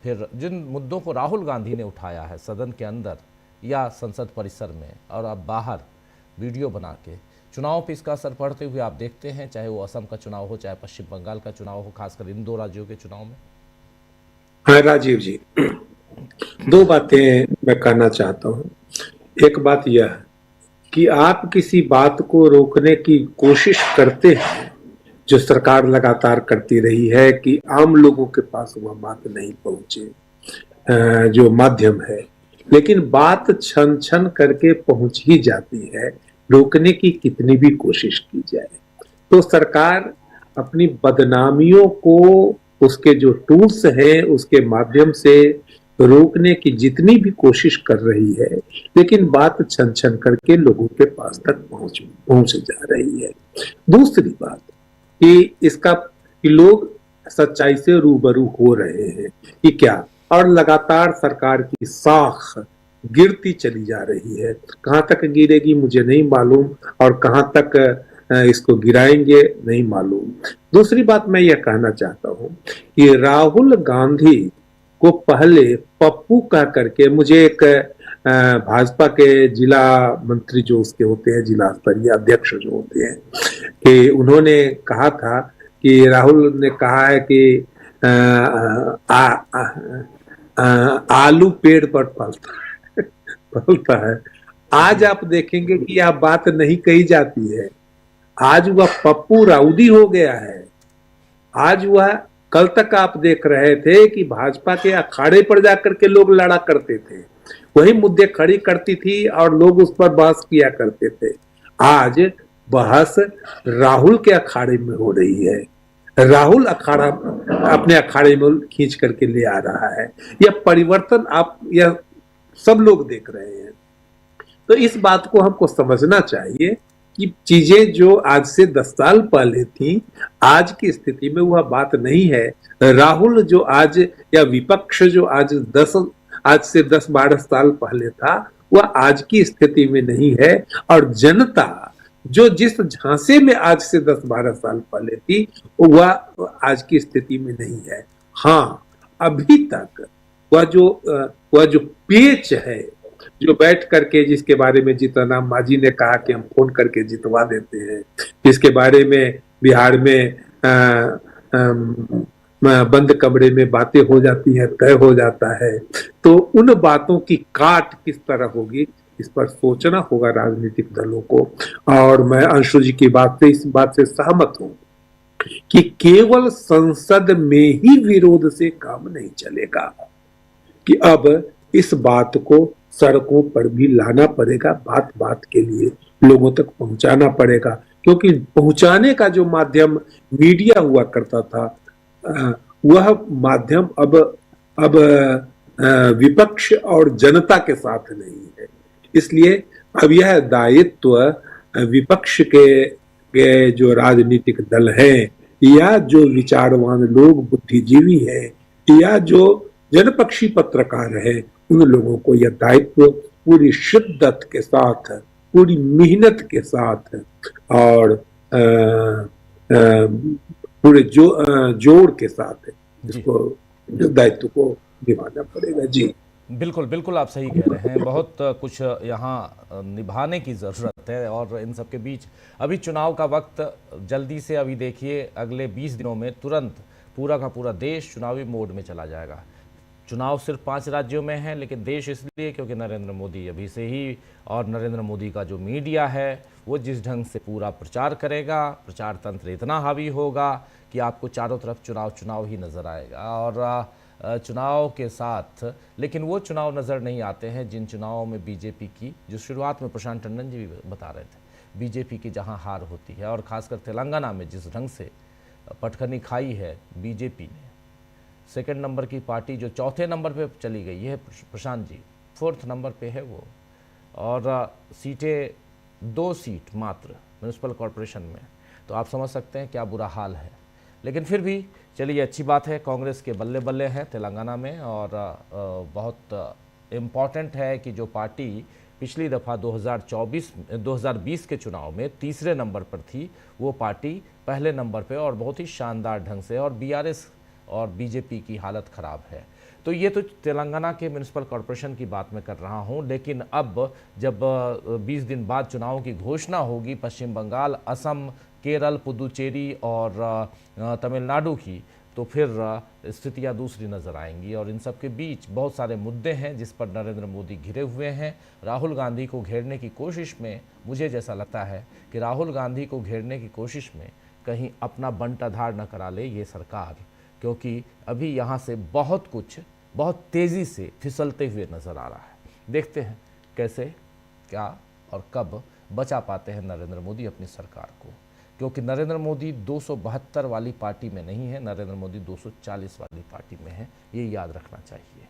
फिर जिन मुद्दों को राहुल गांधी ने उठाया है सदन के अंदर, या संसद परिसर में और अब बाहर वीडियो बना के चुनाव पे इसका असर पड़ते हुए आप देखते हैं, चाहे वो असम का चुनाव हो, चाहे पश्चिम बंगाल का चुनाव हो, खासकर इन 2 राज्यों के चुनाव में? हाँ राजीव जी, 2 बातें मैं कहना चाहता हूँ। एक बात यह कि आप किसी बात को रोकने की कोशिश करते हैं, जो सरकार लगातार करती रही है कि आम लोगों के पास वह बात नहीं पहुंचे, जो माध्यम है, लेकिन बात छन छन करके पहुंच ही जाती है, रोकने की कितनी भी कोशिश की जाए। तो सरकार अपनी बदनामियों को उसके जो टूल्स हैं उसके माध्यम से रोकने की जितनी भी कोशिश कर रही है, लेकिन बात छन छन करके लोगों के पास तक पहुंच जा रही है। दूसरी बात कि इसका कि लोग सच्चाई से रूबरू हो रहे हैं कि क्या, और लगातार सरकार की साख गिरती चली जा रही है। कहां तक गिरेगी मुझे नहीं मालूम, और कहां तक इसको गिराएंगे नहीं मालूम। दूसरी बात मैं यह कहना चाहता हूं कि राहुल गांधी को पहले पप्पू कह करके, मुझे एक भाजपा के जिला मंत्री जो उसके होते हैं, जिला स्तरीय अध्यक्ष जो होते हैं, कि उन्होंने कहा था कि राहुल ने कहा है कि आलू पेड़ पर फलता है। आज आप देखेंगे कि यह बात नहीं कही जाती है। आज वह पप्पू राउडी हो गया है। आज वह, कल तक आप देख रहे थे कि भाजपा के अखाड़े पर जाकर के लोग लड़ा करते थे, वही मुद्दे खड़ी करती थी और लोग उस पर बहस किया करते थे। आज बहस राहुल के अखाड़े में हो रही है। राहुल अखाड़ा अपने अखाड़े में खींच करके ले आ रहा है। यह परिवर्तन आप, यह सब लोग देख रहे हैं। तो इस बात को हमको समझना चाहिए कि चीजें जो आज से 10 साल पहले थी, आज की स्थिति में वह बात नहीं है। राहुल जो आज, या विपक्ष जो आज से 10-12 साल पहले था, वह आज की स्थिति में नहीं है। और जनता जो जिस झांसे में आज से 10-12 साल पहले थी, वह आज की स्थिति में नहीं है। हाँ, अभी तक वह जो पेच है, जो बैठ करके, जिसके बारे में जीतनराम मांझी ने कहा कि हम फोन करके जितवा देते हैं, जिसके बारे में बिहार में बंद कमरे में बातें हो जाती हैं, तय हो जाता है, तो उन बातों की काट किस तरह होगी, इस पर सोचना होगा राजनीतिक दलों को। और मैं अंशु जी की बात से, इस बात से सहमत हूं कि केवल संसद में ही विरोध से काम नहीं चलेगा, कि अब इस बात को सड़कों पर भी लाना पड़ेगा, बात बात के लिए लोगों तक पहुंचाना पड़ेगा। क्योंकि पहुंचाने का जो माध्यम मीडिया हुआ करता था, वह माध्यम अब विपक्ष और जनता के साथ नहीं है। इसलिए अब यह दायित्व विपक्ष के जो राजनीतिक दल हैं, या जो विचारवान लोग, बुद्धिजीवी हैं, या जो जनपक्षी पत्रकार है, उन लोगों को यह दायित्व पूरी शिद्दत के साथ, पूरी मेहनत के साथ और पूरे जोर के साथ इसको, इस दायित्व को निभाना पड़ेगा। जी बिल्कुल बिल्कुल, आप सही कह रहे हैं। बहुत कुछ यहाँ निभाने की ज़रूरत है। और इन सब के बीच अभी चुनाव का वक्त जल्दी से, अभी देखिए अगले 20 दिनों में तुरंत पूरा का पूरा देश चुनावी मोड में चला जाएगा। चुनाव सिर्फ 5 राज्यों में है, लेकिन देश इसलिए क्योंकि नरेंद्र मोदी अभी से ही, और नरेंद्र मोदी का जो मीडिया है वो जिस ढंग से पूरा प्रचार करेगा, प्रचार तंत्र इतना हावी होगा कि आपको चारों तरफ चुनाव ही नज़र आएगा। और चुनाव के साथ, लेकिन वो चुनाव नज़र नहीं आते हैं जिन चुनावों में बीजेपी की, जो शुरुआत में प्रशांत टंडन जी भी बता रहे थे, बीजेपी की जहां हार होती है। और ख़ासकर तेलंगाना में जिस ढंग से पटखनी खाई है बीजेपी ने, सेकंड नंबर की पार्टी जो चौथे नंबर पे चली गई है प्रशांत जी, 4th नंबर पे है वो, और सीटें 2 सीट मात्र म्यूनिसिपल कॉरपोरेशन में, तो आप समझ सकते हैं क्या बुरा हाल है। लेकिन फिर भी चलिए, अच्छी बात है, कांग्रेस के बल्ले बल्ले हैं तेलंगाना में। और बहुत इम्पॉर्टेंट है कि जो पार्टी पिछली दफ़ा 2020 के चुनाव में तीसरे नंबर पर थी, वो पार्टी पहले नंबर पे और बहुत ही शानदार ढंग से, और बीआरएस और बीजेपी की हालत ख़राब है। तो ये तो तेलंगाना के म्यूनिसिपल कॉरपोरेशन की बात मैं कर रहा हूँ, लेकिन अब जब 20 दिन बाद चुनाव की घोषणा होगी पश्चिम बंगाल, असम, केरल, पुदुचेरी और तमिलनाडु की, तो फिर स्थितियाँ दूसरी नज़र आएंगी। और इन सब के बीच बहुत सारे मुद्दे हैं जिस पर नरेंद्र मोदी घिरे हुए हैं। राहुल गांधी को घेरने की कोशिश में मुझे जैसा लगता है कि राहुल गांधी को घेरने की कोशिश में कहीं अपना बंटाधार न करा ले ये सरकार, क्योंकि अभी यहाँ से बहुत कुछ बहुत तेज़ी से फिसलते हुए नज़र आ रहा है। देखते हैं कैसे, क्या और कब बचा पाते हैं नरेंद्र मोदी अपनी सरकार को, क्योंकि नरेंद्र मोदी 272 वाली पार्टी में नहीं है, नरेंद्र मोदी 240 वाली पार्टी में है, ये याद रखना चाहिए।